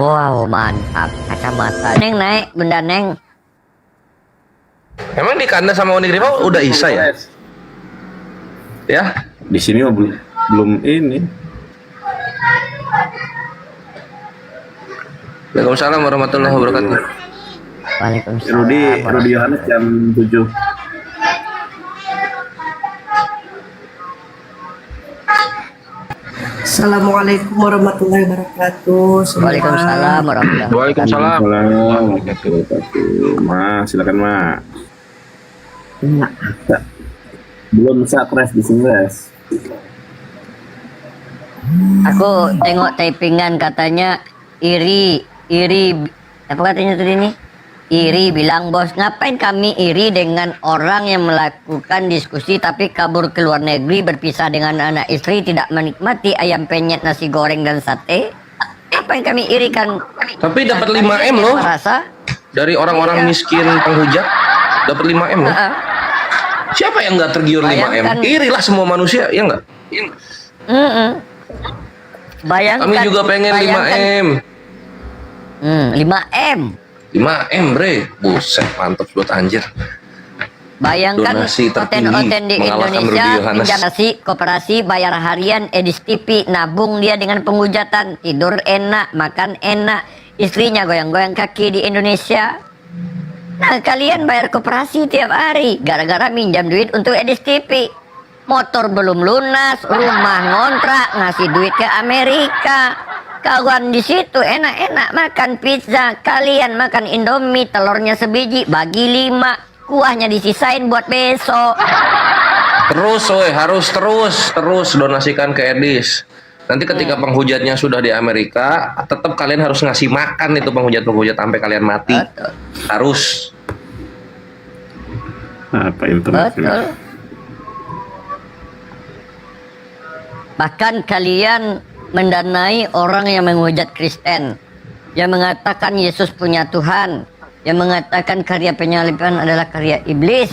Wow, mantap. Kacamata. Neng naik, benda Neng. Emang di kanda sama Unigrima udah Isa ya? Ya, Di sini mah belum ini. Waalaikumsalam warahmatullahi wabarakatuh. Waalaikumsalam. Rudi Yohanes jam 7. Assalamualaikum warahmatullahi wabarakatuh. Waalaikumsalam warahmatullahi Waalaikumsalam. Ma, silakan Ma. Belum sakres di sini, guys. Aku tengok typingan katanya iri, apa katanya tadi ini? Iri bilang, bos, ngapain kami iri dengan orang yang melakukan diskusi tapi kabur ke luar negeri, berpisah dengan anak istri, tidak menikmati ayam penyet, nasi goreng dan sate? Apa yang kami irikan? Tapi dapat 5M loh Merasa? dari orang-orang miskin penghujat, dapat 5M loh. Siapa yang nggak tergiur 5M? Bayangkan. Irilah semua manusia, ya nggak? Bayangkan. Kami juga pengen 5M. 5M. 5M bre, buset mantap buat anjir. Bayangkan Donasi tertinggi oten-oten di mengalahkan Indonesia Rudi Yohanes. pinjam nasi, koperasi, bayar harian, edis TV, nabung dia dengan penghujatan, tidur enak, makan enak, istrinya goyang-goyang kaki di Indonesia. Nah kalian bayar koperasi tiap hari gara-gara minjam duit untuk edis TV. Motor belum lunas, rumah ngontrak, ngasih duit ke Amerika. Kawan di situ enak-enak makan pizza, kalian makan Indomie, telurnya sebiji, bagi 5, kuahnya disisain buat besok. Terus, woy, harus terus donasikan ke Edis. Nanti ketika penghujatnya sudah di Amerika, tetap kalian harus ngasih makan itu penghujat sampai kalian mati. Betul. Harus. Apa internet? Betul. Bahkan kalian mendanai orang yang menghujat Kristen, yang mengatakan Yesus punya Tuhan, yang mengatakan karya penyaliban adalah karya iblis.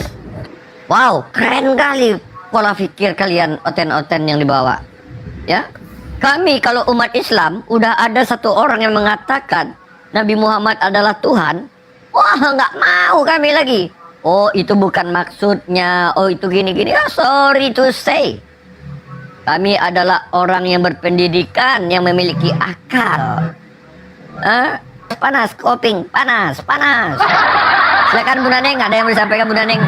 Wow, keren kali pola pikir kalian, oten-oten yang dibawa. Ya, kami kalau umat Islam udah ada satu orang yang mengatakan Nabi Muhammad adalah Tuhan, wah nggak mau kami lagi. Oh itu bukan maksudnya, oh itu gini-gini. Oh, sorry to say. Kami adalah orang yang berpendidikan, yang memiliki akal. Panas, koping, panas. Silakan Bunda Neng, ada yang mau disampaikan Bunda Neng?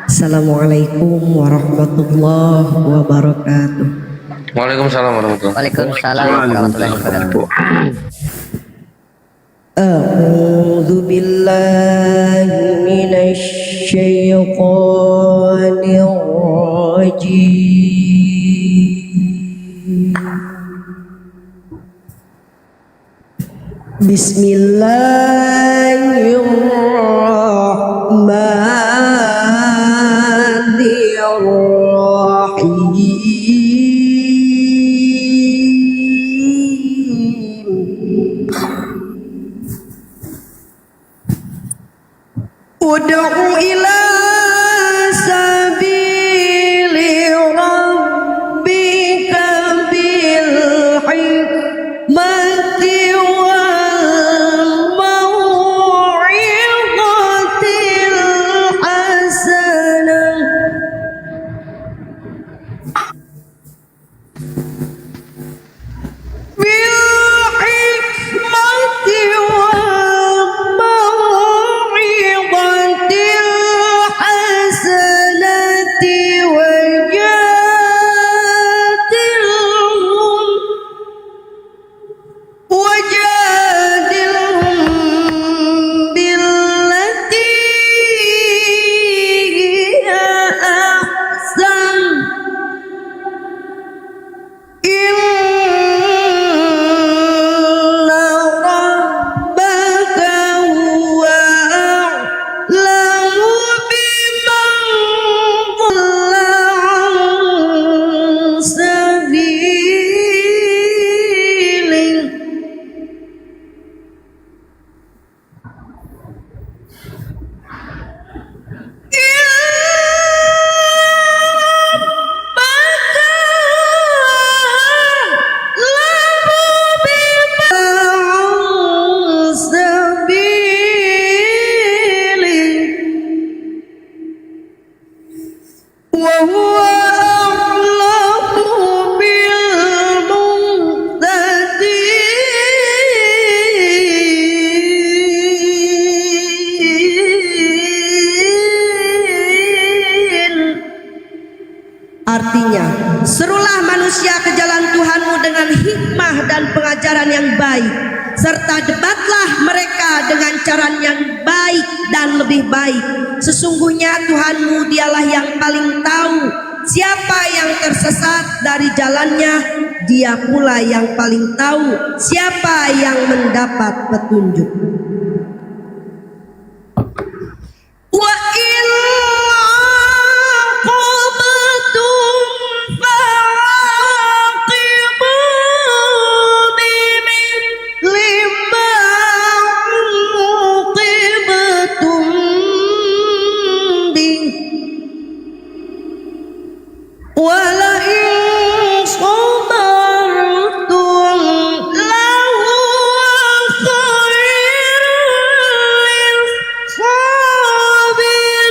Assalamualaikum warahmatullahi wabarakatuh. Waalaikumsalam warahmatullahi Waalaikumsalam warahmatullahi wabarakatuh. A'udzu billahi minasy syaithanir rajim. Bismillahirrahmanirrahim. Ud'u ila sabili rabbika bil hikmati wal mau'izatil hasanah. Bil hikmati wal mau'izatil Serulah manusia ke jalan Tuhanmu dengan hikmah dan pengajaran yang baik, serta debatlah mereka dengan cara yang baik dan lebih baik. Sesungguhnya Tuhanmu dialah yang paling tahu siapa yang tersesat dari jalannya, dia pula yang paling tahu siapa yang mendapat petunjuk. Wa in aqabtum fa'aqibu bimithli ma uqibtum bih wa la in sabartum lahuwa khairul sabirin.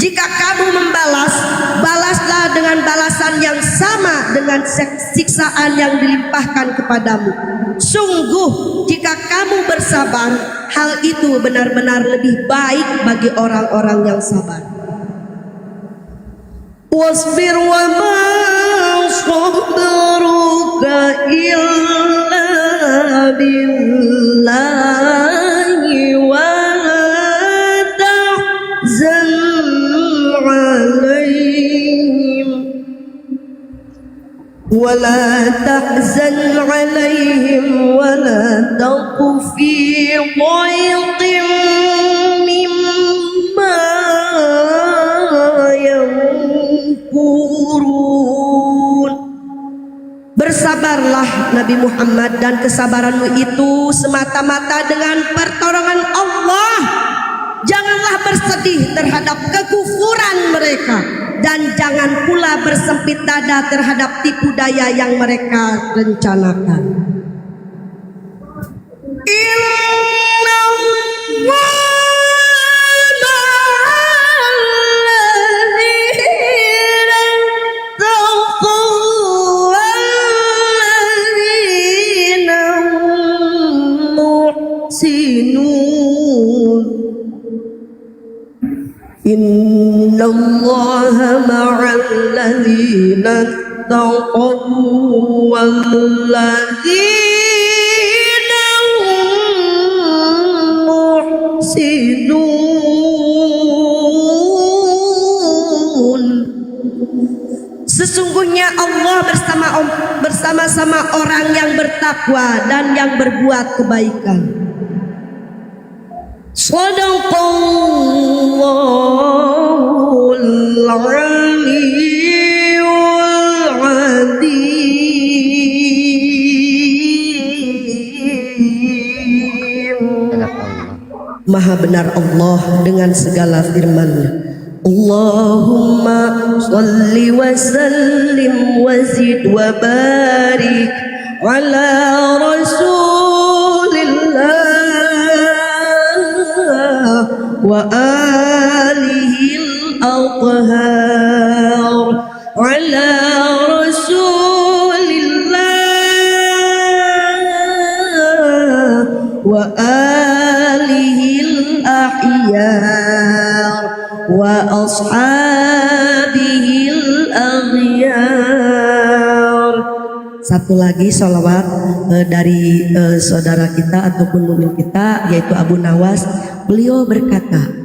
Jika kamu membalas, balaslah dengan balasan yang sama dengan siksaan yang dilimpahkan kepadamu. Sungguh jika kamu bersabar, hal itu benar-benar lebih baik bagi orang-orang yang sabar. Wasbir wa ma sabruka illa billahi wa la tahzan alaihim wa la tahzan alaihim wa la taqu fi dhayqin mimma yamkurun. Bersabarlah Nabi Muhammad, dan kesabaranmu itu semata-mata dengan pertolongan Allah. Janganlah bersedih terhadap kekufuran mereka, dan jangan pula bersempit dada terhadap tipu daya yang mereka rencanakan. Inna Allaha ma'al ladzina taqaw wal ladzina muhsinun. Sesungguhnya Allah bersama-sama orang yang bertakwa dan yang berbuat kebaikan. Shadaqallahul aliyyul azim. Maha benar Allah dengan segala firman-Nya. Allahumma shalli wa sallim wa zid wa barik ala rasulillah wa alihil athhar ala rasulillah wa alihil ahyar wa ashabihil aghyar. Satu lagi sholawat dari saudara kita ataupun mukmin kita, yaitu Abu Nawas. Beliau berkata,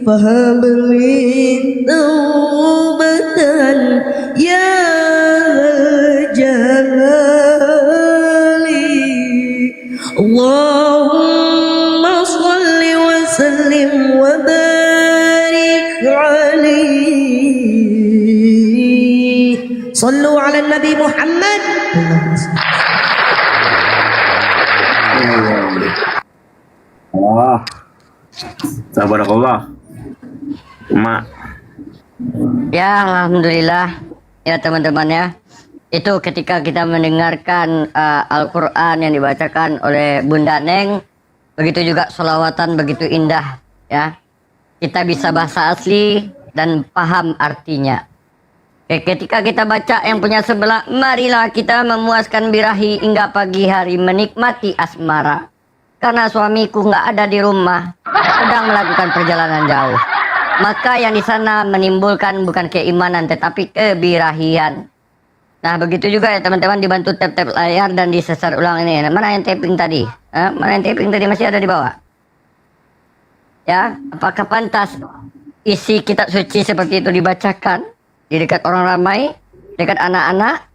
فهب لي توبة يا ذا الجلال اللهم صل وسلم وبارك عليه صلوا على النبي محمد. Allah. Tabarakallah. Mak. Ya, alhamdulillah. Ya, teman-teman ya. Itu ketika kita mendengarkan Al-Quran yang dibacakan oleh Bunda Neng, begitu juga sholawatan begitu indah ya. Kita bisa bahasa asli dan paham artinya. Ketika kita baca yang punya sebelah, marilah kita memuaskan birahi hingga pagi hari menikmati asmara. Karena suamiku nggak ada di rumah, sedang melakukan perjalanan jauh. Maka yang di sana menimbulkan bukan keimanan tetapi kebirahian. Nah begitu juga ya teman-teman, dibantu tap-tap layar dan disesar ulang ini. Mana yang tapping tadi? Mana yang tapping tadi masih ada di bawah? Ya, apakah pantas isi kitab suci seperti itu dibacakan di dekat orang ramai, dekat anak-anak?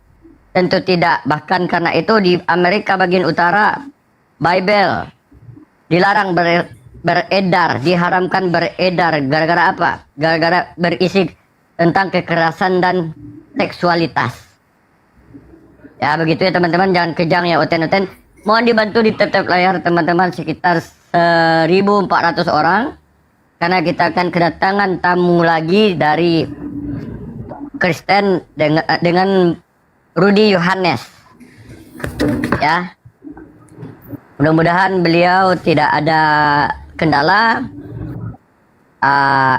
Tentu tidak. Bahkan karena itu di Amerika bagian utara, Bible dilarang beredar, diharamkan beredar. Gara-gara apa? Gara-gara berisi tentang kekerasan dan seksualitas. Ya begitu ya teman-teman, jangan kejang ya uten-uten. Mohon dibantu di tap-tap layar teman-teman, sekitar 1.400 orang. Karena kita akan kedatangan tamu lagi dari Kristen dengan Rudy Yohanes. Ya. Mudah-mudahan beliau tidak ada kendala,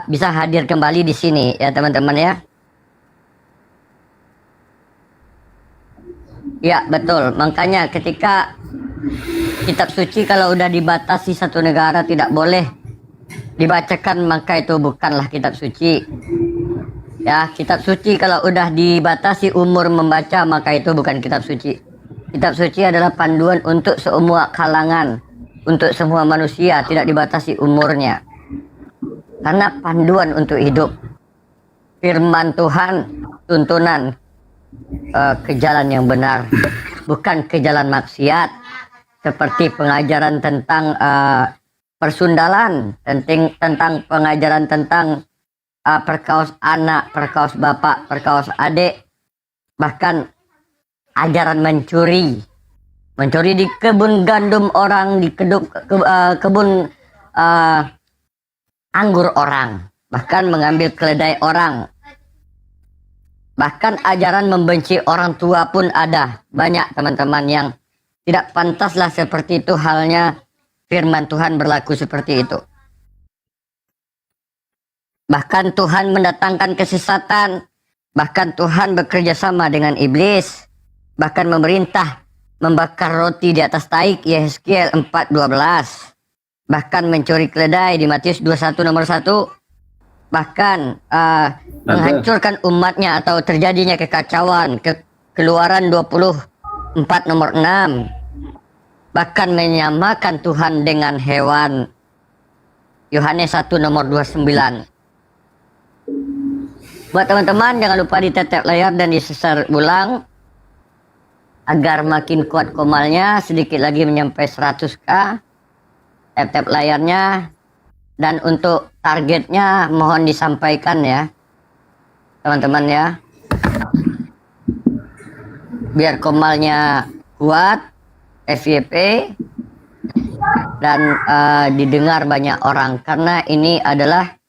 bisa hadir kembali di sini ya teman-teman ya. Ya betul, makanya ketika kitab suci kalau udah dibatasi satu negara tidak boleh dibacakan, maka itu bukanlah kitab suci. Ya, kitab suci kalau udah dibatasi umur membaca, maka itu bukan kitab suci. Kitab suci adalah panduan untuk semua kalangan, untuk semua manusia, tidak dibatasi umurnya. Karena panduan untuk hidup. Firman Tuhan, tuntunan ke jalan yang benar, bukan ke jalan maksiat. Seperti pengajaran tentang persundalan, tentang pengajaran tentang perkaos anak, perkaos bapak, perkaos adik, bahkan ajaran mencuri di kebun gandum orang, di kebun anggur orang, bahkan mengambil keledai orang, bahkan ajaran membenci orang tua pun ada. Banyak teman-teman yang tidak pantaslah seperti itu halnya. Firman Tuhan berlaku seperti itu. Bahkan Tuhan mendatangkan kesesatan, bahkan Tuhan bekerja sama dengan iblis. Bahkan memerintah membakar roti di atas taik, Yehezkiel 4:12. Bahkan mencuri keledai di Matius 21 nomor 1. Bahkan menghancurkan umatnya atau terjadinya kekacauan, Keluaran 24 nomor 6. Bahkan menyamakan Tuhan dengan hewan, Yohanes 1 nomor 29. Buat teman-teman jangan lupa ditetap layar dan disesar ulang agar makin kuat komalnya, sedikit lagi menyampai 100k. Tap-tap layarnya, dan untuk targetnya mohon disampaikan ya teman-teman ya, biar komalnya kuat, FYP, dan didengar banyak orang. Karena ini adalah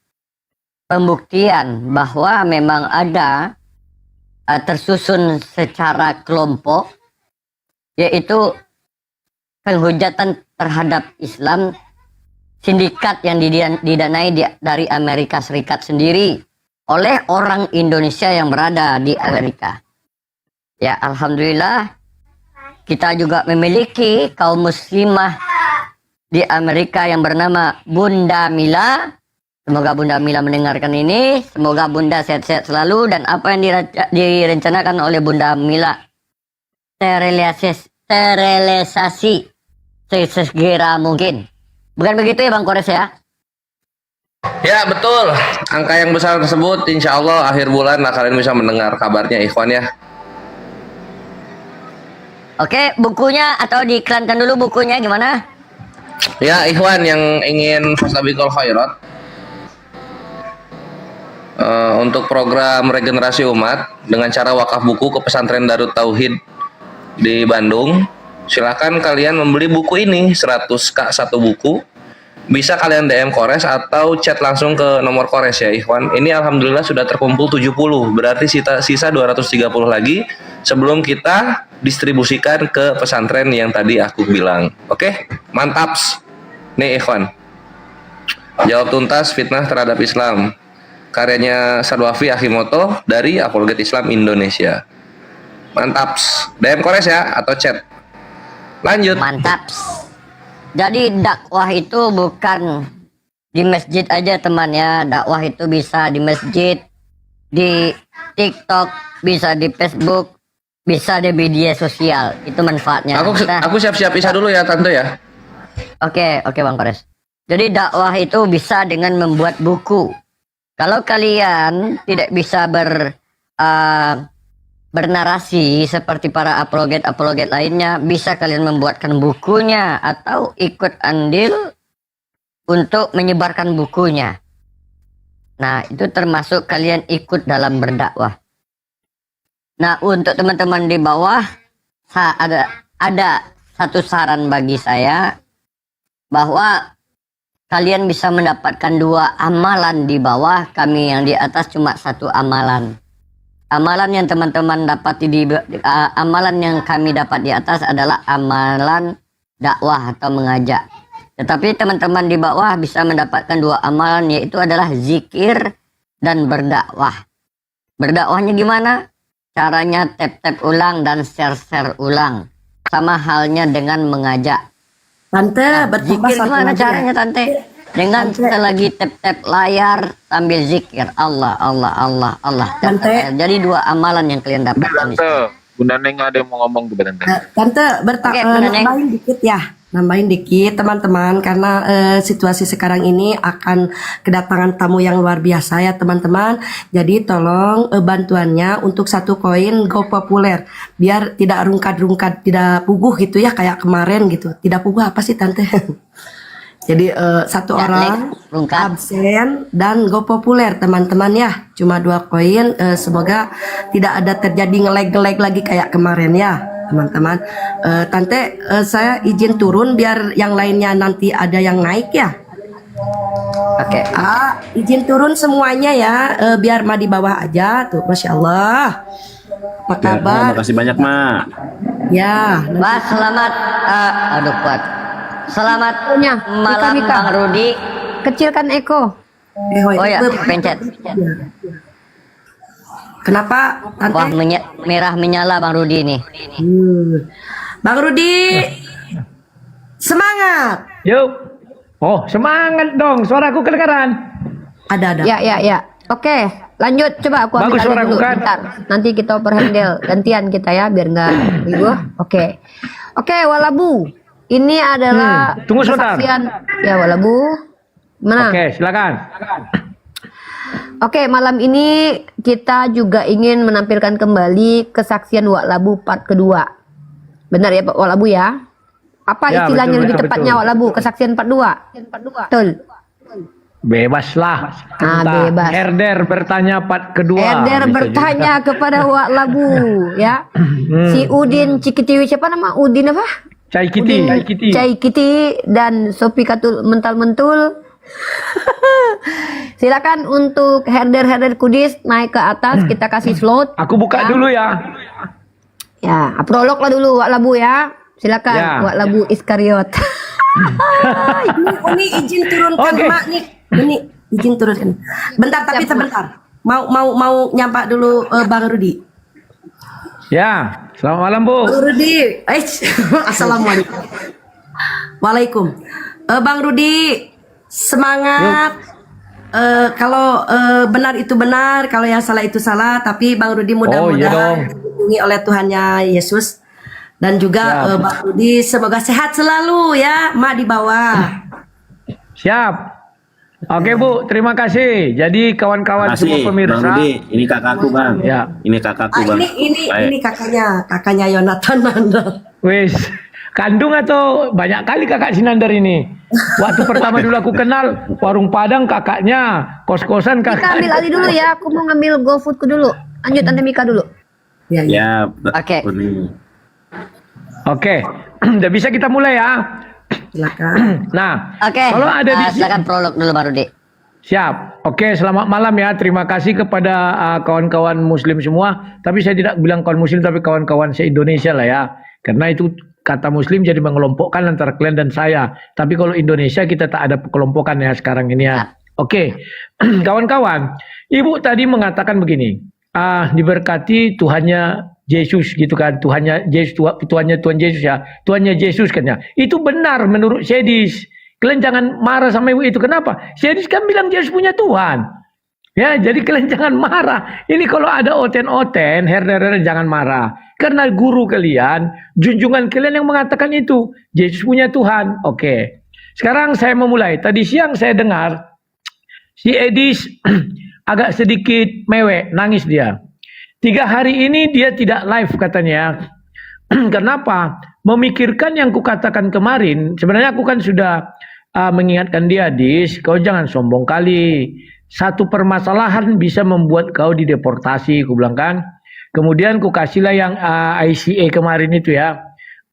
pembuktian bahwa memang ada tersusun secara kelompok, yaitu penghujatan terhadap Islam, sindikat yang didanai dari Amerika Serikat sendiri oleh orang Indonesia yang berada di Amerika. Ya, alhamdulillah kita juga memiliki kaum muslimah di Amerika yang bernama Bunda Mila. Semoga Bunda Mila mendengarkan ini, semoga Bunda sehat-sehat selalu, dan apa yang direncanakan oleh Bunda Mila terrealisasi sesegera mungkin. Bukan begitu ya Bang Kores ya? Ya betul, angka yang besar tersebut insya Allah akhir bulan lah kalian bisa mendengar kabarnya ikhwan ya. Oke, bukunya atau diiklankan dulu bukunya gimana? Ya ikhwan yang ingin fastabiqul khairat, untuk program regenerasi umat dengan cara wakaf buku ke pesantren Darut Tauhid di Bandung, silakan kalian membeli buku ini 100K satu buku. Bisa kalian DM Kores atau chat langsung ke nomor Kores ya ikhwan. Ini alhamdulillah sudah terkumpul 70, berarti sisa 230 lagi sebelum kita distribusikan ke pesantren yang tadi aku bilang. Oke, mantaps. Nih ikhwan, jawab tuntas fitnah terhadap Islam, karyanya Sadwafi Akimoto dari Apologet Islam Indonesia. Mantaps. DM Kores ya atau chat. Lanjut. Mantap. Jadi dakwah itu bukan di masjid aja teman ya. Dakwah itu bisa di masjid, di TikTok, bisa di Facebook, bisa di media sosial. Itu manfaatnya. Aku siap-siap Isa dulu ya tante ya. Oke Bang Kores. Jadi dakwah itu bisa dengan membuat buku. Kalau kalian tidak bisa bernarasi seperti para apologet lainnya, bisa kalian membuatkan bukunya atau ikut andil untuk menyebarkan bukunya. Nah, itu termasuk kalian ikut dalam berdakwah. Nah, untuk teman-teman di bawah, ada satu saran bagi saya, bahwa kalian bisa mendapatkan 2 amalan di bawah, kami yang di atas cuma 1 amalan. Amalan yang teman-teman dapat amalan yang kami dapat di atas adalah amalan dakwah atau mengajak. Tetapi teman-teman di bawah bisa mendapatkan 2 amalan, yaitu adalah zikir dan berdakwah. Berdakwahnya gimana? Caranya tap-tap ulang dan share-share ulang. Sama halnya dengan mengajak. Tante, bertambah Zikir satu gimana lagi caranya ya. tante? Dengan kita lagi tap-tap layar sambil zikir Allah. Tante. Jadi 2 amalan yang kalian dapatkan. Tante, Bunda Neng ada yang mau ngomong ke Tante. Tante, Oke, Bunda Neng. nambahin dikit ya. Nambahin dikit teman-teman, karena situasi sekarang ini akan kedatangan tamu yang luar biasa ya teman-teman. Jadi tolong bantuannya untuk 1 koin Go Populer, biar tidak rungkat-rungkat, tidak puguh gitu ya kayak kemarin gitu. Tidak puguh apa sih tante? Jadi 1 orang rungkat. absen dan Go Populer teman-teman ya. Cuma 2 koin. Semoga tidak ada terjadi ngelag-ngelag lagi kayak kemarin ya teman-teman. Tante, saya izin turun biar yang lainnya nanti ada yang naik ya. Oke. Izin turun semuanya ya, biar Ma di bawah aja tuh. Masya Allah. Apa kabar? Makasih banyak, Mak. Ya. Mas, selamat. Aduh kuat. Selamat Punya, malam Mika. Bang Rudi. Kecilkan Eko. Oh ya, pencet. Kenapa Tante? Wah, merah menyala Bang Rudi ini. Bang Rudi, semangat. Yuk. Oh, semangat dong. Suaraku kedengaran. Ada. Ya. Oke, lanjut. Coba aku ambil Bagus alih suara dulu. bukan? Bentar. Nanti kita overhandle. Gantian kita ya, biar nggak ribuh. Oke, Walabu. Ini adalah Tunggu sebentar. kesaksian. Ya, Walabu. Mana? Oke, silakan. Oke, malam ini kita juga ingin menampilkan kembali kesaksian Wak Labu part kedua. Benar ya Pak Wak Labu ya? Apa Ya, istilahnya betul, lebih betul, tepatnya betul. Wak Labu? Kesaksian part 2? Betul. Bebaslah. Bebas. Herder bertanya part kedua. Eder Bisa bertanya kepada Wak Labu ya. Si Udin Cikitiwi, siapa nama Udin apa? juga. Cai Kiti. Cai Kiti dan Sopi Katul mental-mentul. Silakan untuk herder kudis naik ke atas, kita kasih slot. Aku buka dulu ya. Ya, prolog lah dulu Wak Labu ya. Silakan Ya. Wak Labu Iskariot. Ini izin turunkan Oke. Mak nih. Ini izin turunkan. Bentar tapi sebentar. Mau nyampak dulu Bang Rudi. Ya, selamat malam Bu. Bang Rudi, assalamualaikum. Waalaikum. Bang Rudi, semangat. Kalau benar itu benar, kalau yang salah itu salah. Tapi Bang Rudi Oh, iya dong. mudah-mudahan dilindungi oleh Tuhannya Yesus. Dan juga Bang Rudi semoga sehat selalu ya, Mak di bawah. Siap. Oke Bu, terima kasih. Jadi kawan-kawan semua Makasih, Bang pemirsa. Rudi. Ini kakakku, Bang. Ya. Ini kakakku, Bang. Baik. Ini kakaknya Yonatan Nanda. Wis, kandung atau banyak kali kakak Sinandar ini. Waktu pertama dulu aku kenal warung Padang kakaknya, kos-kosan Mika kakak. ambil alih dulu ya, aku mau ngambil GoFoodku dulu. Lanjut nanti Mika dulu. Ya, Oke. Ini. Oke, udah bisa kita mulai ya. Silakan. Nah, Oke, kalau ada di silakan prolog dulu Bang Rudi. Siap. Oke, selamat malam ya. Terima kasih kepada kawan-kawan muslim semua. Tapi saya tidak bilang kawan muslim, tapi kawan-kawan se-Indonesia lah ya. Karena itu kata muslim jadi mengelompokkan antara kalian dan saya. Tapi kalau Indonesia kita tak ada kelompokan ya sekarang ini ya. Oke, kawan-kawan. Ibu tadi mengatakan begini. Diberkati Tuhannya Yesus gitu kan. Tuhannya Yesus, Tuhannya Tuhan Yesus ya. Tuhannya Yesus kan ya. Itu benar menurut Sedis. Kalian jangan marah sama ibu itu. Kenapa? Sedis kan bilang Yesus punya Tuhan. Ya, jadi kalian jangan marah. Ini kalau ada oten-oten, herder jangan marah. Karena guru kalian, junjungan kalian yang mengatakan itu. Yesus punya Tuhan. Oke. Sekarang saya memulai. Tadi siang saya dengar si Edis agak sedikit mewek, nangis dia. 3 hari ini dia tidak live katanya. Kenapa? Memikirkan yang kukatakan kemarin. Sebenarnya aku kan sudah mengingatkan dia, Dis, kau jangan sombong kali. Satu permasalahan bisa membuat kau dideportasi, aku bilang kan. Kemudian ku kasihlah yang ICA kemarin itu ya.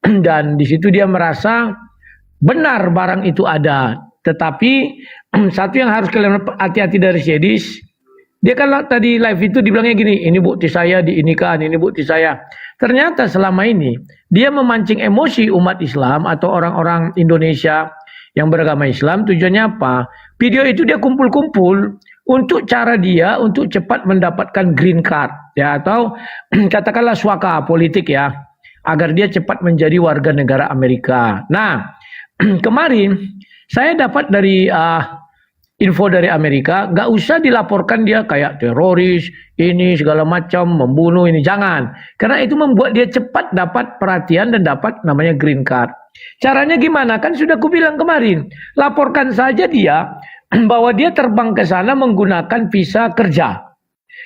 Dan di situ dia merasa benar barang itu ada. Tetapi satu yang harus kalian hati-hati dari Sedis, dia kan tadi live itu dibilangnya gini, ini bukti saya diinikan, ini bukti saya. Ternyata selama ini dia memancing emosi umat Islam atau orang-orang Indonesia yang beragama Islam. Tujuannya apa? Video itu dia kumpul-kumpul untuk cara dia untuk cepat mendapatkan green card ya, atau katakanlah suaka politik ya, agar dia cepat menjadi warga negara Amerika. Nah, kemarin saya dapat dari info dari Amerika, nggak usah dilaporkan dia kayak teroris, ini segala macam, membunuh ini, jangan. Karena itu membuat dia cepat dapat perhatian dan dapat namanya green card. Caranya gimana? Kan sudah aku bilang kemarin, laporkan saja dia bahwa dia terbang ke sana menggunakan visa kerja.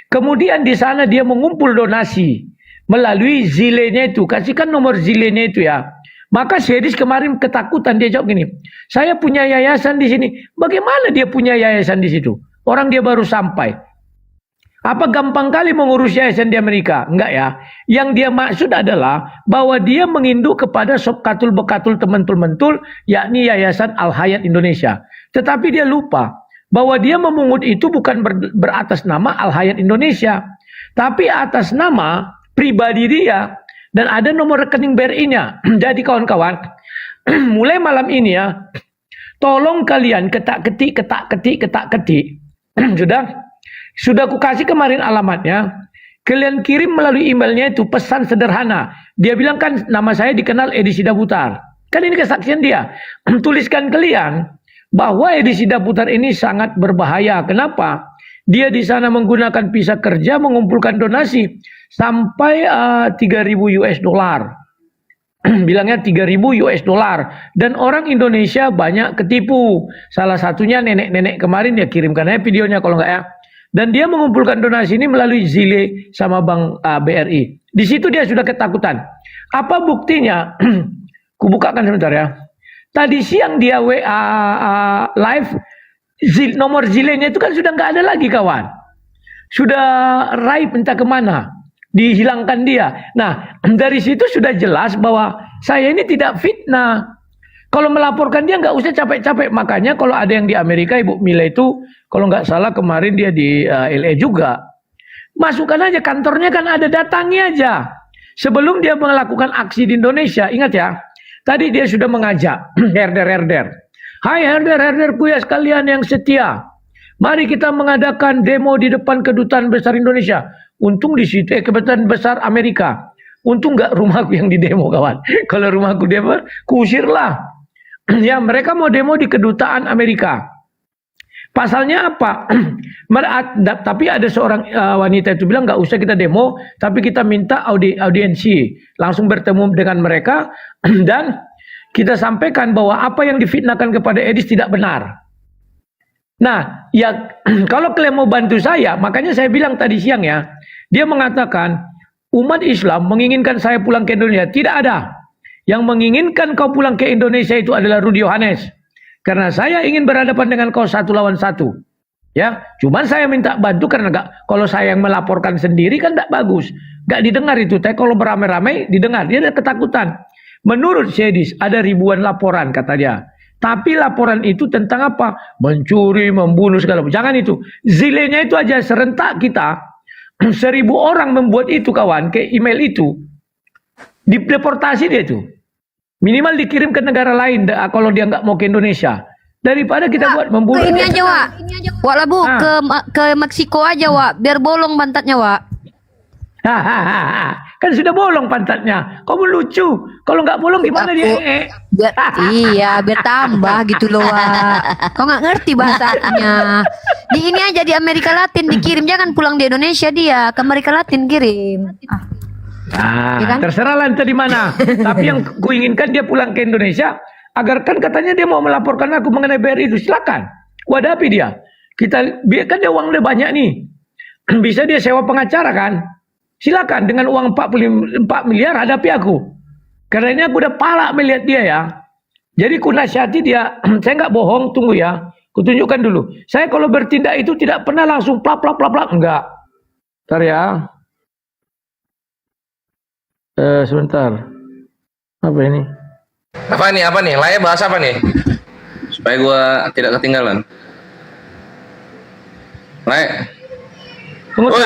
Kemudian di sana dia mengumpul donasi melalui zilenya itu, kasihkan nomor zilenya itu ya. Maka Sedis kemarin ketakutan, dia jawab gini, saya punya yayasan di sini. Bagaimana dia punya yayasan di situ? Orang dia baru sampai. Apa gampang kali mengurus yayasan di Amerika? Enggak ya. Yang dia maksud adalah bahwa dia menginduk kepada Sobkatul Bekatul Tementul-Mentul, yakni Yayasan Al-Hayat Indonesia. Tetapi dia lupa bahwa dia memungut itu bukan beratas nama Al-Hayat Indonesia, tapi atas nama pribadi dia. Dan ada nomor rekening BRI-nya. Jadi kawan-kawan, mulai malam ini ya, tolong kalian ketak-ketik. Sudah aku kasih kemarin alamatnya. Kalian kirim melalui emailnya itu pesan sederhana. Dia bilang kan nama saya dikenal Edi Sidaputar. Kan ini kesaksian dia. Tuliskan kalian bahwa Edi Sidaputar ini sangat berbahaya. Kenapa? Dia di sana menggunakan visa kerja, mengumpulkan donasi sampai 3.000 US dollar. Bilangnya 3.000 US dollar. Dan orang Indonesia banyak ketipu. Salah satunya nenek-nenek kemarin, dia kirimkan aja videonya kalau enggak ya. Dan dia mengumpulkan donasi ini melalui Zile sama Bank BRI. Di situ dia sudah ketakutan. Apa buktinya? Kubukakan sebentar ya. Tadi siang dia WA live, nomor Zilenya itu kan sudah nggak ada lagi kawan. Sudah raib entah kemana. Dihilangkan dia. Nah, dari situ sudah jelas bahwa saya ini tidak fitnah. Kalau melaporkan dia nggak usah capek-capek. Makanya kalau ada yang di Amerika, Ibu Mila itu, kalau nggak salah kemarin dia di LA juga. Masukkan aja, kantornya kan ada, datangi aja. Sebelum dia melakukan aksi di Indonesia, ingat ya. Tadi dia sudah mengajak, herder. Hai herder-herderku ya sekalian yang setia. Mari kita mengadakan demo di depan Kedutaan Besar Indonesia. Untung di situ Kedutaan Besar Amerika. Untung nggak rumahku yang di demo kawan. Kalau rumahku demo, kuusirlah. Ya mereka mau demo di Kedutaan Amerika. Pasalnya apa? Tapi ada seorang wanita itu bilang nggak usah kita demo, tapi kita minta audiensi. Langsung bertemu dengan mereka dan kita sampaikan bahwa apa yang difitnahkan kepada Edis tidak benar. Nah, ya kalau kalian mau bantu saya, makanya saya bilang tadi siang ya, dia mengatakan umat Islam menginginkan saya pulang ke Indonesia. Tidak ada. Yang menginginkan kau pulang ke Indonesia itu adalah Rudi Yohanes. Karena saya ingin berhadapan dengan kau 1 lawan 1. Ya, cuman saya minta bantu karena kalau saya yang melaporkan sendiri kan tidak bagus. Gak didengar itu. Tapi kalau beramai-ramai didengar. Dia ada ketakutan. Menurut Syedis ada ribuan laporan kata dia. Tapi laporan itu tentang apa? Mencuri, membunuh segala macam. Jangan itu. Zilenya itu aja serentak kita 1.000 orang membuat itu kawan ke email itu. Dideportasi dia itu. Minimal dikirim ke negara lain kalau dia nggak mau ke Indonesia. Daripada kita buat membunuh. Ke ini aja, Wak. Wak Labu, ke Meksiko aja, Wak. Biar bolong pantatnya, Wak. Kan sudah bolong pantatnya. Kamu lucu. Kalau nggak bolong gimana dia? Biar tambah gitu loh, Wak. Kau nggak ngerti bahasanya. Di ini aja di Amerika Latin dikirim, jangan pulang di Indonesia dia. Ke Amerika Latin kirim. Ya kan? Terserah lah entah di mana. Tapi yang kuinginkan dia pulang ke Indonesia. Agar kan katanya dia mau melaporkan aku mengenai BRI itu. Silakan. Wadapi dia. Kan dia uang udah banyak nih. Bisa dia sewa pengacara kan. Silakan dengan uang 44 miliar hadapi aku. Karena ini aku udah palak melihat dia ya. Jadi ku nasihati dia. Saya nggak bohong, tunggu ya. Kutunjukkan dulu. Saya kalau bertindak itu tidak pernah langsung plak. Enggak. Bentar ya. Sebentar. Apa ini? Apa nih? Laya bahas apa nih? Supaya gua tidak ketinggalan. Laya. Tunggu.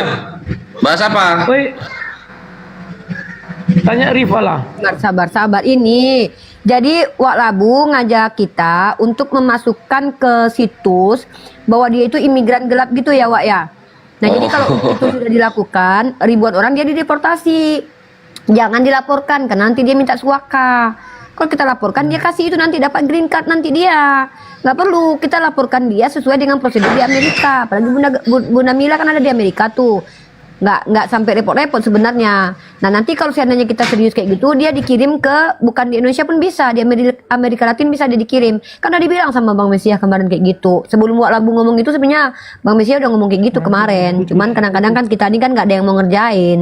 Bahas apa? Woi. Tanya Rifa lah. Sabar. Ini. Jadi Wak Labu ngajak kita untuk memasukkan ke situs bahwa dia itu imigran gelap gitu ya, Wak ya. Nah, jadi kalau itu sudah dilakukan, ribuan orang dia dideportasi. Jangan dilaporkan karena nanti dia minta suaka. Kalau kita laporkan dia kasih itu nanti dapat green card nanti dia. Nggak perlu kita laporkan dia sesuai dengan prosedur di Amerika. Apalagi Bunda Mila kan ada di Amerika tuh. Nggak sampai repot-repot sebenarnya. Nah nanti kalau seandainya kita serius kayak gitu, dia dikirim ke bukan di Indonesia pun bisa, di Amerika Latin bisa dia dikirim. Karena dibilang sama Bang Mesia kemarin kayak gitu. Sebelum Wak Labu ngomong itu sebenarnya Bang Mesia udah ngomong kayak gitu kemarin. Cuman kadang-kadang kan kita ini kan nggak ada yang mau ngerjain.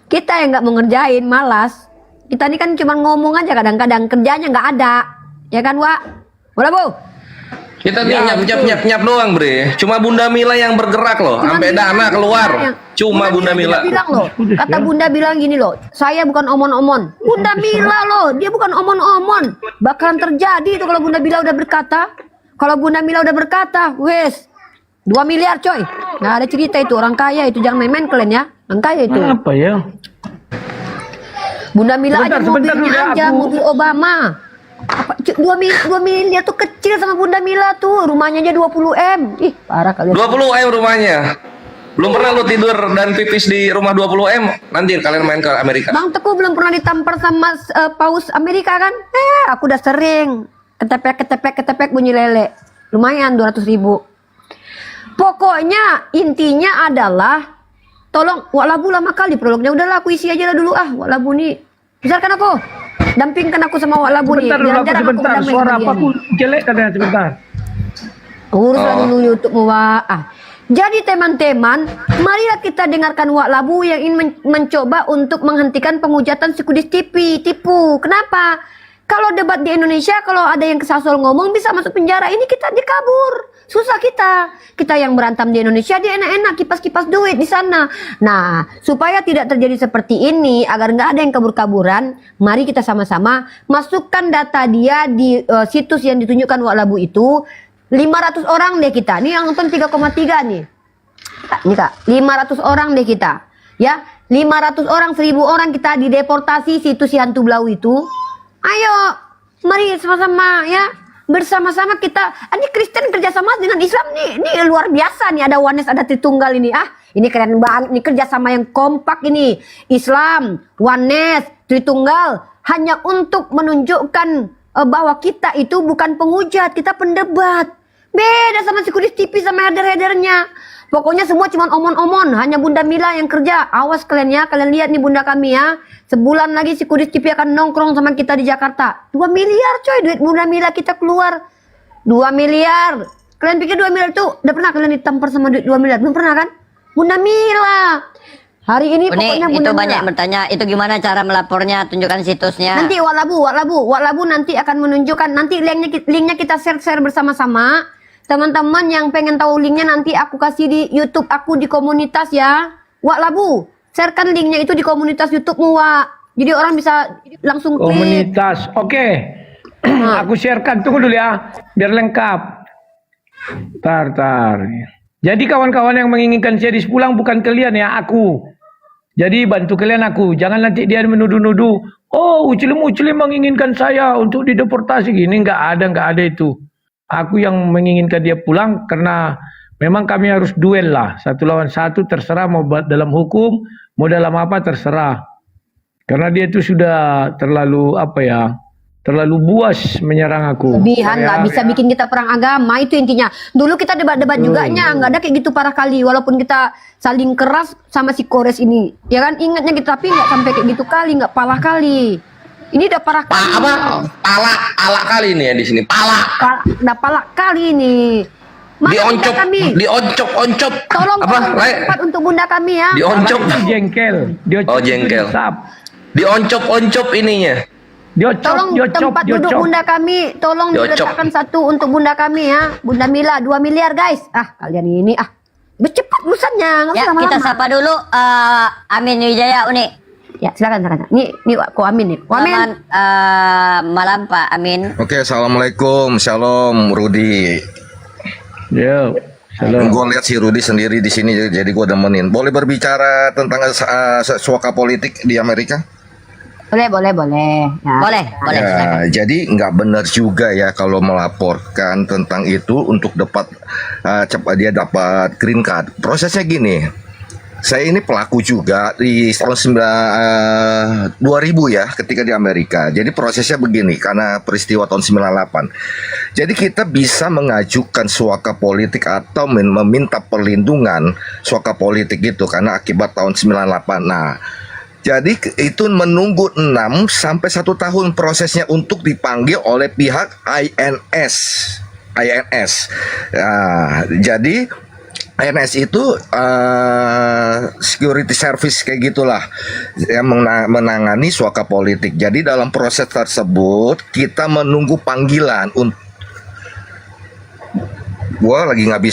Kita yang nggak mau ngerjain, malas. Kita ini kan cuma ngomong aja kadang-kadang, kerjanya nggak ada, ya kan, Wak? Boleh, Bu? Kita nih nyap doang, Bre. Cuma Bunda Mila yang bergerak loh, sampai dana keluar. Cuma Bunda Mila. Bilang loh, kata Bunda bilang gini loh, saya bukan omon-omon. Bunda Mila loh, dia bukan omon-omon. Bakalan terjadi itu kalau Bunda Mila udah berkata. Kalau Bunda Mila udah berkata, wes 2 miliar coy. Nggak ada cerita itu, orang kaya itu, jangan main-main kalian ya. Orang kaya itu. Apa ya? Bunda Mila aja mobilnya aja, aku. mobil Obama. Apa, 2 miliar tuh kecil sama Bunda Mila tuh. Rumahnya aja 20 M. Ih, parah kalian. 20 M rumahnya. Belum pernah lu tidur dan pipis di rumah 20 M. Nanti kalian main ke Amerika. Bang Teguh belum pernah ditampar sama paus Amerika kan? Aku udah sering. Ketepek bunyi lele. Lumayan 200.000. Pokoknya intinya adalah tolong Wak Labu lama kali prolognya, udahlah aku isi aja lah dulu Wak Labu nih. Misalkan aku, dampingkan aku sama Wak Labu nih. Sebentar, suara apa pun jelek katanya sebentar. Uruslah dulu YouTube Wak. Jadi teman-teman, marilah kita dengarkan Wak Labu yang ingin mencoba untuk menghentikan penghujatan Sikudis TV. Tipu. Kenapa? Kalau debat di Indonesia, kalau ada yang kesasol ngomong bisa masuk penjara. Ini kita dikabur. Susah kita. Kita yang berantam di Indonesia, dia enak-enak kipas-kipas duit di sana. Nah, supaya tidak terjadi seperti ini, agar nggak ada yang kabur-kaburan, mari kita sama-sama masukkan data dia di situs yang ditunjukkan Wak Labu itu. 500 orang deh kita. Ini yang nonton 3,3 nih. Ini Kak, 500 orang deh kita. Ya, 500 orang, 1000 orang kita dideportasi situs si hantu blau itu. Ayo, mari sama-sama ya. Bersama-sama kita. Ini Kristen kerjasama dengan Islam nih. Ini luar biasa nih, ada Oneness, ada Tritunggal ini. Ini keren banget. Ini kerjasama yang kompak ini. Islam, Oneness, Tritunggal. Hanya untuk menunjukkan bahwa kita itu bukan penghujat, kita pendebat. Beda sama Sikudis TV sama header-headernya. Pokoknya semua cuma omon-omon, hanya Bunda Mila yang kerja. Awas kalian ya, kalian lihat nih Bunda kami ya. Sebulan lagi Sikudis TV akan nongkrong sama kita di Jakarta. 2 miliar coy, duit Bunda Mila kita keluar. 2 miliar. Kalian pikir 2 miliar itu udah pernah kalian ditampar sama duit 2 miliar? Belum pernah kan? Bunda Mila. Hari ini pokoknya Ini Bunda itu Mila. banyak yang bertanya, itu gimana cara melapornya? Tunjukkan situsnya. Nanti Waklabu nanti akan menunjukkan, nanti linknya kita share bersama-sama. Teman-teman yang pengen tahu linknya nanti aku kasih di YouTube aku di komunitas ya. Waklabu, sharekan linknya itu di komunitas YouTubemu, Wak. Jadi orang bisa langsung klik. Komunitas. Oke. Aku sharekan. Tunggu dulu ya. Biar lengkap. Tar. Jadi kawan-kawan yang menginginkan saya pulang bukan kalian ya, aku. Jadi bantu kalian aku. Jangan nanti dia menuduh-nuduh. Oh, Uclim menginginkan saya untuk dideportasi gini. Nggak ada itu. Aku yang menginginkan dia pulang karena memang kami harus duel lah. 1 lawan 1 terserah mau dalam hukum, mau dalam apa terserah. Karena dia itu sudah terlalu terlalu buas menyerang aku. Lebihan lah, bisa bikin kita perang agama, itu intinya. Dulu kita debat-debat juga nggak ada kayak gitu parah kali. Walaupun kita saling keras sama si Kores ini, ya kan ingatnya gitu, tapi nggak sampai kayak gitu kali, nggak parah kali. Ini udah parah kali. Pala kali nih ya di sini. Udah palak kali ini. Dioncop. Tolong Apa? cepat untuk bunda kami ya. Dioncop. Itu jengkel. Oh, jengkel. Disap. Dioncop ininya. Tolong tempat duduk bunda kami, tolong diletakkan 1 untuk bunda kami ya. Bunda Mila 2 miliar guys. Kalian ini bercepat urusannya, nggak Ya, usah lama-lama. kita sapa dulu Amin Wijaya Uni. Ya, silakan. Ini Ko Amin nih. Ko Amin. Selamat malam Pak Amin. Oke, assalamualaikum, shalom, Rudi. Yo. Salam. Gue lihat si Rudi sendiri di sini, jadi gue demenin. Boleh berbicara tentang suaka politik di Amerika? Boleh. Ya. Boleh, silakan. Ya, jadi nggak benar juga ya kalau melaporkan tentang itu untuk dapat cepat dia dapat green card. Prosesnya gini. Saya ini pelaku juga di tahun 2000 ya ketika di Amerika. Jadi prosesnya begini karena peristiwa tahun 98. Jadi kita bisa mengajukan suaka politik atau meminta perlindungan suaka politik gitu karena akibat tahun 98. Nah, jadi itu menunggu 6 sampai 1 tahun prosesnya untuk dipanggil oleh pihak INS. Nah, jadi INS itu security service kayak gitulah yang menangani suaka politik. Jadi dalam proses tersebut kita menunggu panggilan untuk gua lagi nggak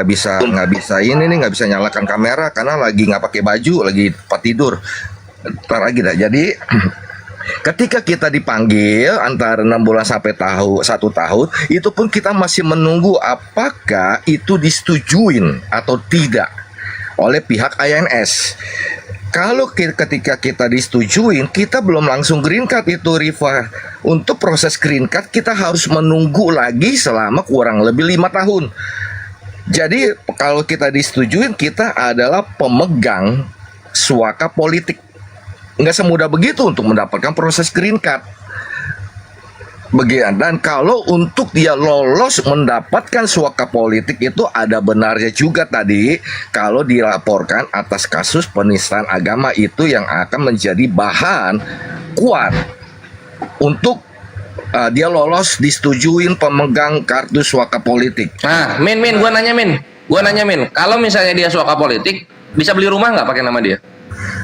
bisa nyalakan kamera karena lagi nggak pakai baju, lagi tidur. Ntar lagi dah. Jadi ketika kita dipanggil antara 6 bulan sampai 1 tahun, itu pun kita masih menunggu apakah itu disetujuin atau tidak oleh pihak INS. Kalau ketika kita disetujuin, kita belum langsung green card itu, Rifa. Untuk proses green card kita harus menunggu lagi selama kurang lebih 5 tahun. Jadi kalau kita disetujuin, kita adalah pemegang suaka politik. Nggak semudah begitu untuk mendapatkan proses green card. Dan kalau untuk dia lolos mendapatkan suaka politik itu ada benarnya juga tadi kalau dilaporkan atas kasus penistaan agama itu yang akan menjadi bahan kuat untuk dia lolos disetujuin pemegang kartu suaka politik. Nah, gua nanya Min, kalau misalnya dia suaka politik, bisa beli rumah nggak pakai nama dia?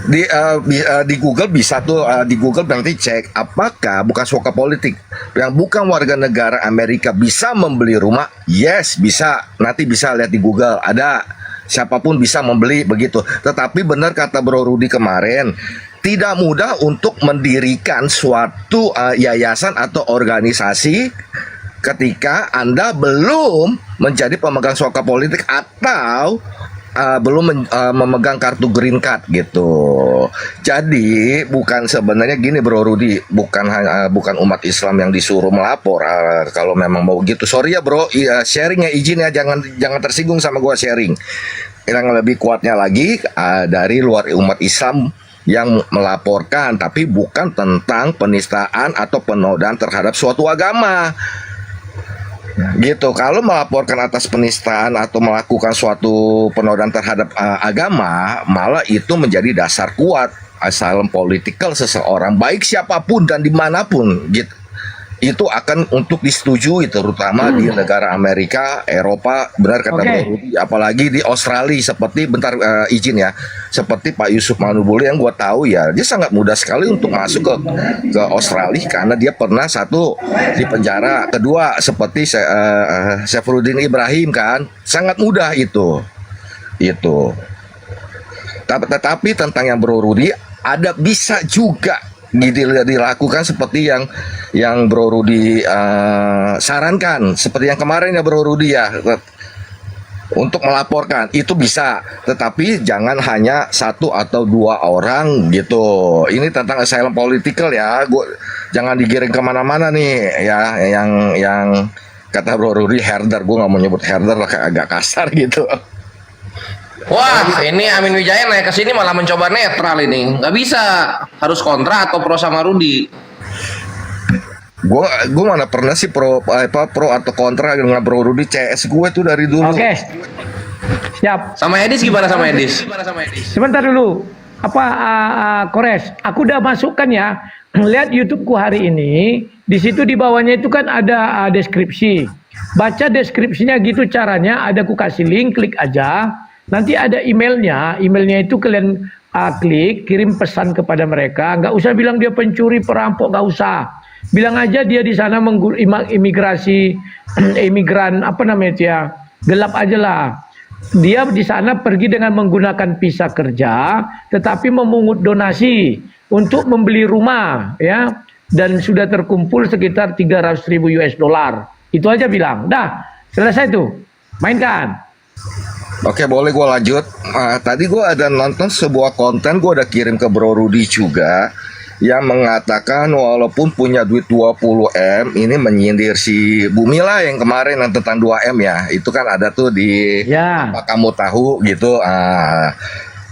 Di Google bisa tuh, di Google nanti cek apakah bukan suaka politik yang bukan warga negara Amerika bisa membeli rumah. Yes, bisa. Nanti bisa lihat di Google, ada siapapun bisa membeli begitu. Tetapi benar kata Bro Rudi kemarin, tidak mudah untuk mendirikan suatu yayasan atau organisasi ketika Anda belum menjadi pemegang suaka politik atau belum memegang kartu green card gitu. Jadi bukan sebenarnya gini Bro Rudi, bukan umat Islam yang disuruh melapor. Kalau memang mau gitu, sorry ya Bro, sharing ya, izin ya, jangan tersinggung sama gua sharing. Yang lebih kuatnya lagi dari luar umat Islam yang melaporkan, tapi bukan tentang penistaan atau penodaan terhadap suatu agama. Gitu. Kalau melaporkan atas penistaan atau melakukan suatu penodaan terhadap agama, malah itu menjadi dasar kuat asylum political seseorang, baik siapapun dan dimanapun gitu. itu akan untuk disetujui terutama di negara Amerika, Eropa, benar kata Oke. Bro Rudi, apalagi di Australia seperti izin ya, seperti Pak Yusuf Manubuli yang gua tahu ya, dia sangat mudah sekali untuk masuk ke Australia karena dia pernah satu di penjara, kedua seperti Saifuddin Ibrahim kan, sangat mudah itu. Tetapi tentang yang Bro Rudi ada bisa juga dilakukan seperti yang Bro Rudi sarankan, seperti yang kemarin ya Bro Rudi ya, untuk melaporkan itu bisa, tetapi jangan hanya 1 atau 2 orang gitu. Ini tentang asylum political ya, jangan digiring kemana-mana nih ya, yang kata Bro Rudi herder, gue nggak mau nyebut herder lah, agak kasar gitu. Wah, ini Amin Wijaya naik ke sini malah mencoba netral ini. Nggak bisa, harus kontra atau pro sama Rudi. Gue mana pernah sih pro atau kontra dengan Bro Rudi, CS gue tuh dari dulu. Oke. Siap. Sama Edis gimana sama Edis? Sebentar dulu. Kores, aku udah masukkan ya. Lihat YouTubeku hari ini, di situ di bawahnya itu kan ada deskripsi. Baca deskripsinya gitu caranya, ada ku kasih link, klik aja. Nanti ada emailnya itu kalian klik, kirim pesan kepada mereka. Nggak usah bilang dia pencuri, perampok, nggak usah. Bilang aja dia di sana imigran apa namanya itu ya, gelap aja lah. Dia di sana pergi dengan menggunakan visa kerja, tetapi memungut donasi untuk membeli rumah ya, dan sudah terkumpul sekitar 300.000 US dollar. Itu aja bilang. Dah, selesai tuh. Mainkan. Oke, boleh gue lanjut. Tadi gue ada nonton sebuah konten, gue udah kirim ke Bro Rudi juga, yang mengatakan walaupun punya duit 20M, ini menyindir si Bumila yang kemarin yang tentang 2M ya. Itu kan ada tuh di apa kamu tahu gitu.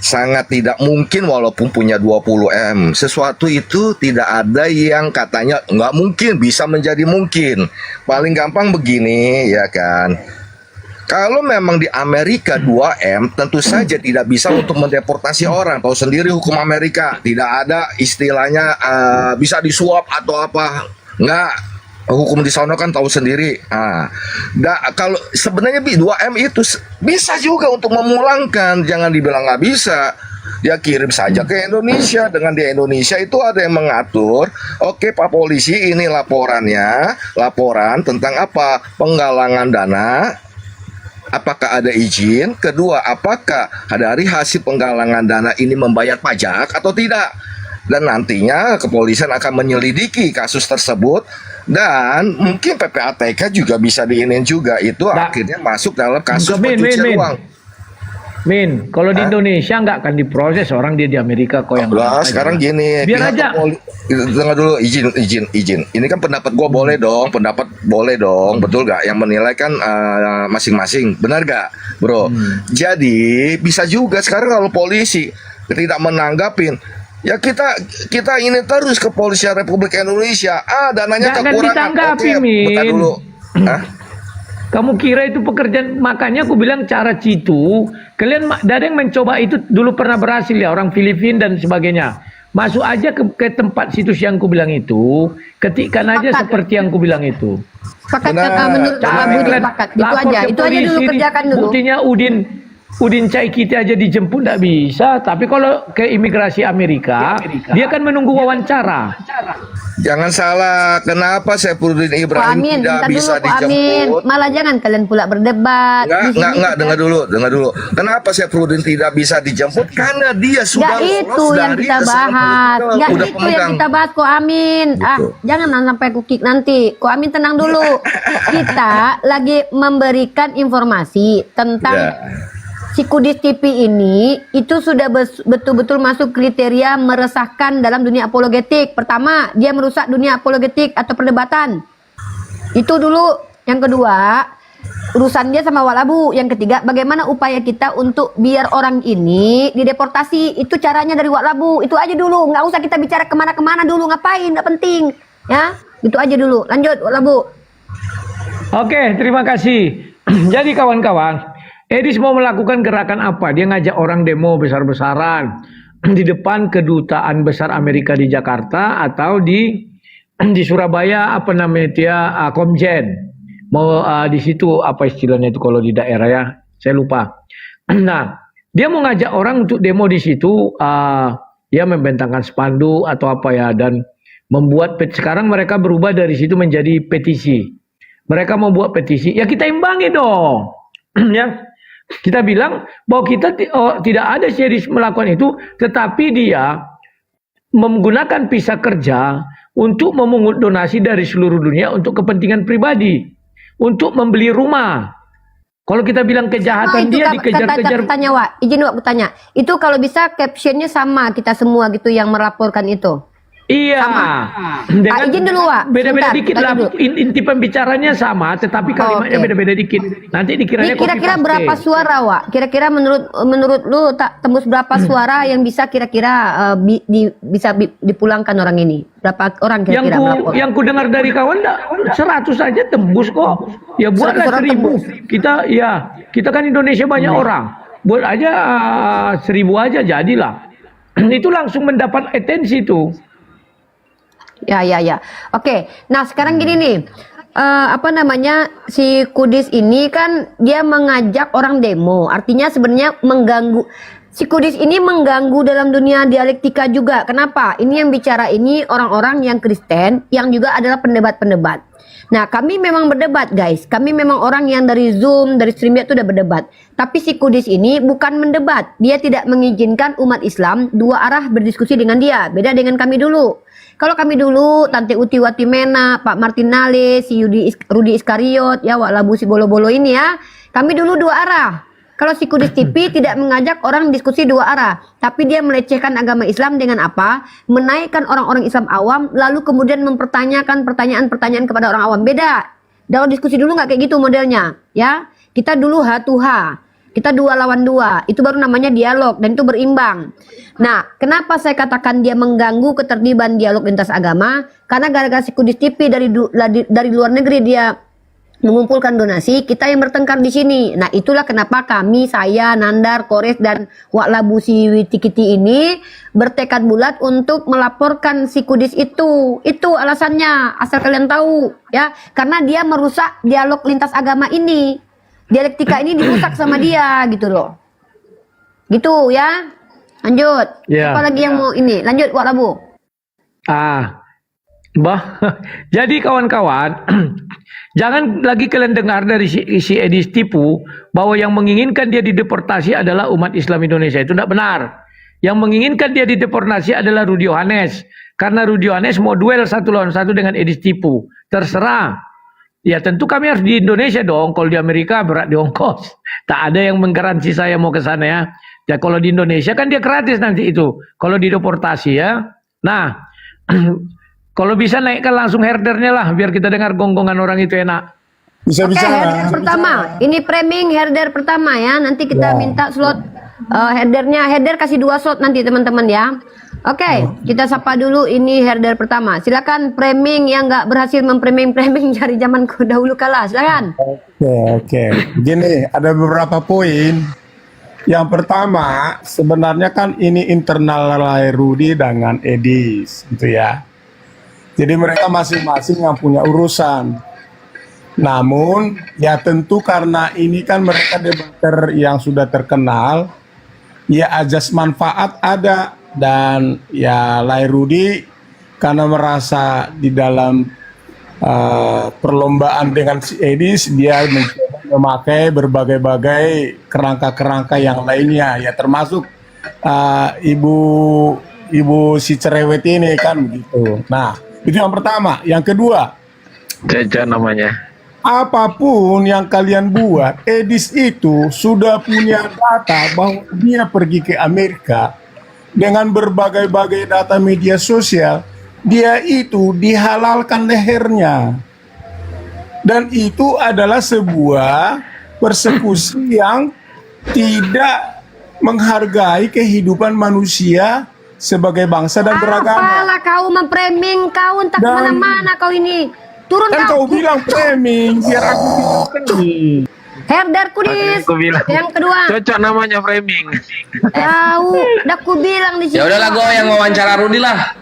Sangat tidak mungkin walaupun punya 20M. Sesuatu itu tidak ada yang katanya nggak mungkin bisa menjadi mungkin. Paling gampang begini ya kan. Kalau memang di Amerika 2M, tentu saja tidak bisa untuk mendeportasi orang. Tahu sendiri hukum Amerika, tidak ada istilahnya bisa disuap atau apa. Nggak, hukum di sana kan tahu sendiri. Kalau sebenarnya 2M itu bisa juga untuk memulangkan, jangan dibilang nggak bisa. Dia kirim saja ke Indonesia. Dengan di Indonesia itu ada yang mengatur. Oke Pak Polisi, ini laporannya. Laporan tentang apa? Penggalangan dana. Apakah ada izin? Kedua, apakah dari hasil penggalangan dana ini membayar pajak atau tidak? Dan nantinya kepolisian akan menyelidiki kasus tersebut, dan mungkin PPATK juga bisa diinin juga, itu akhirnya masuk dalam kasus pencucian uang. Min, kalau di Indonesia nggak akan diproses orang dia di Amerika kok yang sekarang gini, biar aja. Dengar dulu, izin. Ini kan pendapat gua boleh dong, betul gak? Yang menilai kan masing-masing, benar gak, Bro? Jadi bisa juga sekarang kalau polisi tidak menanggapin, ya kita ini terus kepolisian Republik Indonesia, dananya Jangan kekurangan. ditanggapi, Min. Bentar dulu. Kamu kira itu pekerjaan, makanya aku bilang cara Citu, kalian ada yang mencoba itu dulu pernah berhasil ya, orang Filipina dan sebagainya. Masuk aja ke tempat situs yang ku bilang itu, ketikkan aja seperti yang ku bilang itu. Sepakat menurut Pak Budi, sepakat. Itu aja dulu, kerjakan dulu. Buktinya Udin Cai kita aja dijemput nggak bisa, tapi kalau ke imigrasi Amerika, dia kan menunggu wawancara. Jangan salah, kenapa Saifuddin Ibrahim tidak bisa dijemput? Malah jangan kalian pula berdebat. Enggak, dengar dulu. Kenapa Saifuddin tidak bisa dijemput? Karena dia sudah itu yang kita bahas. Itu yang kita bahas, Ko Amin. Jangan sampai kukik nanti. Ko Amin tenang dulu. Kita lagi memberikan informasi tentang si Kudis TV ini itu sudah betul-betul masuk kriteria meresahkan dalam dunia apologetik. Pertama, dia merusak dunia apologetik atau perdebatan. Itu dulu. Yang kedua, urusan dia sama Walabu. Yang ketiga, bagaimana upaya kita untuk biar orang ini dideportasi. Itu caranya dari Walabu. Itu aja dulu. Nggak usah kita bicara kemana-kemana dulu. Ngapain? Nggak penting. Ya, itu aja dulu. Lanjut, Walabu. Oke, terima kasih. Jadi kawan-kawan, Edis mau melakukan gerakan apa? Dia ngajak orang demo besar-besaran di depan kedutaan besar Amerika di Jakarta atau di di Surabaya apa namanya dia Komjen mau di situ apa istilahnya itu kalau di daerah ya saya lupa. Nah dia mau ngajak orang untuk demo di situ ya membentangkan spanduk atau apa ya dan membuat sekarang mereka berubah dari situ menjadi petisi. Mereka mau buat petisi ya kita imbangi dong ya. Kita bilang bahwa kita tidak ada serius melakukan itu, tetapi dia menggunakan visa kerja untuk memungut donasi dari seluruh dunia untuk kepentingan pribadi, untuk membeli rumah. Kalau kita bilang kejahatan dia dikejar-kejar. Tanya Wak, izin Wak bertanya. Itu kalau bisa captionnya sama kita semua gitu yang melaporkan itu. Iya. Dengan izin dulu Wak. beda-beda Sebentar, dikit tanya lah. dulu. Inti pembicaranya sama, tetapi kalimatnya Oke. beda-beda dikit. Nanti dikiranya Ini kira-kira copy paste. berapa suara Wak? Kira-kira menurut lu tak tembus berapa suara yang bisa kira-kira bisa dipulangkan orang ini? Berapa orang kira-kira melapor? Yang ku dengar dari kawan 100 saja tembus kok. Ya 100 buatlah orang 1000. Kita kan Indonesia banyak orang. Buat aja 1000 aja jadilah. Itu langsung mendapat atensi tuh. Ya. Oke. Nah, sekarang gini nih. Apa namanya si Kudis ini kan dia mengajak orang demo. Artinya sebenarnya mengganggu. Si Kudis ini mengganggu dalam dunia dialektika juga. Kenapa? Ini yang bicara ini orang-orang yang Kristen yang juga adalah pendebat-pendebat. Nah, kami memang berdebat, guys. Kami memang orang yang dari Zoom, dari Streamyard itu udah berdebat. Tapi si Kudis ini bukan mendebat. Dia tidak mengizinkan umat Islam dua arah berdiskusi dengan dia. Beda dengan kami dulu. Kalau kami dulu, Tante Uti Watimena, Pak Martin Nale, si Rudi Iskariot, ya Wak Labu si Bolo-Bolo ini ya. Kami dulu dua arah. Kalau si Kudis TV tidak mengajak orang diskusi dua arah. Tapi dia melecehkan agama Islam dengan apa? Menaikkan orang-orang Islam awam, lalu kemudian mempertanyakan pertanyaan-pertanyaan kepada orang awam. Beda. Kalau diskusi dulu nggak kayak gitu modelnya. Ya, kita dulu H2H. Kita 2 lawan 2, itu baru namanya dialog dan itu berimbang. Nah, kenapa saya katakan dia mengganggu ketertiban dialog lintas agama? Karena gara-gara si Kudis TV dari luar negeri dia mengumpulkan donasi, kita yang bertengkar di sini. Nah, itulah kenapa kami, saya, Nandar, Kores dan Wak Labu si Witikiti ini bertekad bulat untuk melaporkan si Kudis itu. Itu alasannya, asal kalian tahu ya. Karena dia merusak dialog lintas agama ini. Dialektika ini dirusak sama dia gitu loh. Gitu ya. Lanjut. Ya. Apa lagi yang mau ini? Lanjut Wak Labu. Jadi kawan-kawan, jangan lagi kalian dengar dari si Edis Tipu bahwa yang menginginkan dia dideportasi adalah umat Islam Indonesia. Itu tidak benar. Yang menginginkan dia dideportasi adalah Rudi Yohanes. Karena Rudi Yohanes mau duel 1 lawan 1 dengan Edis Tipu. Terserah. Ya tentu kami harus di Indonesia dong. Kalau di Amerika berat di ongkos. Tak ada yang menggaransi saya mau ke sana ya. Ya kalau di Indonesia kan dia gratis nanti itu. Kalau dideportasi ya. Nah, kalau bisa naikkan langsung herdernya lah. Biar kita dengar gonggongan orang itu enak. Oke, herder pertama. Ini framing herder pertama ya. Nanti kita minta slot herdernya. Herder kasih 2 slot nanti teman-teman ya. Oke, kita sapa dulu ini herder pertama. Silakan framing yang nggak berhasil memframing dari zamanku dahulu kala. Silakan. Oke. Gini, ada beberapa poin. Yang pertama, sebenarnya kan ini internal Rudi dengan Edis, gitu ya. Jadi mereka masing-masing yang punya urusan. Namun, ya tentu karena ini kan mereka debater yang sudah terkenal, ya ajas manfaat ada. Dan ya Rudi karena merasa di dalam perlombaan dengan si Edis, dia mencoba memakai berbagai-bagai kerangka-kerangka yang lainnya, ya termasuk ibu si cerewet ini kan begitu. Nah, itu yang pertama. Yang kedua, Caca namanya. apapun yang kalian buat, Edis itu sudah punya data bahwa dia pergi ke Amerika dengan berbagai-bagai data media sosial. Dia itu dihalalkan lehernya. Dan itu adalah sebuah persekusi yang tidak menghargai kehidupan manusia sebagai bangsa dan beragama. Apalah kau memframing, kau entah Dan- kemana-mana kau ini. Turun Kan kau bilang framing, biar aku bilang framing. Herder Kudis. Aku bilang. Yang kedua. Cocok namanya framing. Tahu, udah aku bilang di sini. Ya udahlah gue yang wawancara Rudi lah.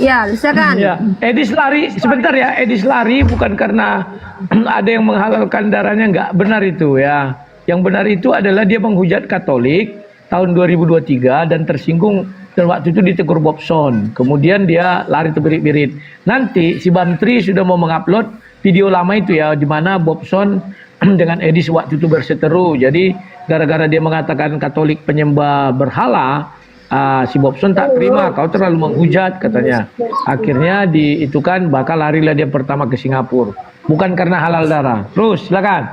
Ya, silakan. Ya, Edis lari sebentar ya. Edis lari bukan karena ada yang menghalalkan darahnya, nggak benar itu ya. Yang benar itu adalah dia menghujat Katolik tahun 2023 dan tersinggung dan waktu itu ditegur Bobson. Kemudian dia lari terbirit-birit. Nanti si Bamtri sudah mau mengupload video lama itu ya, di mana Bobson dengan Edis waktu itu berseteru. Jadi gara-gara dia mengatakan Katolik penyembah berhala, si Bobson tak terima, kau terlalu menghujat katanya. Akhirnya itu kan bakal larilah dia pertama ke Singapura. Bukan karena halal darah. Terus silakan.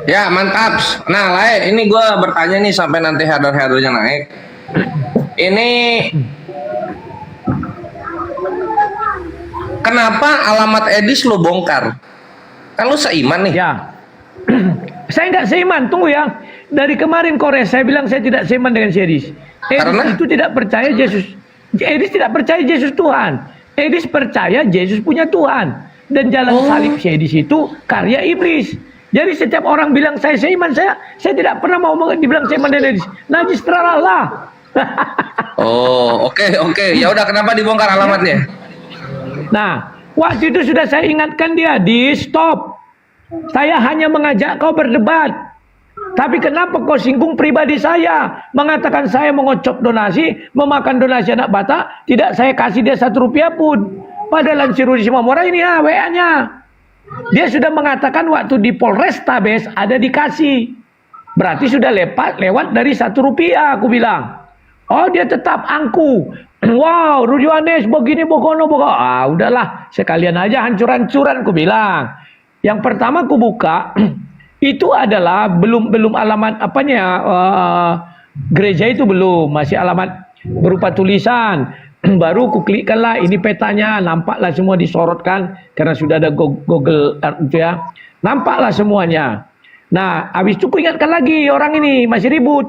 Ya mantap. Nah Lai, ini gue bertanya nih sampai nanti header-headernya naik. Ini kenapa alamat Edis lo bongkar? Kan lu seiman nih. Ya. Saya nggak seiman, tunggu ya. Dari kemarin Kores saya bilang saya tidak seiman dengan si Edis. Edis itu tidak percaya Yesus. Edis tidak percaya Yesus Tuhan. Edis percaya Yesus punya Tuhan. Dan jalan salib si Edis itu karya iblis. Jadi setiap orang bilang saya seiman, saya tidak pernah mau dibilang seiman dengan Edis. Najis terlalah. Oh, oke. Ya udah, kenapa dibongkar alamatnya? Nah, waktu itu sudah saya ingatkan dia, di stop. Saya hanya mengajak kau berdebat. Tapi kenapa kau singgung pribadi saya? Mengatakan saya mengocok donasi, memakan donasi anak Batak, tidak saya kasih dia 1 rupiah pun. Padahal si Rudi Simamora ini ya WA-nya. Dia sudah mengatakan waktu di Polrestabes ada dikasih. Berarti sudah lewat dari 1 rupiah, aku bilang. Oh, dia tetap angku. Wow, Rudi Yohanes begini bogono. Ah, udahlah, sekalian aja hancur-hancuran, aku bilang. Yang pertama aku buka itu adalah belum alamat apanya, gereja itu belum, masih alamat berupa tulisan. Baru ku klikkanlah ini petanya, nampaklah semua disorotkan karena sudah ada Google Earth itu ya. Nampaklah semuanya. Nah, habis itu ku ingatkan lagi orang ini masih ribut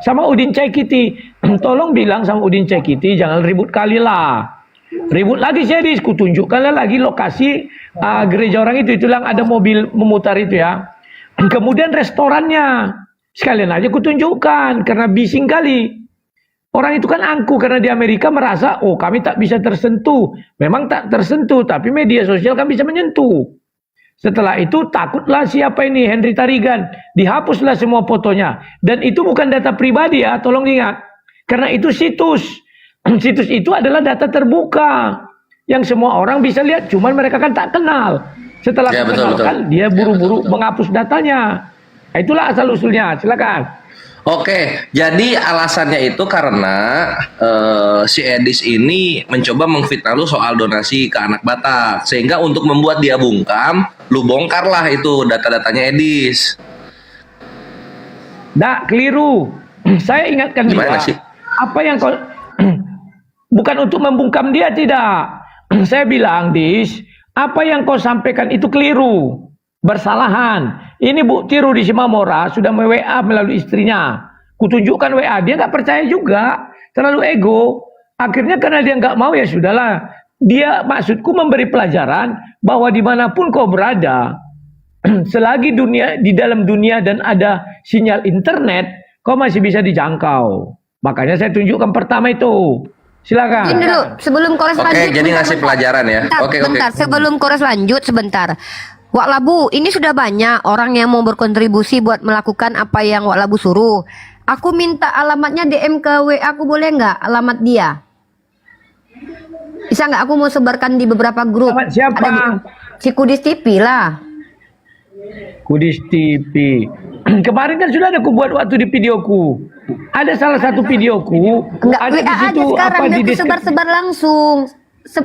sama Udin Caikiti. Tolong bilang sama Udin Caikiti jangan ribut kali lah. Ribut lagi jadi ku tunjukkanlah lagi lokasi gereja orang itu yang ada mobil memutar itu ya. Kemudian restorannya sekalian aja ku tunjukkan karena bising kali. Orang itu kan angku karena di Amerika merasa oh kami tak bisa tersentuh. Memang tak tersentuh tapi media sosial kan bisa menyentuh. Setelah itu takutlah siapa ini Henry Tarigan, dihapuslah semua fotonya dan itu bukan data pribadi ya, tolong ingat. Karena itu situs. Situs itu adalah data terbuka yang semua orang bisa lihat, cuman mereka kan tak kenal. Setelah ya, kenalkan, dia buru-buru menghapus datanya. Nah, itulah asal usulnya. Silakan. Oke, jadi alasannya itu karena si Edis ini mencoba mengfitnah lu soal donasi ke anak Batak, sehingga untuk membuat dia bungkam, lu bongkarlah itu data-datanya Edis. Nggak, keliru. Saya ingatkan Gimana dia. sih? Apa yang kau bukan untuk membungkam dia, tidak. Saya bilang, Dis, apa yang kau sampaikan itu keliru. Bersalahan. Ini Bukti Rudi Simamora sudah WA melalui istrinya. Kutunjukkan WA, dia nggak percaya juga. Terlalu ego. Akhirnya karena dia nggak mau ya sudahlah. Dia maksudku memberi pelajaran bahwa dimanapun kau berada, selagi di dalam dunia dan ada sinyal internet, kau masih bisa dijangkau. Makanya saya tunjukkan pertama itu. Silakan. Ini dulu sebelum Kores lanjut. Oke, jadi ngasih pelajaran ya. Oke. Sebelum Kores lanjut sebentar. Wak Labu, ini sudah banyak orang yang mau berkontribusi buat melakukan apa yang Wak Labu suruh. Aku minta alamatnya DM ke WA aku, boleh nggak alamat dia? Bisa nggak aku mau sebarkan di beberapa grup? Alamat siapa? Si Kudis TV lah. Kudis TV. Kemarin kan sudah ada aku buat waktu di videoku. Ada salah satu videoku. Enggak, ada WA di situ aja sekarang, apa biar sebar-sebar langsung.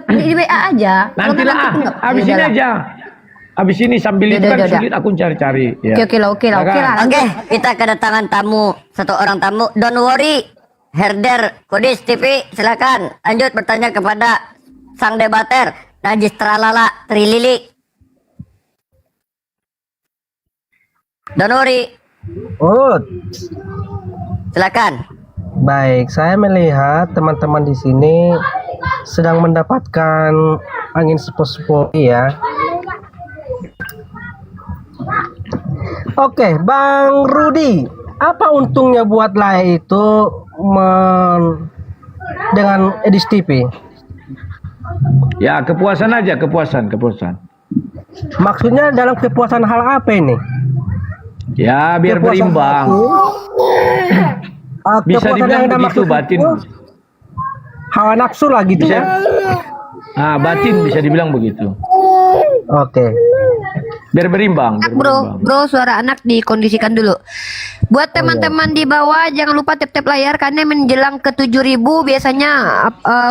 Di WA aja. Nanti lah, habis ini aja. Habis ini sambil itu kan sulit aku cari-cari. Ya. Oke lah. Oke, kita kedatangan tamu, 1 orang tamu. Don't worry, Herder Kudis TV, silakan lanjut bertanya kepada sang debater Najis Tralala Trilili. Don't worry. Silakan. Baik, saya melihat teman-teman di sini sedang mendapatkan angin sepoi-sepoi ya. Oke, Bang Rudi, apa untungnya buat Lai itu dengan Edis TV? Ya, kepuasan aja, kepuasan. Maksudnya dalam kepuasan hal apa ini? Ya, biar Kepuasan berimbang. aku, Bisa kepuasan dibilang yang ada begitu maksud batin. itu hawa nafsu lah gitu Bisa. ya. Batin bisa dibilang begitu. Oke. Biar berimbang. Bro, suara anak dikondisikan dulu. Buat teman-teman di bawah jangan lupa tap-tap layar karena menjelang ke 7.000 biasanya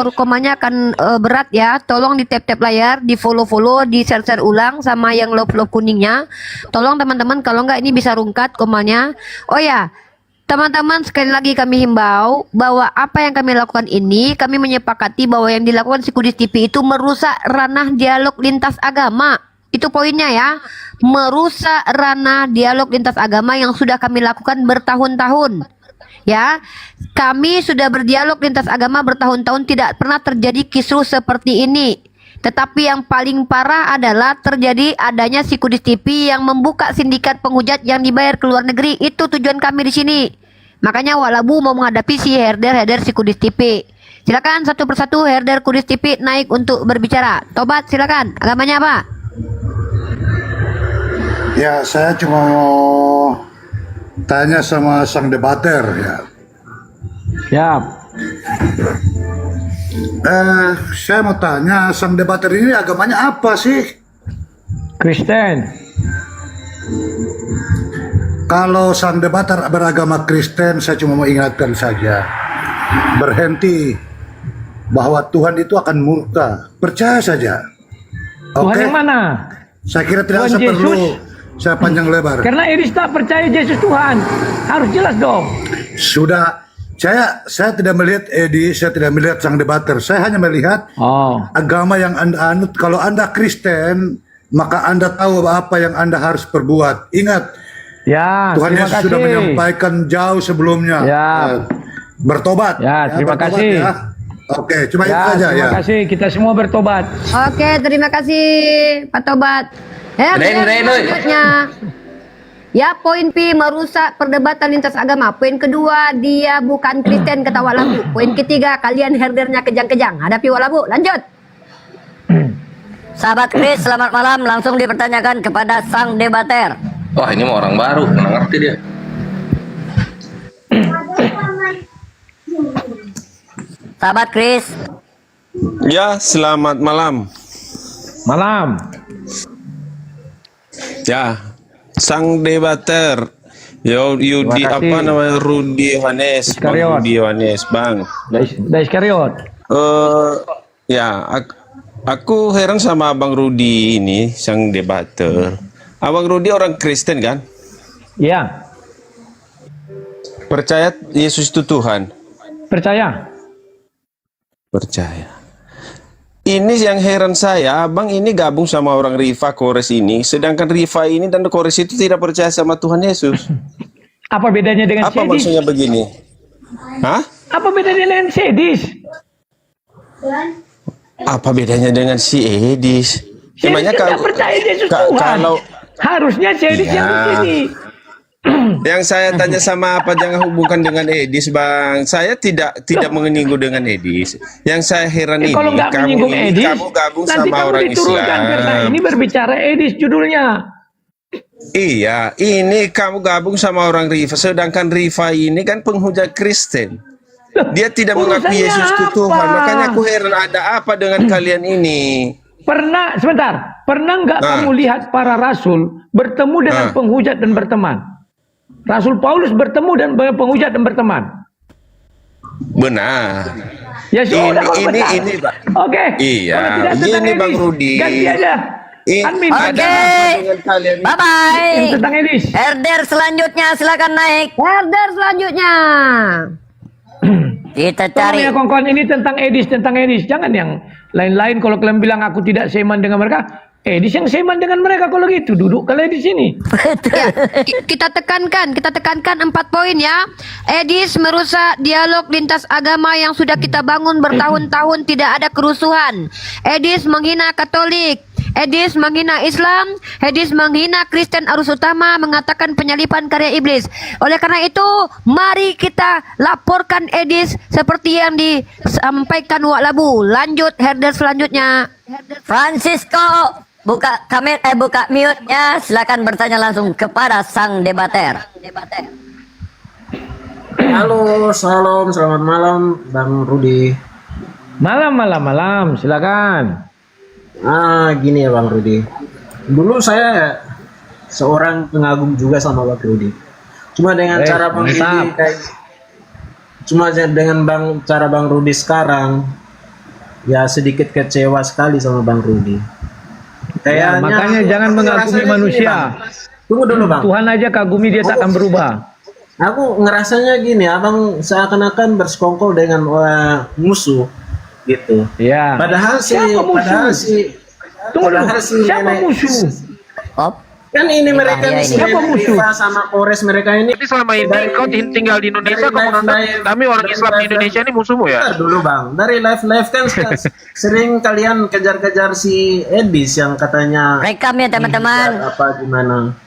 rukomannya akan berat ya. Tolong di tap-tap layar, di follow-follow, di share-share ulang sama yang love-love kuningnya. Tolong teman-teman kalau enggak ini bisa rungkat komanya. Oh ya, teman-teman sekali lagi kami himbau bahwa apa yang kami lakukan ini kami menyepakati bahwa yang dilakukan si Kudus TV itu merusak ranah dialog lintas agama. Itu poinnya ya, merusak ranah dialog lintas agama yang sudah kami lakukan bertahun-tahun. Ya, kami sudah berdialog lintas agama bertahun-tahun, tidak pernah terjadi kisruh seperti ini. Tetapi yang paling parah adalah terjadi adanya si Kudus TV yang membuka sindikat penghujat yang dibayar ke luar negeri. Itu tujuan kami di sini. Makanya Walabu mau menghadapi si herder si Kudus TV. Silakan satu persatu herder Kudus TV naik untuk berbicara. Tobat silakan. Agamanya apa? Ya, saya cuma mau tanya sama sang debater ya. Siap. Saya mau tanya, sang debater ini agamanya apa sih? Kristen. Kalau sang debater beragama Kristen, saya cuma mau ingatkan saja, berhenti bahwa Tuhan itu akan murka. Percaya saja. Tuhan yang mana? Saya kira tidak Tuhan usah perlu Yesus. saya panjang lebar. Karena Edis tak percaya Yesus Tuhan. Harus jelas dong. Sudah, saya tidak melihat Edi, saya tidak melihat sang debater. Saya hanya melihat agama yang Anda anut. Kalau Anda Kristen, maka Anda tahu apa yang Anda harus perbuat. Ingat, ya, Tuhan Yesus sudah menyampaikan jauh sebelumnya. Ya. Bertobat. Ya, terima bertobat, kasih. Ya. Oke, cuma itu saja ya. Terima kasih, kita semua bertobat. Oke, terima kasih Pak Tobat. Selanjutnya. Ya, poin P merusak perdebatan lintas agama. Poin kedua, dia bukan Kristen kata Walabu. Poin ketiga, kalian herdernya kejang-kejang. Hadapi Walabu. Lanjut. Sahabat Chris, selamat malam. Langsung dipertanyakan kepada sang debater. Wah, ini mau orang baru, nggak ngerti dia. Sahabat Chris. Ya, selamat malam. Malam. Ya, sang debater. Yudi apa namanya, Rudi Yohanes, Bang Rudi Yohanes, Bang. Dari Iskariot. Ya, aku heran sama Abang Rudi ini, sang debater. Abang Rudi orang Kristen kan? Iya. Percaya Yesus itu Tuhan? Percaya. Percaya. Ini yang heran saya, Abang ini gabung sama orang Rifa Kores ini, sedangkan Rifa ini dan Kores itu tidak percaya sama Tuhan Yesus. Apa bedanya dengan Apa Sedis? maksudnya begini? Hah? Apa bedanya dengan Sedis? Apa bedanya dengan si Edis? Sedis tidak percaya Yesus Tuhan. Kalau harusnya Sedis yang begini. Yang saya tanya sama apa jangan hubungkan dengan Edis, Bang. Saya tidak menyinggung dengan Edis. Yang saya heran ini, Kalau nggak menyinggung Edis, kamu gabung nanti sama kamu orang diturunkan Islam. karena ini berbicara Edis judulnya. Iya, ini kamu gabung sama orang Rifa, sedangkan Rifa ini kan penghujat Kristen. Dia tidak mengakui Yesus itu Tuhan. Makanya aku heran ada apa dengan kalian ini. Pernah nggak kamu lihat para rasul bertemu dengan penghujat dan berteman? Rasul Paulus bertemu dan penghujat dan berteman. Benar. Ya sudah, ini Pak. Oke. Iya. Ini Bang Rudi. Ganti aja. Admin. Oke. Bye-bye. Tentang Edis. Herder selanjutnya silakan naik. Herder selanjutnya. Kita cari. Ya kawan-kawan ini tentang Edis. Jangan yang lain-lain. Kalau kalian bilang aku tidak seiman dengan mereka, Edis yang seiman dengan mereka. Kalau gitu duduk kalian di sini. Ya, kita tekankan 4 poin ya. Edis merusak dialog lintas agama yang sudah kita bangun bertahun-tahun, tidak ada kerusuhan. Edis menghina Katolik. Edis menghina Islam, Edis menghina Kristen arus utama, mengatakan penyalipan karya iblis. Oleh karena itu, mari kita laporkan Edis seperti yang disampaikan Wak Labu. Lanjut herder selanjutnya. Francisco, buka kamera, buka mute-nya. Silakan bertanya langsung kepada sang debater. Halo, salam, selamat malam Bang Rudi. Malam, silakan. Gini ya Bang Rudi. Dulu saya seorang pengagum juga sama Bang Rudi. Cuma dengan cara Bang Rudi cara Bang Rudi sekarang, ya sedikit kecewa sekali sama Bang Rudi. Ya, makanya jangan mengagumi manusia. Tunggu dulu Bang. Tuhan aja kagumi, dia tak akan berubah. Aku ngerasanya gini, abang seakan-akan bersekongkol dengan musuh gitu. Ya. Padahal siapa musuh? Kan ini mereka nih, siapa musuh? Sama Polres mereka ini. Jadi selama ini kau tinggal di Indonesia, kau menganggap kami orang Islam di Indonesia ini musuhmu ya? Bentar dulu Bang, dari live kan sering kalian kejar-kejar si Edis yang katanya Rekam ya teman-teman. Apa gimana?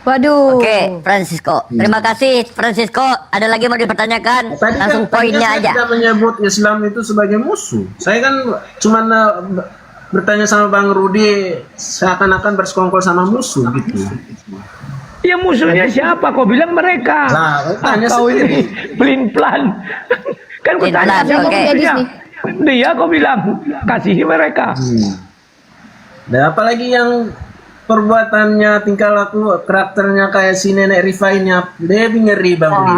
Waduh. Oke, Francisco. Terima kasih, Francisco. Ada lagi mau dipertanyakan? Tadi Langsung poinnya saya aja. tidak menyebut Islam itu sebagai musuh. Saya kan cuma bertanya sama Bang Rudi seakan-akan bersekongkol sama musuh gitu. Ya musuhnya siapa? Kau bilang mereka. Nah, tanya kau sendiri. ini pelin-pelan. Kan kau tanya siapa musuhnya? Dia kau bilang kasihi mereka. Dan apalagi yang perbuatannya, tingkah laku, karakternya kayak si nenek Rifa ini, lebih ngeri Bang Rudi.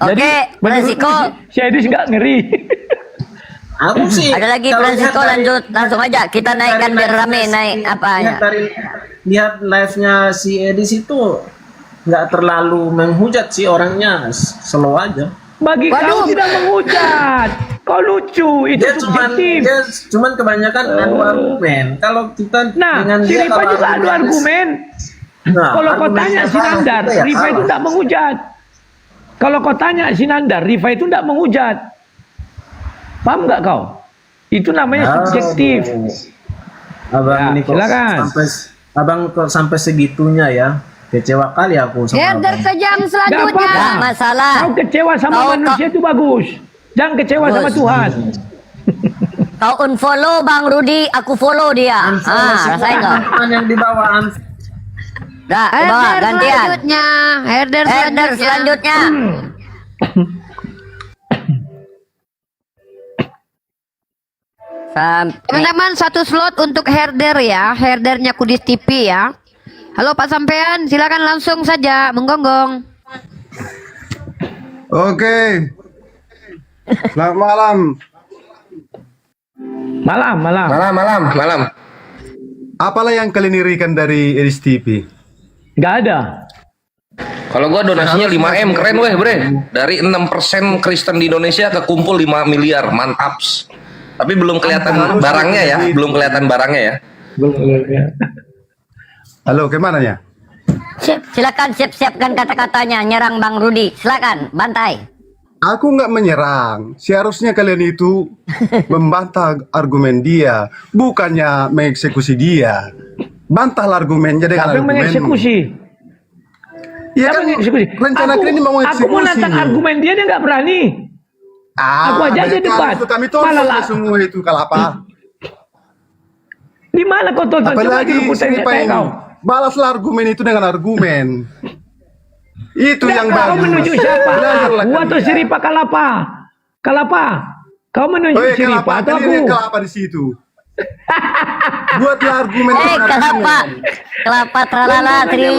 Oke, Francisco. Si Edis nggak ngeri. Aku sih. Ada lagi Francisco, lanjut langsung aja. Kita naikkan biar rame naik apa ya. Lihat live-nya si Edis itu nggak terlalu menghujat sih orangnya, slow aja. Bagi kau tidak menghujat. Kau lucu, itu subjektif. Dia cuman kebanyakan adu argumen. Kalau kita dengan si dia Rifa juga adu argumen. Kalau kau tanya si Nandar, Rifa itu tidak menghujat. Kalau kau tanya si Nandar, Rifa itu tidak menghujat. Paham nggak kau? Itu namanya subjektif. Abang ini kok silakan. Abang kok sampai segitunya ya. Kecewa kali aku sama herder abang. kejam selanjutnya. Gak masalah. Kau kecewa sama manusia itu bagus. Jangan kecewa sama Tuhan. Kau unfollow Bang Rudi, aku follow dia. Rasain nggak? Yang di bawah Bawa gantian. Selanjutnya, herder selanjutnya. Teman-teman, satu slot untuk herder ya, herdernya Kudis TV ya. Halo Pak Sampean, silakan langsung saja menggonggong. Oke. Selamat malam. Malam. Apalah yang kalian irikan dari Edis TV? Gak ada. Kalau gua donasinya 5M, keren weh bre. Dari 6% Kristen di Indonesia kekumpul 5 miliar, mantaps. Tapi belum kelihatan barangnya ya, Belum ya. Halo, kemana ya? Silakan siapkan kata-katanya nyerang Bang Rudi. Silakan, bantai. Aku nggak menyerang. Seharusnya kalian itu membantah argumen dia, bukannya mengeksekusi dia. Bantahlah argumennya dengan Siapa yang argumen. mengeksekusi? Ya kan, rencana kalian ini mau Aku menantang argumen dia nggak berani. Aku aja debat. Kami tonton semua itu kalapa. Di mana kau tonton? Apalagi kau balaslah argumen itu dengan argumen. Itu yang bagus. Kau menunjuk siapa? Aku atau Siripa Kalapa? Kau menunjuk Siripa atau aku? Kelapa di situ. Buatlah argumen. Kelapa tralala tri.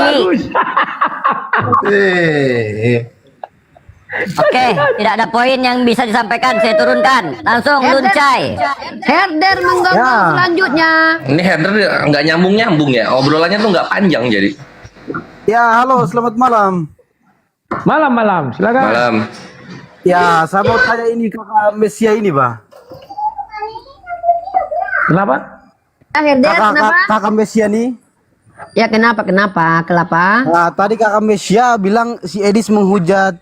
Oke, tidak ada poin yang bisa disampaikan, saya turunkan. Langsung luncai. Herder menggonggong selanjutnya. Ini herder nggak nyambung ya, obrolannya tuh nggak panjang jadi. Ya, halo, selamat malam. Malam, silakan. Malam. Ya, saya mau tanya ini kakak Mesia ini, Pak. Kenapa? Herder, kenapa? Kakak Mesia nih. Ya, kenapa? Nah, tadi kakak Mesia bilang si Edis menghujat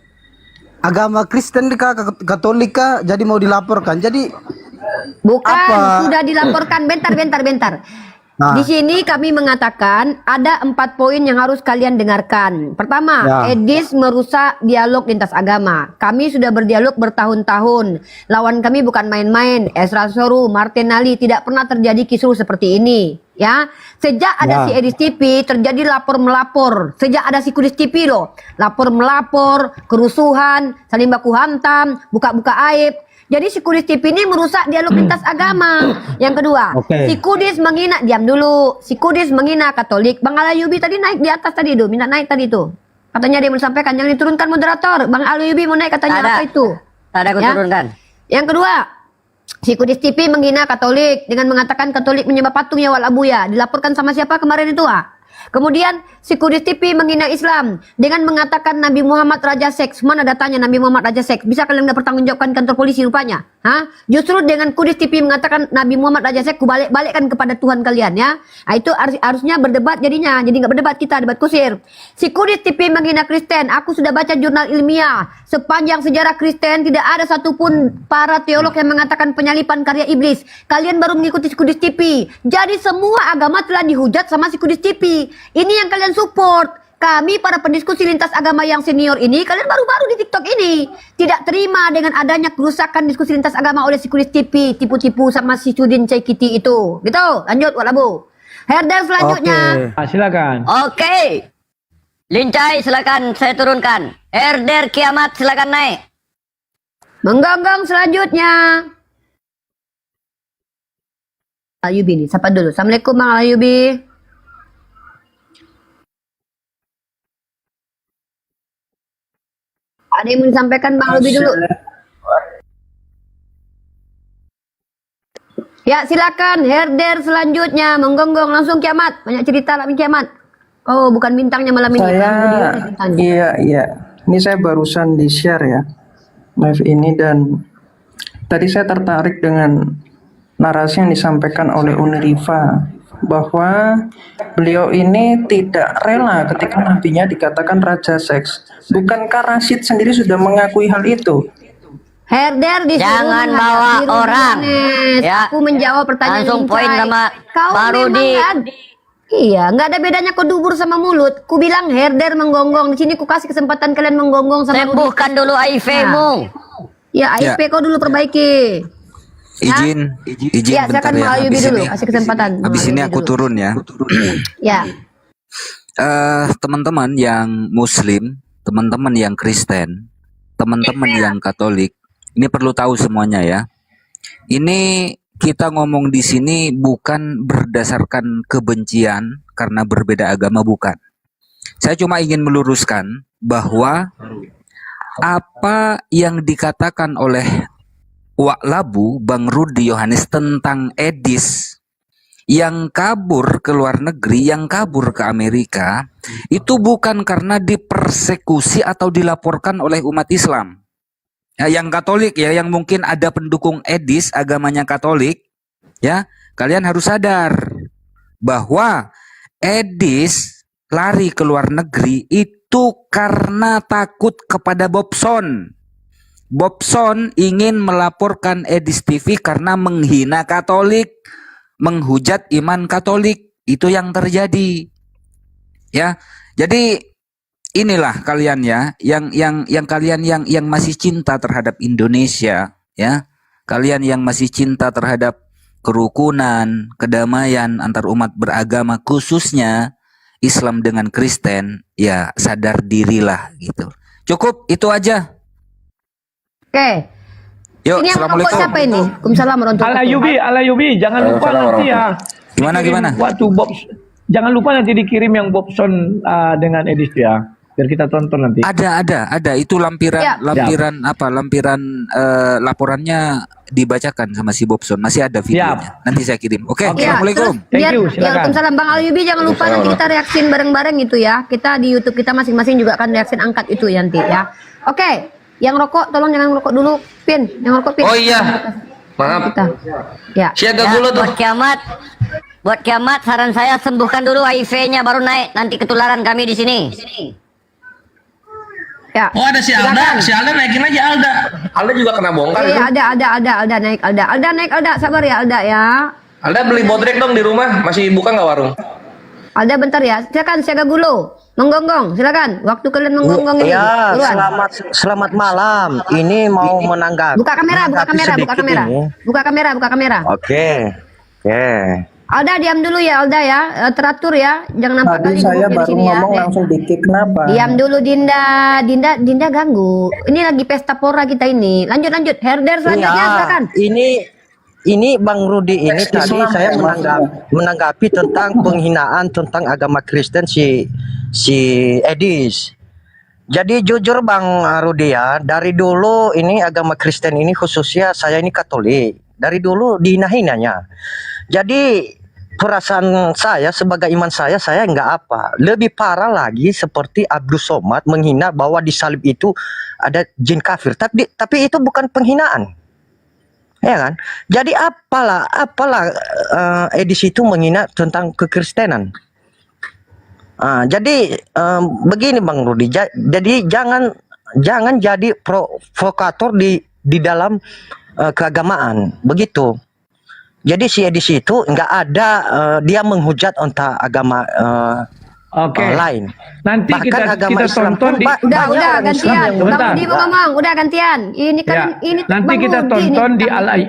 agama Kristen kah, Katolik kah, jadi mau dilaporkan. Jadi Bukan, Apa? sudah dilaporkan. Bentar. Nah. Di sini kami mengatakan ada 4 poin yang harus kalian dengarkan. Pertama, Ya. Edis merusak dialog lintas agama. Kami sudah berdialog bertahun-tahun. Lawan kami bukan main-main. Esra Soru, Martinelli, tidak pernah terjadi kisruh seperti ini. Ya, sejak ada Ya. si Edis TV terjadi lapor melapor. Sejak ada si Kudis TV loh, lapor melapor, kerusuhan, saling baku hantam, buka-buka aib. Jadi si Kudis TV ini merusak dialog lintas agama. Yang kedua, Oke. si Kudis menghina, diam dulu. Si Kudis menghina Katolik. Bang Alayubi tadi naik di atas tadi tuh, minta naik tadi tuh. Katanya dia mau sampaikan, jangan diturunkan moderator. Bang Alayubi mau naik katanya Ada. apa itu? Tak ada aku Ya. turunkan. Yang kedua, si Kudis TV menghina Katolik dengan mengatakan Katolik menyembah patung ya walabuya. Dilaporkan sama siapa kemarin itu? Kemudian si Kudis TV menghina Islam dengan mengatakan Nabi Muhammad Raja Seks. Mana datanya Nabi Muhammad Raja Seks? Bisa kalian udah pertanggungjawabkan kantor polisi rupanya? Justru dengan Kudis TV mengatakan Nabi Muhammad Raja Seks, kubalik-balikkan kepada Tuhan kalian ya. Nah, itu harusnya berdebat jadinya. Jadi nggak berdebat kita, debat kusir. Si Kudis TV menghina Kristen. Aku sudah baca jurnal ilmiah. Sepanjang sejarah Kristen tidak ada satupun para teolog yang mengatakan penyalipan karya iblis. Kalian baru mengikuti si Kudis TV. Jadi semua agama telah dihujat sama si Kudis TV. Ini yang kalian support. Kami para pendiskusi lintas agama yang senior ini, kalian baru-baru di TikTok ini tidak terima dengan adanya kerusakan diskusi lintas agama oleh si Kudis TV, tipu-tipu sama si Sudin Caikiti itu. Gitu. Lanjut walabu. Herder selanjutnya. Silakan. Oke. Lincai silakan saya turunkan. Herder Kiamat silakan naik. Menggonggong selanjutnya. Ayubi nih, sapa dulu. Assalamualaikum Bang Ayubi. Ada yang mau disampaikan Bang Ayubi dulu? Ya silakan, herder selanjutnya. Menggonggong langsung Kiamat. Banyak cerita lah Kiamat. Oh bukan bintangnya malam ini. Iya. Ini saya barusan di share ya live ini, dan tadi saya tertarik dengan narasi yang disampaikan oleh Uniriva bahwa beliau ini tidak rela ketika nabinya dikatakan raja seks. Bukankah Rashid sendiri sudah mengakui hal itu? Herder disuruh Jangan bawa menghadiri orang. Yohanes. Ya. Aku menjawab pertanyaan Langsung Lincai. poin sama Kau Pak Rudi. Iya, nggak ada bedanya kau dubur sama mulut. Ku bilang herder menggonggong. Di sini ku kasih kesempatan kalian menggonggong sama Rudi. Sembuhkan dulu HIV-mu. Ya, IP kau dulu perbaiki. Izin Ya, bentar silakan ya. Bang Ayubi Habis dulu, ini, kasih kesempatan. Bang habis ini Ayubi aku dulu. turun ya. Ya. Teman-teman yang Muslim, teman-teman yang Kristen, teman-teman yang Katolik, ini perlu tahu semuanya ya. Ini kita ngomong di sini bukan berdasarkan kebencian karena berbeda agama, bukan. Saya cuma ingin meluruskan bahwa apa yang dikatakan oleh Wak Labu, Bang Rudi Yohanes tentang Edis yang kabur ke luar negeri, yang kabur ke Amerika, itu bukan karena dipersekusi atau dilaporkan oleh umat Islam. Ya, yang Katolik ya, yang mungkin ada pendukung Edis, agamanya Katolik, ya, kalian harus sadar bahwa Edis lari ke luar negeri itu karena takut kepada Bobson. Bobson ingin melaporkan Edis TV karena menghina Katolik, menghujat iman Katolik. Itu yang terjadi. Ya. Jadi inilah kalian ya, yang kalian yang masih cinta terhadap Indonesia, ya. Kalian yang masih cinta terhadap kerukunan, kedamaian antar umat beragama, khususnya Islam dengan Kristen, ya sadar dirilah gitu. Cukup itu aja. Oke. Yuk, Ini yang merokok assalamualaikum. siapa ini? Waalaikumsalam warahmatullahi Alayubi, jangan lupa nanti ya. Gimana? Waktu Bob, jangan lupa nanti dikirim yang Bobson dengan Edis ya, biar kita tonton nanti. Ada. Itu lampiran, Ya. lampiran laporannya dibacakan sama si Bobson. Masih ada videonya. Nanti saya kirim. Oke, Ya, assalamualaikum. terus biar, Waalaikumsalam Bang Alyubi, jangan lupa nanti kita reaksin bareng-bareng itu ya. Kita di YouTube kita masing-masing juga akan reaksin angkat itu ya nanti ya. Oke, yang rokok tolong jangan rokok dulu, Pin. Yang rokok Pin. Oh iya. Maaf. Kita. Ya. Siaga dulu tuh. Buat kiamat saran saya sembuhkan dulu HIV-nya baru naik, nanti ketularan kami di sini. Ya. Oh ada si Alda, si Alda naikin aja Alda. Alda juga kena bongkar itu. Iya, Alda naik Alda, sabar ya Alda ya. Alda beli bodrek dong di rumah, masih buka nggak warung? Alda bentar ya, silakan Siaga Gulo, menggonggong, silakan. Waktu kalian menggonggong ini. Ya, Buruan. selamat malam. Ini mau menanggapi. Buka kamera. Buka kamera. Oke. Alda diam dulu ya Alda ya, teratur ya, jangan nampak Tadi kali saya di baru sini ya. ngomong langsung di-kick, kenapa? Diam dulu Dinda ganggu. Ini lagi pesta pora kita ini. Lanjut. Herder selanjutnya Iya, silakan. Ini Bang Rudi ini tadi saya menanggapi tentang penghinaan tentang agama Kristen si Edis. Jadi jujur Bang Rudi ya, dari dulu ini agama Kristen ini khususnya saya ini Katolik. Dari dulu dihina-hinanya. Jadi perasaan saya sebagai iman saya nggak apa. Lebih parah lagi seperti Abdul Somad menghina bahwa di salib itu ada jin kafir. Tapi itu bukan penghinaan. Ya kan? Jadi apalah edisi itu menghina tentang kekristenan. Jadi begini Bang Rudi. Jadi jangan jadi provokator di dalam keagamaan. Begitu. Jadi si edisi itu nggak ada dia menghujat untuk agama lain. Nanti bahkan kita tonton di Udah gantian. Bang Rudi mau ngomong, udah gantian. Ini kan ini nanti Bang kita Rudi tonton nih. di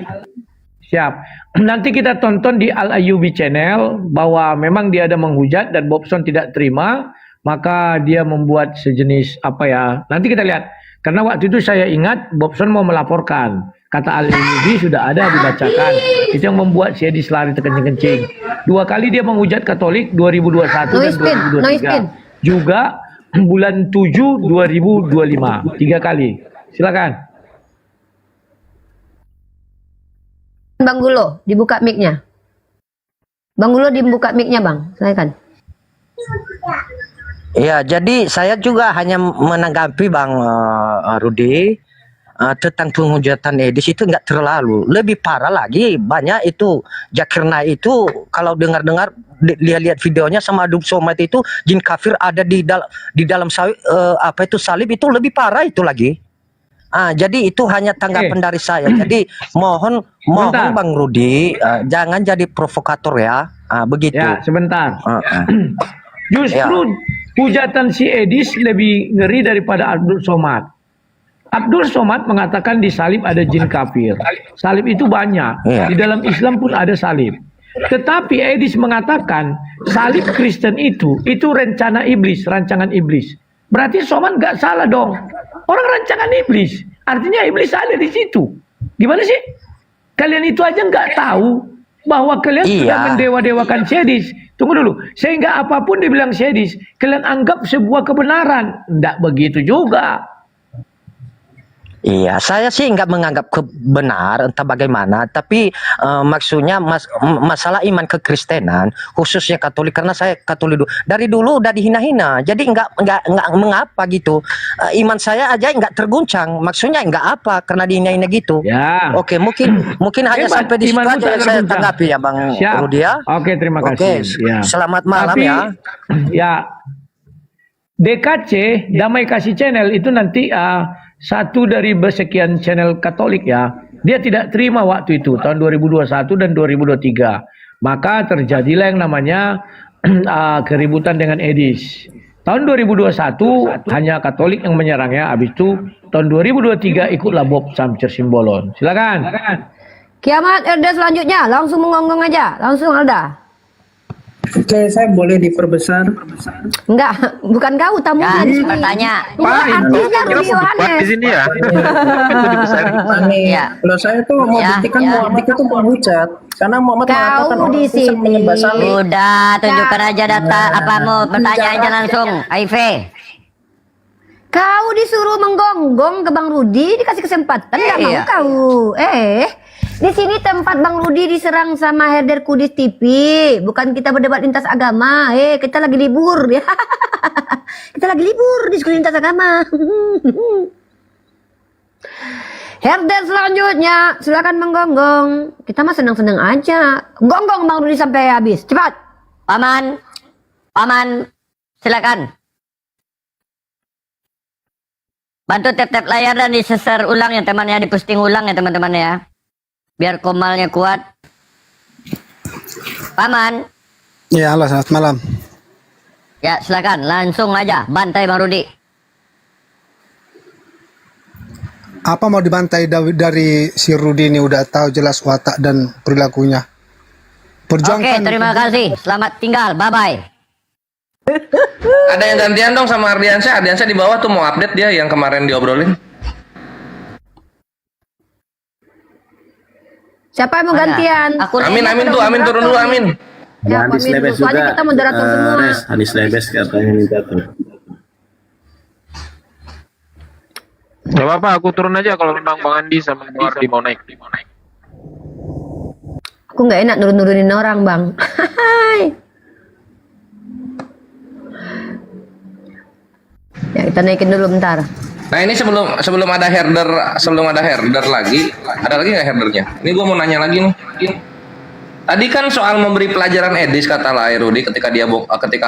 Siap. Nanti kita tonton di Al Ayyubi Channel bahwa memang dia ada menghujat dan Bobson tidak terima, maka dia membuat sejenis apa ya? Nanti kita lihat. Karena waktu itu saya ingat Bobson mau melaporkan. Kata Al Ayyubi sudah ada dibacakan. Itu yang membuat si Edis lari terkencing-kencing. 2 kali dia menghujat Katolik 2021 dan 2023. Juga bulan 7 2025. 3 kali. Silakan. Bang Gulo, dibuka mic-nya. Bang Gulo dibuka mic-nya, Bang. Silakan. Iya, jadi saya juga hanya menanggapi Bang Rudi tentang penghujatan Edis itu nggak terlalu. Lebih parah lagi, banyak itu Zakir Naik itu kalau dengar-dengar lihat videonya sama Abdul Somad itu jin kafir ada di dalam salib itu lebih parah itu lagi. Jadi itu hanya tanggapan dari saya. Jadi mohon Bang Rudi jangan jadi provokator ya. Begitu. Ya, sebentar. Justru hujatan si Edis lebih ngeri daripada Abdul Somad. Abdul Somad mengatakan di salib ada jin kafir. Salib itu banyak. Di dalam Islam pun ada salib. Tetapi Edis mengatakan salib Kristen itu rencana iblis, rancangan iblis. Berarti Somad nggak salah dong. Orang rancangan iblis. Artinya iblis ada di situ. Gimana sih? Kalian itu aja nggak tahu bahwa kalian sudah mendewa-dewakan Edis. Tunggu dulu. Sehingga apapun dibilang Edis, kalian anggap sebuah kebenaran. Nggak begitu juga. Iya, saya sih nggak menganggap benar entah bagaimana, tapi maksudnya masalah iman kekristenan, khususnya Katolik, karena saya Katolik dari dulu udah dihina-hina, jadi nggak mengapa gitu. Iman saya aja nggak terguncang, maksudnya nggak apa karena dihina-hina gitu. Ya. Oke, mungkin hanya sampai di situ aja yang saya tanggapi ya Bang Rudi ya. Oke, terima kasih. Ya. Selamat malam ya. Ya. DKC Damai Kasih Channel itu nanti satu dari sekian channel Katolik ya, dia tidak terima waktu itu tahun 2021 dan 2023. Maka terjadilah yang namanya keributan dengan Edis. Tahun 2021 hanya Katolik yang menyerangnya, habis itu tahun 2023 ikutlah Bob Samcer Simbolon. Silakan. Kiamat RD selanjutnya, langsung mengonggong aja, langsung Alda. Oke, saya boleh diperbesar? Enggak, bukan kau tamu di sini. Bertanya. Artinya Rudi Yohanes. Di sini ya. Ya. Kalau saya tuh mau buktikan Muhammad itu penghujat. Karena Muhammad mengatakan Kau di sini. Udah, tunjukkan aja data apa mau bertanya aja langsung. IV. Kau disuruh menggonggong ke Bang Rudi, dikasih kesempatan nggak mau kau. Di sini tempat Bang Rudi diserang sama Herder Kudus TV, bukan kita berdebat lintas agama. Kita lagi libur ya. Kita lagi libur diskusi lintas agama. Herder selanjutnya, silakan menggonggong. Kita mah senang-senang aja. Gonggong Bang Rudi sampai habis. Cepat. Paman, silakan. Bantu tap-tap layar dan di-share ulang ya teman ya, diposting ulang ya teman-teman ya. Biar komalnya kuat. Paman. Ya, halo, selamat malam. Ya, silakan langsung aja bantai Bang Rudi. Apa mau dibantai dari si Rudi ini udah tahu jelas watak dan perilakunya. Oke, terima kasih. Selamat tinggal. Bye-bye. Ada yang gantian dong sama Ardiansyah. Ardiansyah di bawah tuh mau update dia yang kemarin diobrolin. Siapa yang mau gantian? Amin tuh, Amin turun dulu, Amin. Ya, Hadis Amin Lebes dulu. Soalnya juga. kita moderator semua. Hadis Lebes katanya minta tuh. Gak apa-apa, aku turun aja kalau memang Bang Andi sama Bang Ardi mau naik. Aku nggak enak nurun-nurunin orang, Bang. Ya, kita naikin dulu bentar. Nah ini sebelum ada herder lagi, ada lagi nggak herdernya? Ini gue mau nanya lagi nih. Tadi kan soal memberi pelajaran edis kata Lae Rudi ketika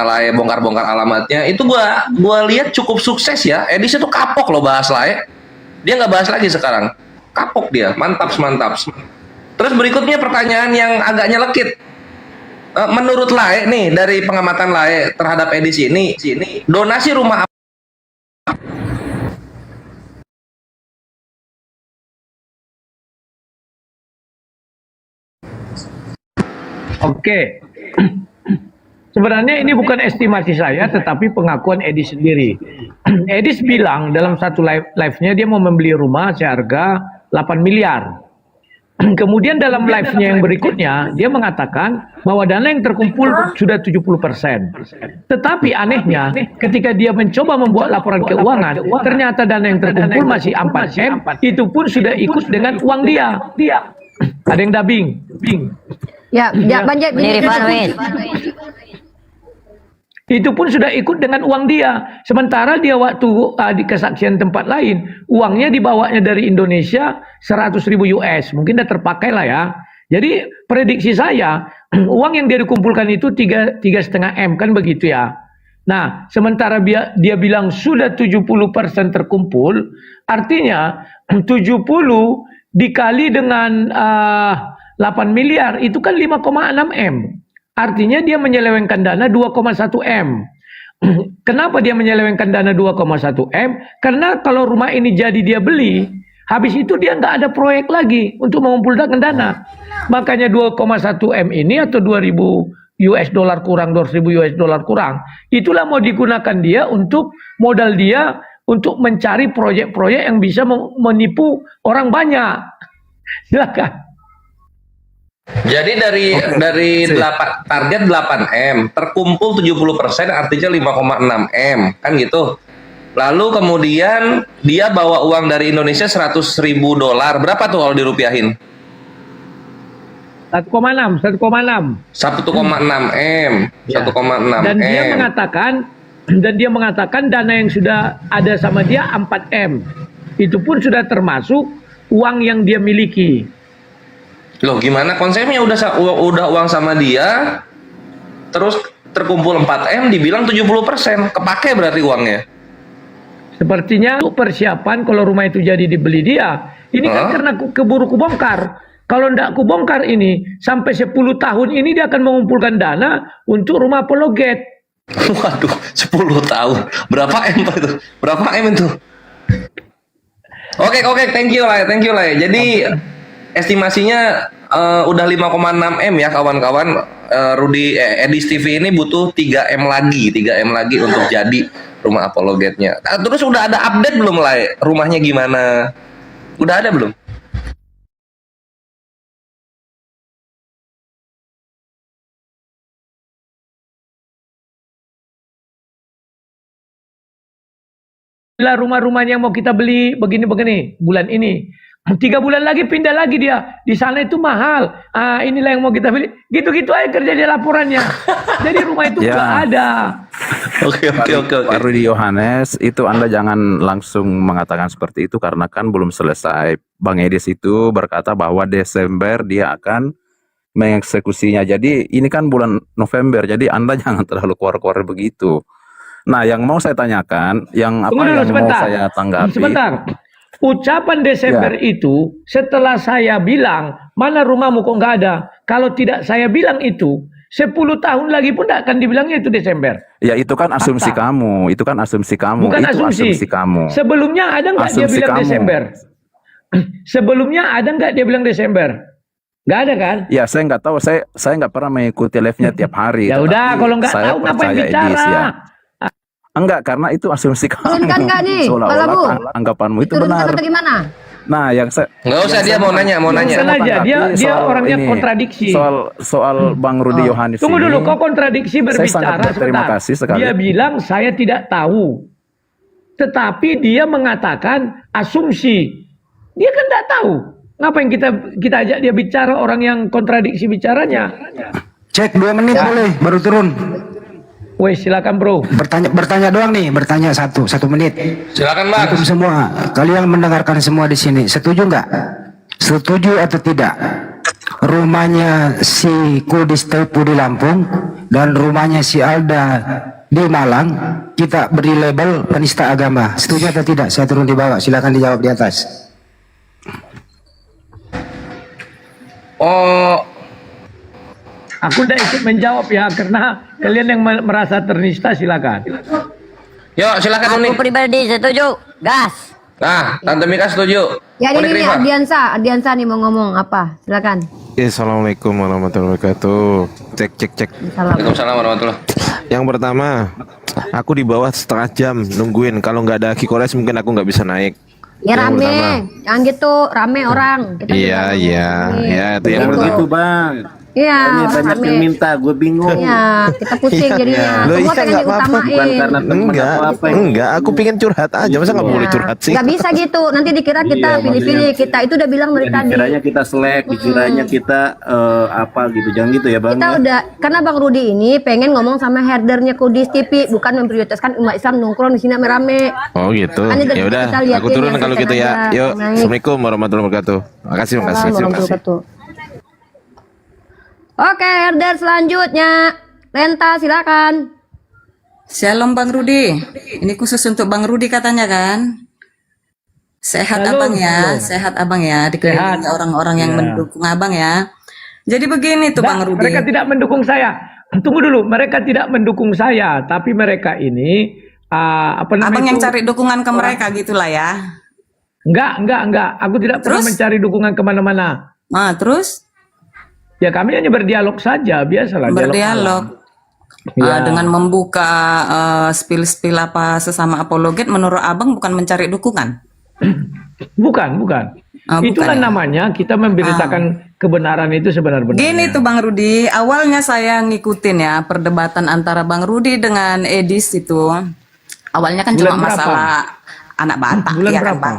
Lae bongkar-bongkar alamatnya, itu gua lihat cukup sukses ya. Edis itu kapok loh bahas Lae. Dia nggak bahas lagi sekarang. Kapok dia, mantap. Terus berikutnya pertanyaan yang agak nyelekit. Menurut Lae nih, dari pengamatan Lae terhadap edis ini, donasi rumah Oke. Sebenarnya ini bukan estimasi saya, tetapi pengakuan Edis sendiri. Edis bilang dalam satu live-nya dia mau membeli rumah seharga 8 miliar. Kemudian dalam live-nya yang berikutnya, dia mengatakan bahwa dana yang terkumpul sudah 70%. Tetapi anehnya, ketika dia mencoba membuat laporan keuangan, ternyata dana yang terkumpul masih 4M, itu pun sudah ikut dengan uang dia. Ada yang dubbing. Ya, banyak itu pun sudah ikut dengan uang dia. Sementara dia waktu di kesaksian tempat lain, uangnya dibawanya dari Indonesia 100.000 US. Mungkin udah terpakai lah ya. Jadi prediksi saya, uang yang dia dikumpulkan itu 3,5 M kan begitu ya. Nah, sementara dia bilang sudah 70% terkumpul, artinya 70 dikali dengan 8 miliar itu kan 5,6 M. Artinya dia menyelewengkan dana 2,1 M. Kenapa dia menyelewengkan dana 2,1 M? Karena kalau rumah ini jadi dia beli, habis itu dia nggak ada proyek lagi untuk mengumpulkan dana. Makanya 2,1 M ini atau 2.000 US dollar kurang, 2.000 US dollar kurang, itulah mau digunakan dia untuk modal dia untuk mencari proyek-proyek yang bisa menipu orang banyak. Silakan. Jadi dari target 8M terkumpul 70% artinya 5,6 M kan gitu. Lalu kemudian dia bawa uang dari Indonesia 100.000 dolar. Berapa tuh kalau dirupiahin? 1,6 M. 1,6 M. Dan dia mengatakan dana yang sudah ada sama dia 4 M. Itu pun sudah termasuk uang yang dia miliki. Loh gimana konsepnya udah uang sama dia terus terkumpul 4M dibilang 70%, kepake berarti uangnya. Sepertinya persiapan kalau rumah itu jadi dibeli dia. Ini kan karena keburu kubongkar. Kalau ndak kubongkar ini sampai 10 tahun ini dia akan mengumpulkan dana untuk rumah Apologet. Waduh, 10 tahun. Berapa M itu? Berapa M itu? Oke, thank you lah. Jadi estimasinya udah 5,6 M ya kawan-kawan. Edis TV ini butuh 3M lagi untuk jadi rumah Apologetnya. Terus udah ada update belum lah rumahnya gimana? Udah ada belum? Bila rumah-rumah yang mau kita beli begini-begini bulan ini, 3 bulan lagi pindah lagi dia. Di sana itu mahal. Inilah yang mau kita beli. Gitu-gitu aja kerja di laporannya. Jadi rumah itu nggak ada. Oke. Pak Rudi Yohanes, itu Anda jangan langsung mengatakan seperti itu karena kan belum selesai. Bang Edis itu berkata bahwa Desember dia akan mengeksekusinya. Jadi ini kan bulan November. Jadi Anda jangan terlalu keluar-keluar begitu. Nah, yang mau saya tanyakan, yang apa Tunggu dulu yang sebentar. mau saya tanggapi? Sebentar. Ucapan Desember Ya. itu setelah saya bilang, mana rumahmu kok nggak ada? Kalau tidak saya bilang itu, 10 tahun lagi pun tidak akan dibilangnya itu Desember. Ya itu kan asumsi Fakta. kamu, itu kan asumsi kamu, Bukan itu asumsi. kamu. Sebelumnya ada nggak dia Asumsi bilang kamu. Desember? Sebelumnya ada nggak dia bilang Desember? Nggak ada kan? Ya saya nggak tahu, saya nggak pernah mengikuti live-nya tiap hari. Ya udah, tetapi kalau nggak saya tahu ngapain percaya bicara? Edis, ya. Enggak, karena itu asumsi kamu. Turunkan nggak nih, Pak Seolah-olah Labu? anggapanmu itu Turunkan benar. atau gimana? Nah, yang saya Nggak usah, dia mau nanya, mau nanya. Bukan aja, dia orangnya kontradiksi. Soal Bang Rudi Yohanes Tunggu ini, dulu, kok kontradiksi saya berbicara? sangat berterima sebentar. kasih sekali. Dia bilang saya tidak tahu, tetapi dia mengatakan asumsi. Dia kan tidak tahu. Ngapain kita ajak dia bicara, orang yang kontradiksi bicaranya? Cek 2 menit boleh, baru turun. Wes silakan bro. Bertanya doang nih, bertanya satu menit. Silakan Bang. Untuk semua, kalian mendengarkan semua di sini, setuju nggak? Setuju atau tidak? Rumahnya si Kudis Tepu di Lampung dan rumahnya si Alda di Malang, kita beri label penista agama. Setuju atau tidak? Saya turun di bawah, silakan dijawab di atas. Oh, Aku tidak ikut menjawab ya, karena kalian yang merasa ternista silakan. yuk silakan Uni. Aku pribadi setuju. Gas. Nah, Tante Mika setuju. Ya Uni ini Kriva. Ardiansa nih mau ngomong apa? Silakan. Assalamualaikum warahmatullahi wabarakatuh. Cek. Waalaikumsalam warahmatullahi. Yang pertama, aku di bawah setengah jam nungguin. Kalau nggak ada Kikoles mungkin aku nggak bisa naik. Ya Yang rame, pertama. jangan gitu, rame orang. Kita Iya, ya itu yang Begitu. pertama. Gitu bang. Iya, Banyak rame. yang minta, gue bingung. Iya, kita pusing jadinya. Loh, Semua iya, pengen nggak apa-apa. diutamain. Bukan karena teman Enggak, atau apa ya. enggak. Aku pengen curhat aja. Masa nggak boleh curhat sih? Nggak bisa gitu, nanti dikira kita Iya, pilih-pilih. Kita itu udah bilang dari tadi. Dikiranya kita selek, dikiranya kita apa gitu. Jangan gitu ya bang. Kita udah, karena Bang Rudi ini pengen ngomong sama herdernya Kudis TV, bukan memprioritaskan umat Islam nongkrong di sini rame-rame. Oh gitu. Kan dari Ya udah, kita liatin aku turun yang kalau konten gitu ya. aja. Yuk, Naik. assalamualaikum warahmatullahi wabarakatuh. Makasih, makasih, Salam terima warahmatullahi kasih. wabarakatuh. Oke, herder selanjutnya. Lenta, silakan. Shalom Bang Rudi. Ini khusus untuk Bang Rudi katanya kan? Sehat Shalom, Abang ya, shalom. sehat Abang ya, dikelilingi Sehat. orang-orang yang Ya. mendukung Abang ya. Jadi begini tuh Nggak, Bang Rudi. mereka tidak mendukung saya. Tunggu dulu, mereka tidak mendukung saya, tapi mereka ini apa namanya Abang yang itu? cari dukungan ke mereka gitulah ya. Enggak. Aku tidak pernah Terus? mencari dukungan kemana-mana. Nah, terus Ya kami hanya berdialog saja, biasalah. berdialog. Ya. Dengan membuka spill-spill apa sesama apologet, menurut Abang bukan mencari dukungan. Bukan. Ah, Itulah bukan ya? namanya kita memberitakan kebenaran itu sebenar-benarnya. Gini tuh Bang Rudi, awalnya saya ngikutin ya perdebatan antara Bang Rudi dengan Edis itu. Awalnya kan Bulan cuma berapa? masalah anak Batak, Bulan ya kan berapa? Bang?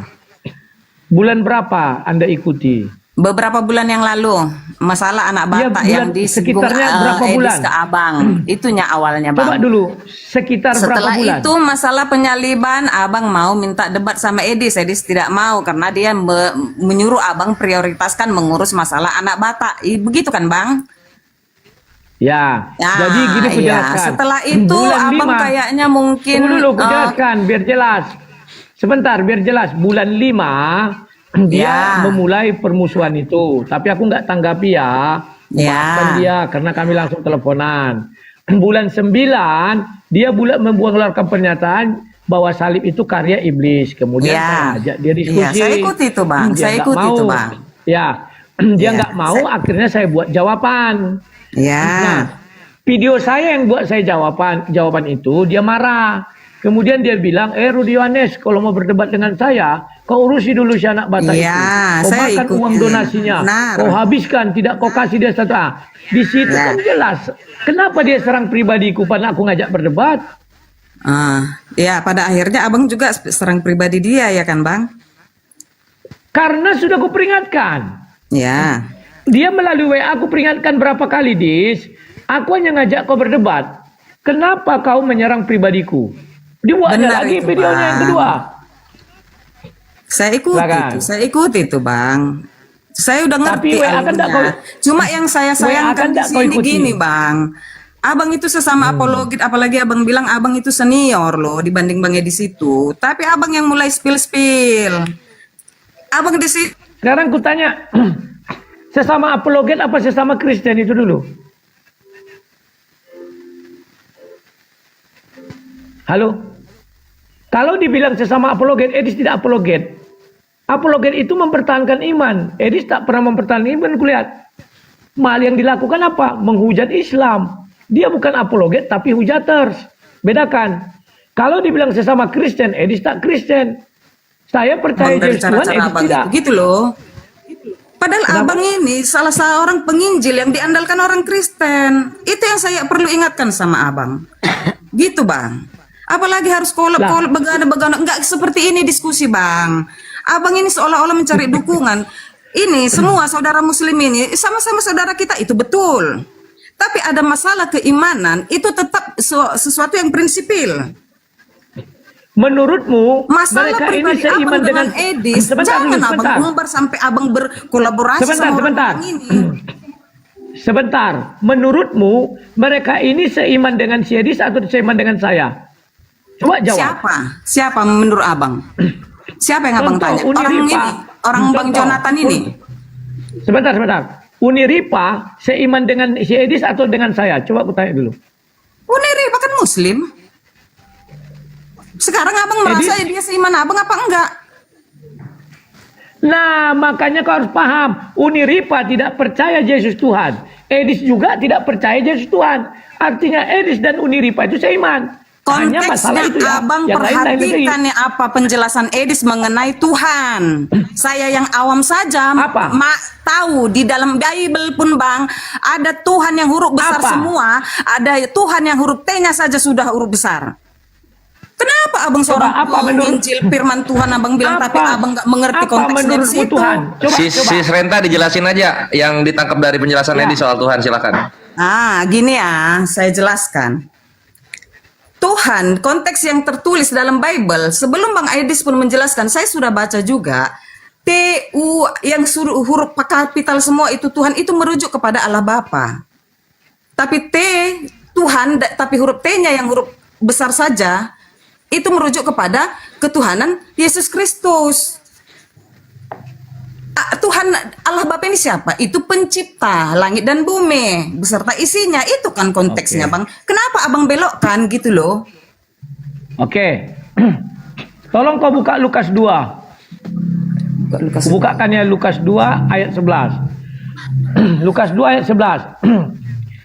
Bulan berapa Anda ikuti? Beberapa bulan yang lalu, masalah anak Iya, Batak bulan- yang disinggung sekitarnya berapa Edis bulan? ke Abang. Itunya awalnya Bang. Coba dulu, sekitar Setelah berapa bulan? itu masalah penyaliban, Abang mau minta debat sama Edis. Edis tidak mau karena dia menyuruh Abang prioritaskan mengurus masalah anak Batak. Begitu kan Bang? Ya, jadi gini aku iya. jelaskan. Setelah itu Bulan Abang 5. kayaknya mungkin Tunggu dulu, aku jelaskan biar jelas. Sebentar, biar jelas. Bulan 5 dia Ya. memulai permusuhan itu, tapi aku nggak tanggapi ya. Maafkan dia karena kami langsung teleponan. Bulan 9 dia mengeluarkan pernyataan bahwa salib itu karya iblis. Kemudian Ya. saya ajak dia diskusi. Iya, saya ikuti itu, Bang. Dia Saya nggak ikuti mau. itu, Bang. Ya, dia Ya, nggak mau. Akhirnya saya buat jawaban. Ya. Nah, video saya yang buat saya jawaban itu dia marah. Kemudian dia bilang, Rudi Yohanes, kalau mau berdebat dengan saya, kau urusi dulu si anak Batak Iya, itu. Kau saya makan ikuti. uang donasinya, Benar. kau habiskan, tidak kau kasih dia satu. Di situ Ya. kan jelas. Kenapa dia serang pribadiku pada aku ngajak berdebat? Ya, pada akhirnya Abang juga serang pribadi dia ya kan Bang? Karena sudah aku peringatkan. Ya. Dia melalui WA aku peringatkan berapa kali, Dis. Aku hanya ngajak kau berdebat. Kenapa kau menyerang pribadiku? Dibuat Benar lagi itu, videonya yang Bang. kedua. Saya ikuti Silakan. itu, saya ikuti itu Bang. Saya udah Tapi ngerti WA kan alurnya. nggak kau- Cuma yang saya WA sayangkan kan di nggak kau sini ikuti. gini Bang. Abang itu sesama apologit, apalagi abang bilang abang itu senior loh dibanding Bang Edi situ. Tapi abang yang mulai spill. Abang di situ. Sekarang kutanya, sesama apologet apa sesama Kristen itu dulu? Halo? Kalau dibilang sesama apologet, Edis tidak apologet. Apologet itu mempertahankan iman. Edis tak pernah mempertahankan iman, kulihat. Mal yang dilakukan apa? Menghujat Islam. Dia bukan apologet tapi hujaters. Bedakan. Kalau dibilang sesama Kristen, Edis tak Kristen. Saya percaya dari Yesus Tuhan, cara-cara Edis abang tidak. itu, gitu loh. Padahal abang ini salah seorang penginjil yang diandalkan orang Kristen. Itu yang saya perlu ingatkan sama abang. Gitu bang. Apalagi harus kolab-kolab, begana-begana. Enggak seperti ini diskusi bang. Abang ini seolah-olah mencari dukungan. Ini semua saudara muslim ini sama-sama saudara kita, itu betul. Tapi ada masalah keimanan, itu tetap sesuatu yang prinsipil. Menurutmu masalah mereka ini pribadi seiman abang dengan dengan Edis, jangan abang umbar sampai abang berkolaborasi sama orang ini. Sebentar, menurutmu mereka ini seiman dengan si Edis atau seiman dengan saya? Coba jawab. Siapa menurut abang? Siapa yang abang tanya? Orang ini, orang Bang Jonathan ini. Sebentar. Uniripa seiman dengan si Edis atau dengan saya? Coba aku tanya dulu. Uniripa kan muslim. Sekarang abang merasa dia seiman abang apa enggak? Nah, makanya kau harus paham. Uniripa tidak percaya Yesus Tuhan. Edis juga tidak percaya Yesus Tuhan. Artinya Edis dan Uniripa itu seiman. Hanya masalah Konteksnya itu ya. abang Yang lain-lain perhatikan ya apa penjelasan Edis mengenai Tuhan. Saya yang awam saja tahu di dalam Bible pun bang ada Tuhan yang huruf besar semua, ada Tuhan yang huruf T-nya saja sudah huruf besar. Kenapa abang seorang penginjil firman Tuhan abang bilang tapi abang nggak mengerti konteksnya di situ? Si Renta dijelasin aja yang ditangkap dari penjelasan Edis soal Tuhan, silakan. Gini ya, saya jelaskan. Tuhan, konteks yang tertulis dalam Bible, sebelum Bang Edis pun menjelaskan, saya sudah baca juga, T-U yang huruf kapital semua itu Tuhan itu merujuk kepada Allah Bapa. Tapi T, Tuhan, tapi huruf T-nya yang huruf besar saja, itu merujuk kepada ketuhanan Yesus Kristus. Tuhan Allah Bapa ini siapa? Itu pencipta langit dan bumi beserta isinya. Itu kan konteksnya bang. Kenapa abang belokkan gitu loh? Oke. Tolong kau buka Lukas 2. Bukakan ya Lukas 2 ayat 11. Lukas 2 ayat 11.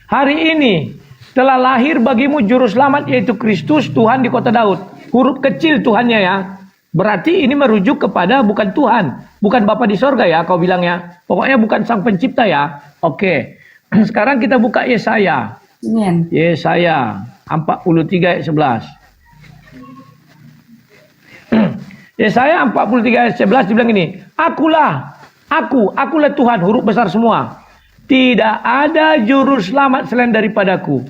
Hari ini telah lahir bagimu juru selamat yaitu Kristus Tuhan di kota Daud. Huruf kecil Tuhannya ya. Berarti ini merujuk kepada bukan Tuhan, bukan Bapa di sorga ya, kau bilang ya. Pokoknya bukan Sang Pencipta ya. Oke. Sekarang kita buka Yesaya. Yesaya 43 ayat 11. Yesaya 43 ayat 11 dibilang ini, akulah Tuhan, huruf besar semua. Tidak ada juru selamat selain daripadaku.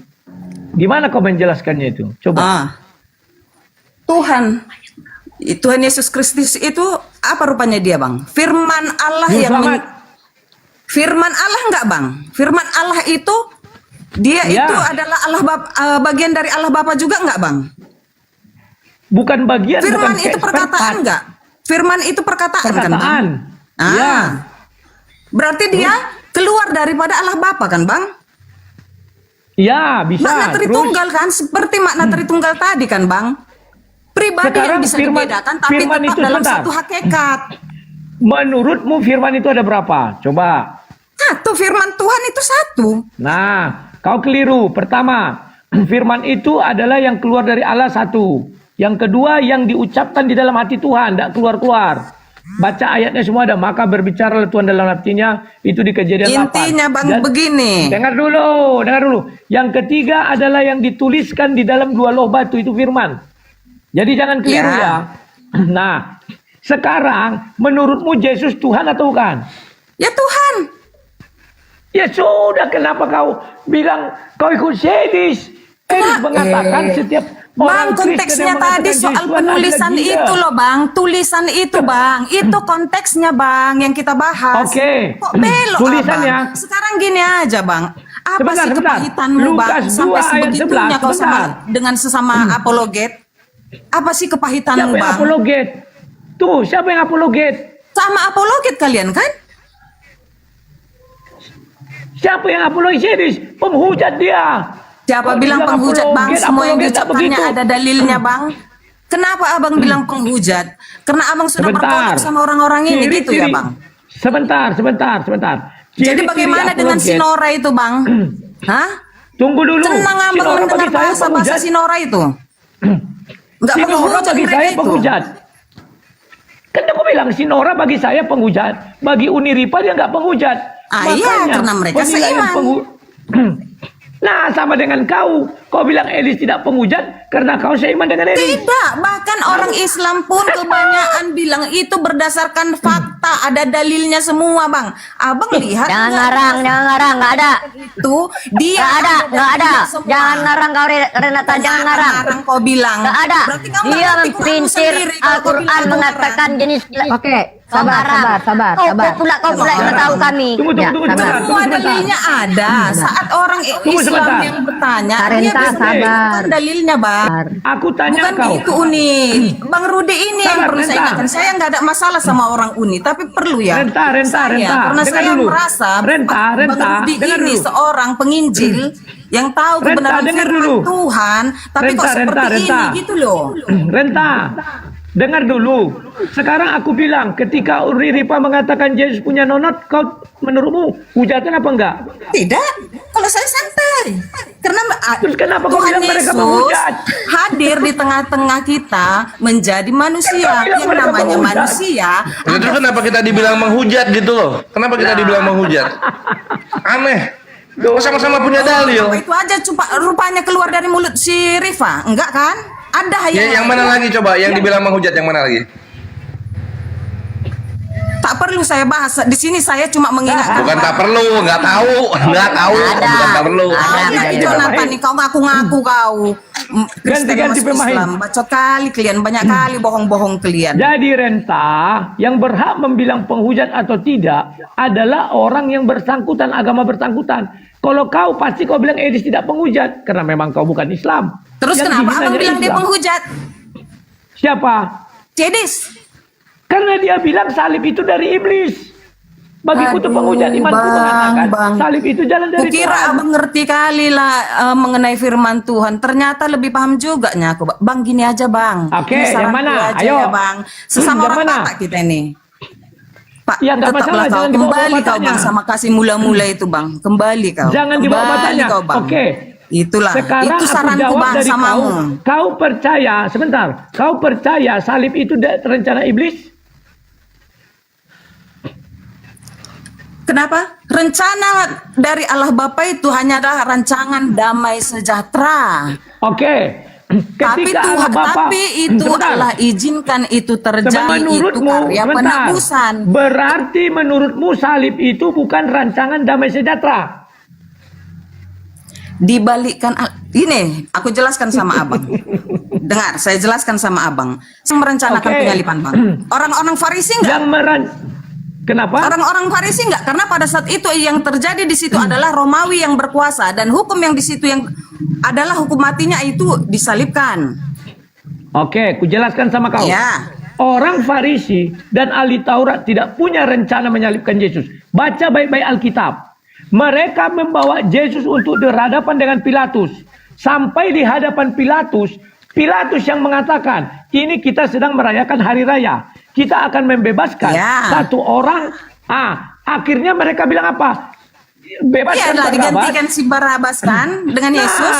Gimana kau menjelaskannya itu? Coba. Tuhan Yesus Kristus itu apa rupanya dia bang? Firman Allah Firman Allah enggak bang? Firman Allah itu dia itu adalah Allah bagian dari Allah Bapa juga enggak bang? Bukan bagian. Firman bukan itu perkataan enggak? Firman itu perkataan kan bang? Berarti dia keluar daripada Allah Bapa kan bang? Ya bisa. Makna Tritunggal kan? Seperti makna Tritunggal tadi kan bang? Pribadi yang bisa dibedakan tapi tetap dalam satu hakikat. Menurutmu firman itu ada berapa? Coba. Satu, firman Tuhan itu satu. Nah, kau keliru. Pertama, firman itu adalah yang keluar dari Allah satu. Yang kedua, yang diucapkan di dalam hati Tuhan, tidak keluar-keluar. Baca ayatnya semua ada. Maka berbicara Tuhan dalam hatinya, itu di Kejadian 8. Intinya bang begini. Dengar dulu. Yang ketiga adalah yang dituliskan di dalam 2 loh batu, itu firman. Jadi jangan keliru ya. Nah, sekarang menurutmu Yesus Tuhan atau bukan? Ya Tuhan. Ya sudah, kenapa kau bilang kau ikut Edis? Edis mengatakan setiap orang konteksnya tadi soal penulisan itu loh bang. Tulisan itu bang. Itu konteksnya bang yang kita bahas. Oke. Kok belok tulisannya. abang? Sekarang gini aja bang. Apa Sebentar, sih sebentar. kepahitanmu Lukas bang 2 sampai ayat sebegitunya 11, kau sama sebentar. dengan sesama apologet? Apa sih kepahitanmu Siapa yang bang? apologet? Tuh, siapa yang apologet? Sama apologet kalian kan? Siapa yang apologetis? Penghujat dia. Siapa Kalau bilang dibilang penghujat bang? apologet, Semua yang apologet tak diucapkannya begitu. ada dalilnya bang. Kenapa abang bilang penghujat? Karena abang sudah bertolak sama orang-orang ini gitu ya bang? Sebentar. Jadi bagaimana dengan si Nora itu bang? Hah? Tunggu dulu. Senang Si abang Nora mendengar bagi saya bahasa-bahasa penghujat. si Nora itu? Enggak Si Nora penghujat bagi mereka saya itu. penghujat. Kan aku bilang si Nora bagi saya penghujat. Bagi Uniripa dia nggak penghujat. Iya, karena mereka penilaian seiman. Nah, sama dengan kau. Kau bilang Elis tidak penghujat karena kau seiman dengan Elis. Tidak, bahkan orang Islam pun kebanyakan bilang itu berdasarkan fakta, ada dalilnya semua, Bang. Abang lihat Jangan nggak? ngarang, nggak ada. Itu dia Nggak ada. dalilnya semua. Jangan ngarang kau Renata, jangan ngarang. Kau bilang. Nggak ada. Berarti kamu Dia ngerti Quranmu memprintir sendiri kalau kau Al-Quran bilang itu mengatakan jenis. Oke, sabar. Kau pula yang tahu kami. Tunggu, Ya, sabar. semua dalilnya ada. Saat orang Islam sebentar. yang bertanya, dia Renta, bisa sabar. menunjukkan dalilnya, Bang. Aku tanya Bukan kau. gitu Uni. Bang Rudi ini yang Sabar, perlu saya Renta. ingatkan. Saya nggak ada masalah sama orang Uni, tapi perlu ya. Renta. Karena Dengar saya dulu. merasa Renta. Bang Rudi Dengar ini dulu. seorang penginjil yang tahu Renta, kebenaran dengar firman dulu. Tuhan, tapi kok seperti ini gitu loh. Renta, dengar dulu. Sekarang aku bilang, ketika Uniripa mengatakan Yesus punya nonot, kau menurutmu hujatan apa enggak? Tidak, kalau saya santai. Karena Terus kenapa kau Tuhan bilang mereka Yesus menghujat? hadir di tengah-tengah kita menjadi manusia. Kau bilang Yang mereka namanya menghujat. manusia. Itu kenapa kita dibilang menghujat gitu loh? Kenapa kita dibilang menghujat? Aneh. Sama-sama punya dalil. Apa itu aja rupanya keluar dari mulut si Rifa, enggak kan? Ada Ya, yang mana lagi coba? Yang dibilang menghujat yang mana lagi? Tak perlu saya bahas. Di sini saya cuma mengingatkan. Bukan tak perlu, nggak tahu, bukan tak perlu. Lagi Jonathan nih, kau ngaku-ngaku kau. Kristen Ganti masuk pemain. Islam, bacot kali kalian, banyak kali bohong-bohong kalian. Jadi Renta, yang berhak membilang penghujat atau tidak adalah orang yang bersangkutan, agama bersangkutan. Kalau kau pasti kau bilang Edis tidak penghujat karena memang kau bukan Islam. Terus Yang kenapa dihinanya abang bilang dia Islam. penghujat? Siapa? Cedis. Karena dia bilang salib itu dari iblis. Bagiku itu penghujat, imanku mengatakan salib itu jalan dari Kukira Tuhan. abang ngerti kali lah mengenai firman Tuhan. Ternyata lebih paham juga nya aku. Bang gini aja bang. Oke, Ini saranku yang mana? aja Ayo. ya, bang. Sesama Yang orang mana? Batak kita ini. Pak, Ya, nggak tetaplah masalah, kau jangan dibawa kembali kau bataknya. bang sama kasih mula-mula itu bang. Kembali kau. Jangan dibawa Kembali batanya. kau bang. Oke. Itulah. Sekarang Itu aku saranku jawab bang dari samamu. kau percaya, sebentar, kau percaya salib itu rencana iblis? Kenapa? Rencana dari Allah Bapa itu hanyalah rancangan damai sejahtera. Oke. Tapi Ketika Tuhan, Allah Bapa, tapi itu sebentar. Allah izinkan itu terjadi, itu Menurutmu, karya sebentar. penebusan. Berarti menurutmu salib itu bukan rancangan damai sejahtera? Dibalikkan ini, aku jelaskan sama abang. Dengar, saya jelaskan sama abang. Yang merencanakan Oke. penyalipan bang. Orang-orang Farisi enggak? Kenapa? Orang-orang Farisi enggak? Karena pada saat itu yang terjadi di situ adalah Romawi yang berkuasa dan hukum yang di situ yang adalah hukum matinya itu disalibkan. Oke, ku jelaskan sama kau. Ya. Orang Farisi dan ahli Taurat tidak punya rencana menyalibkan Yesus. Baca baik-baik Alkitab. Mereka membawa Yesus untuk berhadapan dengan Pilatus. Sampai di hadapan Pilatus, Pilatus yang mengatakan, ini kita sedang merayakan hari raya. Kita akan membebaskan satu orang. Akhirnya mereka bilang apa? Bebaskan Iyalah, Barabas. digantikan si Barabas kan dengan Yesus.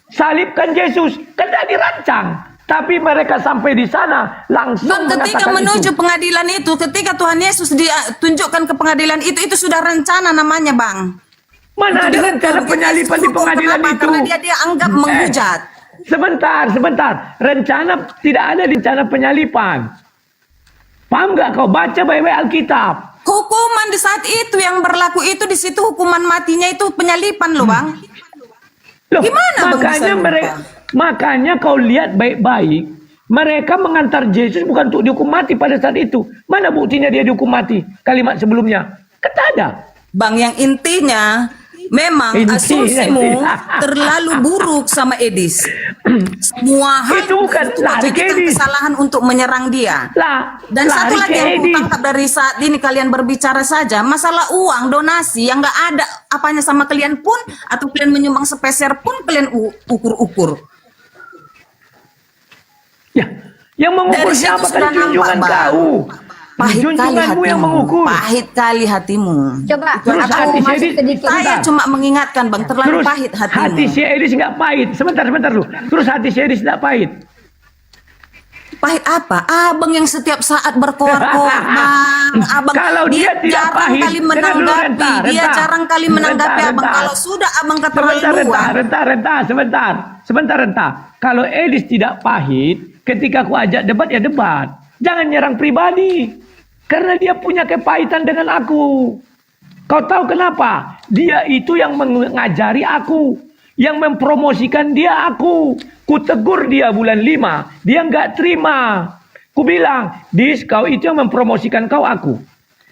Salibkan Yesus. Kan tidak dirancang. Tapi mereka sampai di sana langsung Bang, ketika mengatakan menuju itu. pengadilan itu, ketika Tuhan Yesus ditunjukkan ke pengadilan itu sudah rencana namanya, Bang. Mana ada rencana penyalipan di pengadilan Kenapa? itu? Karena dia anggap menghujat. Sebentar. Rencana tidak ada rencana penyalipan. Paham nggak kau? Baca baik-baik Alkitab. Hukuman di saat itu yang berlaku itu di situ hukuman matinya itu penyalipan loh, Bang. Loh, Gimana Bang bisa makanya lupa? makanya kau lihat baik-baik. Mereka mengantar Yesus bukan untuk dihukum mati pada saat itu. Mana buktinya dia dihukum mati? Kalimat sebelumnya. Kan tak ada. Bang, yang intinya Memang asumsimu terlalu buruk sama Edis. Semua hal Itu bukan lari ke menjadikan Edis. kesalahan untuk menyerang dia. Dan satu lari lagi ke yang Edis. kutangkap dari saat ini kalian berbicara saja, masalah uang donasi yang nggak ada apanya sama kalian pun, atau kalian menyumbang sepeser pun kalian ukur-ukur. Yang mengukur Dari situ siapa? sudah Kan junjungan nampak, Bang. kau. Pahit kali Junjunganmu yang hatimu, mengukur. pahit kali hatimu. Coba Terus aku hati masuk Edis- sedikit. Saya cuma mengingatkan Bang, terlalu Terus pahit hatimu. hati si Edis nggak pahit. Sebentar dulu. Terus hati si Edis nggak pahit. Pahit apa? Abang yang setiap saat berkoar-koar, Bang. Abang Kalau dia tidak jarang pahit, kali dengar dulu, menanggapi. Renta, Dia Renta. jarang kali menanggapi Renta, Abang. Renta. Kalau sudah Abang Sebentar, keterlaluan. sebentar. Kalau Edis tidak pahit, ketika aku ajak debat ya debat. Jangan nyerang pribadi. Karena dia punya kepahitan dengan aku. Kau tahu kenapa? Dia itu yang mengajari aku. Yang mempromosikan dia aku. Ku tegur dia bulan 5. Dia nggak terima. Ku bilang, Dis, kau itu yang mempromosikan kau aku.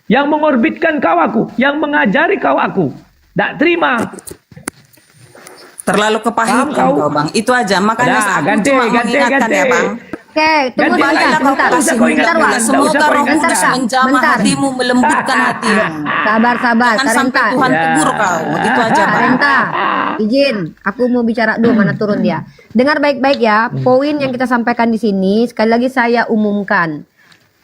Yang mengorbitkan kau aku. Yang mengajari kau aku. Nggak terima. Terlalu kepahitan Paham kau, Bang. Itu aja. Makanya Udah, aku ganti, cuma ganti, mengingatkan ganti. ya, Bang. Oke, tunggu Ganti, sebentar, ganti. sebentar. Nggak usah kau ingat, Bentar, Wak. Semoga Roh Bentar, Kudus Kak. menjamah Bentar. hatimu, melembutkan hatimu. Sabar, Jangan sampai Karenta. Tuhan tegur kau. Itu aja, Bang. Karenta, izin, aku mau bicara dulu mana turun dia. Dengar baik-baik ya, poin yang kita sampaikan di sini sekali lagi saya umumkan.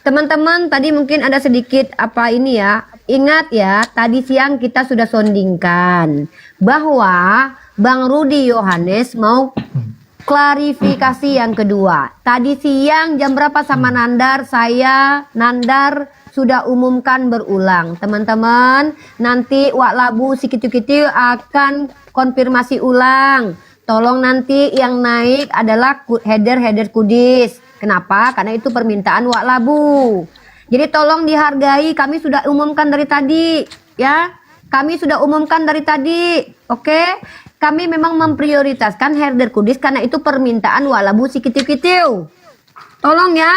Teman-teman, tadi mungkin ada sedikit apa ini ya. Ingat ya, tadi siang kita sudah sondingkan bahwa Bang Rudi Yohanes mau klarifikasi yang kedua. Tadi siang jam berapa sama Nandar? Nandar sudah umumkan berulang. Teman-teman, nanti Wak Labu Sikitu-Kitu akan konfirmasi ulang. Tolong nanti yang naik adalah header kudis. Kenapa? Karena itu permintaan Wak Labu. Jadi tolong dihargai, kami sudah umumkan dari tadi. Ya, kami sudah umumkan dari tadi. Oke? Kami memang memprioritaskan herder kudis karena itu permintaan Walabu Sikitiu-Kitiu. Tolong ya.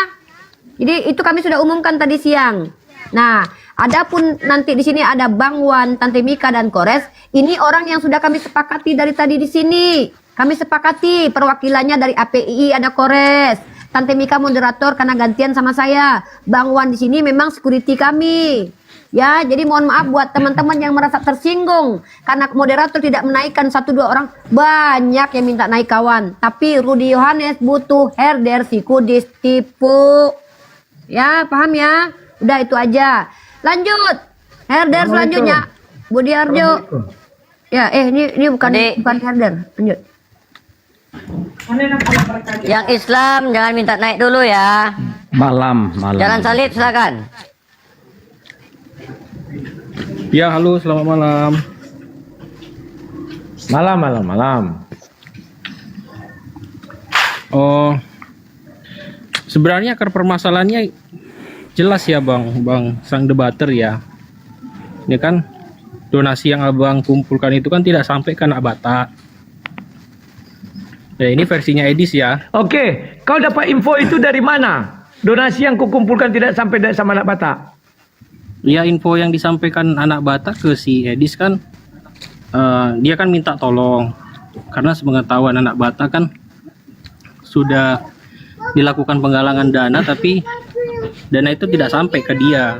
Jadi itu kami sudah umumkan tadi siang. Nah, adapun nanti di sini ada Bang Wan, Tante Mika dan Kores. Ini orang yang sudah kami sepakati dari tadi di sini. Kami sepakati perwakilannya dari APII ada Kores. Tante Mika moderator karena gantian sama saya. Bang Wan di sini memang security kami. Ya, jadi mohon maaf buat teman-teman yang merasa tersinggung karena moderator tidak menaikkan 1-2 orang, banyak yang minta naik kawan. Tapi Rudi Yohanes butuh herder si kudis tipu. Ya, paham ya? Udah itu aja. Lanjut. Herder selanjutnya. Budi Arjo. Ya, ini bukan herder. Lanjut. Yang Islam jangan minta naik dulu ya. Malam. Jalan Salib silakan. Ya, halo, selamat malam. Malam. Oh, sebenarnya akar permasalahannya jelas ya, Bang sang debater ya. Ini kan donasi yang Abang kumpulkan itu kan tidak sampai ke anak Batak. Ya, ini versinya Edis ya. Oke, kau dapat info itu dari mana? Donasi yang kukumpulkan tidak sampai sama anak Batak. Ya, info yang disampaikan anak Batak ke si Edis kan, dia kan minta tolong karena sepengetahuan anak Batak kan sudah dilakukan penggalangan dana tapi dana itu tidak sampai ke dia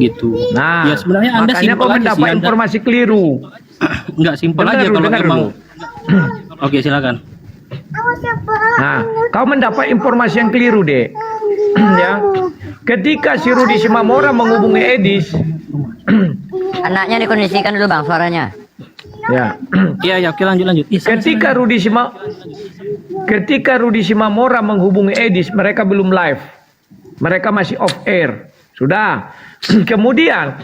gitu. Nah, ya sebenarnya Anda makanya simpel kau aja mendapat sih, informasi keliru. Enggak simpel Dengar aja dulu, kalau dengar emang. dulu. Oke, silakan. Nah, kau mendapat informasi yang keliru, Dek. Ya. Ketika si Rudi Simamora menghubungi Edis, Anaknya dikondisikan dulu Bang suaranya. ya. Iya, oke lanjut. Ketika Rudi Simamora menghubungi Edis, mereka belum live. Mereka masih off air. Sudah. Kemudian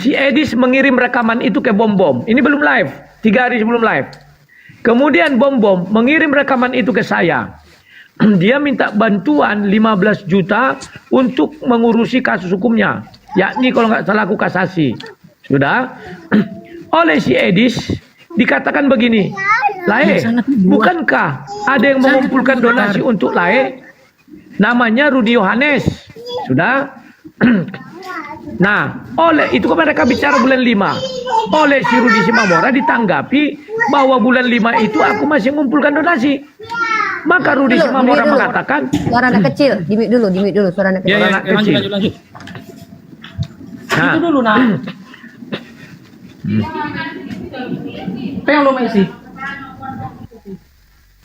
si Edis mengirim rekaman itu ke Bom. Ini belum live. 3 hari sebelum live. Kemudian Bom mengirim rekaman itu ke saya. Dia minta bantuan 15 juta untuk mengurusi kasus hukumnya. Yakni kalau nggak salah aku kasasi. Sudah. Oleh si Edis dikatakan begini. Lae, bukankah ada yang mengumpulkan donasi untuk Lae? Namanya Rudi Yohanes. Sudah. Nah, oleh itu mereka bicara bulan 5. Oleh si Rudi Simamora ditanggapi bahwa bulan 5 itu aku masih mengumpulkan donasi. Maka Rudi Simamora mengatakan, Suara anak kecil, dimik dulu suara anak kecil. suara anak kecil. Lanjut. Nah, Itu dulu, nak. Apa yang lo isi?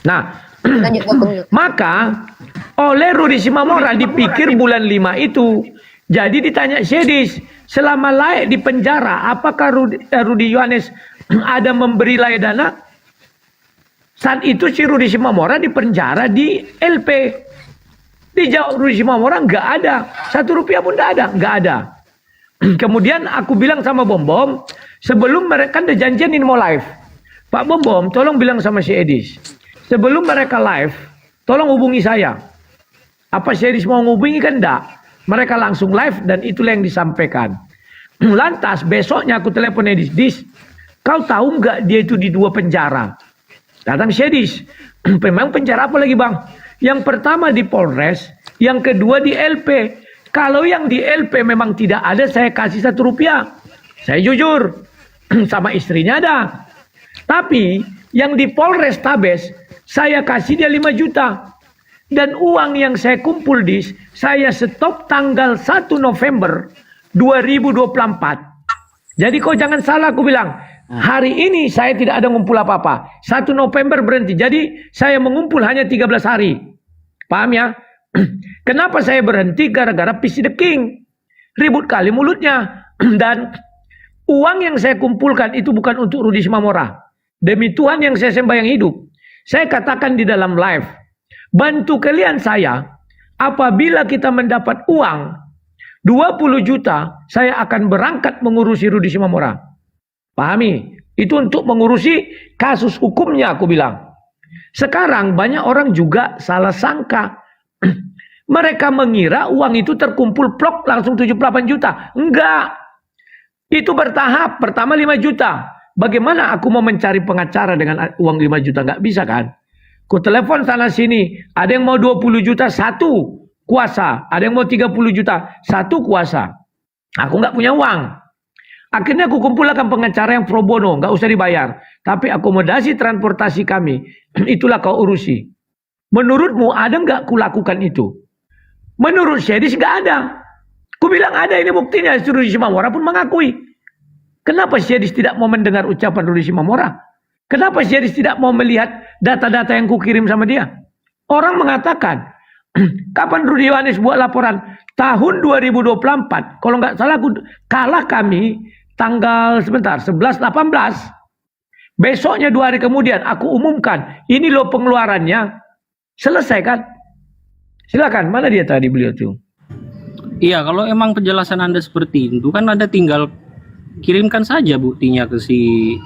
Nah, maka oleh Rudi Simamora dipikir bulan 5 itu. Jadi ditanya Syedis, selama layak di penjara, apakah Rudi Yohanes ada memberi layak dana? Saat itu si Rudi Simamora di penjara di LP. Dijawab Rudi Simamora nggak ada, 1 rupiah pun nggak ada. Kemudian aku bilang sama Bom Bom, sebelum mereka ada janjian ini mau live. Pak Bom Bom, tolong bilang sama si Edis, sebelum mereka live, tolong hubungi saya. Apa si Edis mau ngubungi kan enggak? Mereka langsung live dan itulah yang disampaikan. Lantas besoknya aku telepon Edis, Dis, kau tahu nggak dia itu di 2 penjara? Datang si Edis, memang penjara apa lagi bang? Yang pertama di Polres, yang kedua di LP. Kalau yang di LP memang tidak ada, saya kasih 1 rupiah. Saya jujur, sama istrinya ada. Tapi yang di Polres Tabes, saya kasih dia 5 juta. Dan uang yang saya kumpul saya stop tanggal 1 November 2024. Jadi kau jangan salah, aku bilang. Hari ini saya tidak ada ngumpul apa-apa. 1 November berhenti. Jadi saya mengumpul hanya 13 hari. Paham ya? Kenapa saya berhenti? Gara-gara PC the King. Ribut kali mulutnya. Dan uang yang saya kumpulkan itu bukan untuk Rudi Simamora. Demi Tuhan yang saya sembahyang hidup. Saya katakan di dalam live. Bantu kalian saya, apabila kita mendapat uang 20 juta, saya akan berangkat mengurusi Rudi Simamora. Pahami? Itu untuk mengurusi kasus hukumnya, aku bilang. Sekarang banyak orang juga salah sangka. Mereka mengira uang itu terkumpul plok langsung 78 juta. Enggak. Itu bertahap. Pertama 5 juta. Bagaimana aku mau mencari pengacara dengan uang 5 juta? Enggak bisa kan? Ku telepon sana sini, ada yang mau 20 juta 1 kuasa, ada yang mau 30 juta 1 kuasa. Aku nggak punya uang. Akhirnya aku kumpulkan pengacara yang pro bono, nggak usah dibayar. Tapi akomodasi transportasi kami, itulah kau urusi. Menurutmu ada nggak ku lakukan itu? Menurut Syedis nggak ada. Ku bilang ada, ini buktinya. Rudi Simamora pun mengakui. Kenapa Syedis tidak mau mendengar ucapan Rudi Simamora? Kenapa Syedis tidak mau melihat data-data yang kukirim sama dia? Orang mengatakan, kapan Rudi Yohanes buat laporan? Tahun 2024. Kalau nggak salah, kalah kami tanggal 11-18. Besoknya 2 hari kemudian, aku umumkan. Ini loh pengeluarannya. Selesai kan? Silakan, mana dia tadi beliau tuh? Iya, kalau emang penjelasan Anda seperti itu, kan Anda tinggal kirimkan saja buktinya ke si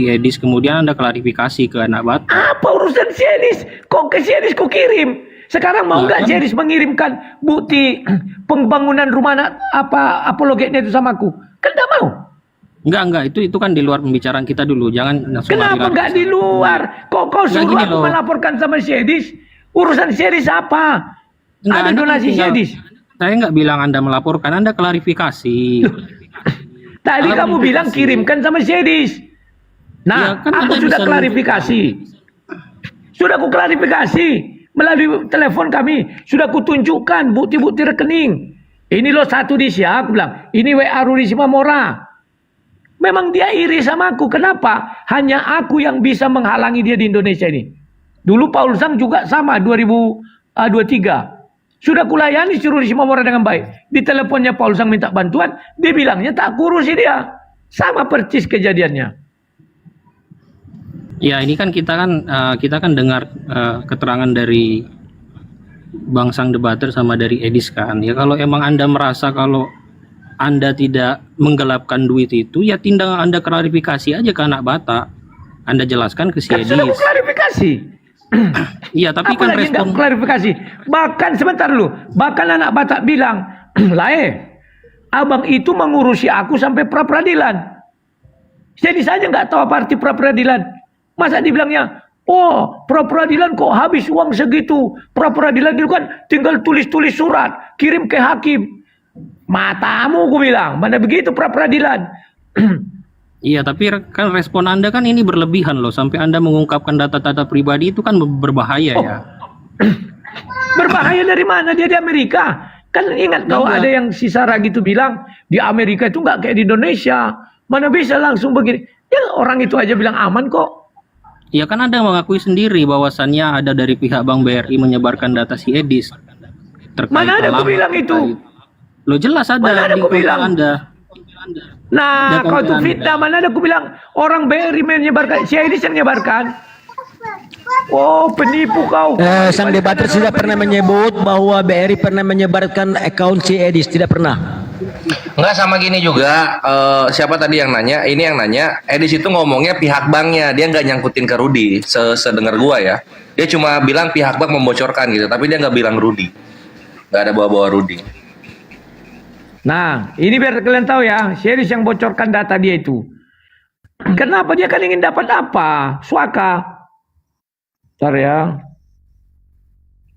Edis, kemudian Anda klarifikasi ke anak Batak. Apa urusan si Edis? Kok ke si Edis ku kirim? Sekarang mau nggak si Edis mengirimkan bukti pembangunan rumah apologetnya itu sama aku? Kan nggak mau. Enggak, itu kan di luar pembicaraan kita dulu. Jangan langsung. Kenapa nggak di luar? Kok kau suruh aku melaporkan sama si Edis? Urusan si Edis apa? Ada donasi si Edis. Saya nggak bilang Anda melaporkan, Anda klarifikasi. Tadi kamu bilang kirimkan sama si Edis. Nah, ya, kan aku sudah klarifikasi. Sudah aku klarifikasi melalui telepon kami. Sudah aku tunjukkan bukti-bukti rekening. Ini loh 1 aku bilang. Ini WA Rudi Simamora. Memang dia iri sama aku. Kenapa? Hanya aku yang bisa menghalangi dia di Indonesia ini. Dulu Paul Sang juga sama 2023. Sudah kulayani si Rudi Simamora dengan baik. Di teleponnya Paul Sang minta bantuan. Dia bilangnya tak kurusi dia. Sama persis kejadiannya. Ya, ini kan kita kan dengar keterangan dari Bang Sang Debater sama dari Edis kan. Ya kalau emang Anda merasa kalau Anda tidak menggelapkan duit itu, ya tindak Anda klarifikasi aja ke anak Batak. Anda jelaskan ke si Edis. Sudah aku klarifikasi. Iya, tapi aku kan lagi respon klarifikasi. Bahkan sebentar dulu. Bahkan anak Batak bilang, Lae, abang itu mengurusi aku sampai pra peradilan. Jadi saja nggak tahu apa arti pra peradilan. Masa dibilangnya, oh pra peradilan kok habis uang segitu. Pra peradilan itu kan tinggal tulis-tulis surat, kirim ke hakim. Matamu ku bilang, mana begitu pra-peradilan. Iya, tapi kan respon Anda kan ini berlebihan loh, sampai Anda mengungkapkan data-data pribadi itu kan berbahaya ya. Berbahaya dari mana? Dia di Amerika. Kan ingat kalau ada yang si Sarah gitu bilang, di Amerika itu nggak kayak di Indonesia. Mana bisa langsung begini. Ya orang itu aja bilang aman kok. Ya kan Anda mengakui sendiri bahwasannya ada dari pihak Bank BRI menyebarkan data si Edis. Mana ada aku bilang itu? Lo jelas ada Mana ada di aku konten bilang? Anda. Nah, Data kau tuh Anda. fitnah. Mana ada aku bilang orang BRI menyebarkan, si Edis yang menyebarkan. Oh, penipu kau. Sang debater tidak pernah menyebut bahwa BRI pernah menyebarkan akun si Edis, tidak pernah. Enggak, sama gini juga, siapa tadi yang nanya? Ini yang nanya, Edis itu ngomongnya pihak banknya, dia nggak nyangkutin ke Rudy, sedengar gua ya. Dia cuma bilang pihak bank membocorkan gitu, tapi dia nggak bilang Rudy. Nggak ada bawa-bawa Rudy. Nah, ini biar kalian tahu ya, si Edis yang bocorkan data dia itu. Kenapa? Dia kan ingin dapat apa? Suaka. Bentar ya.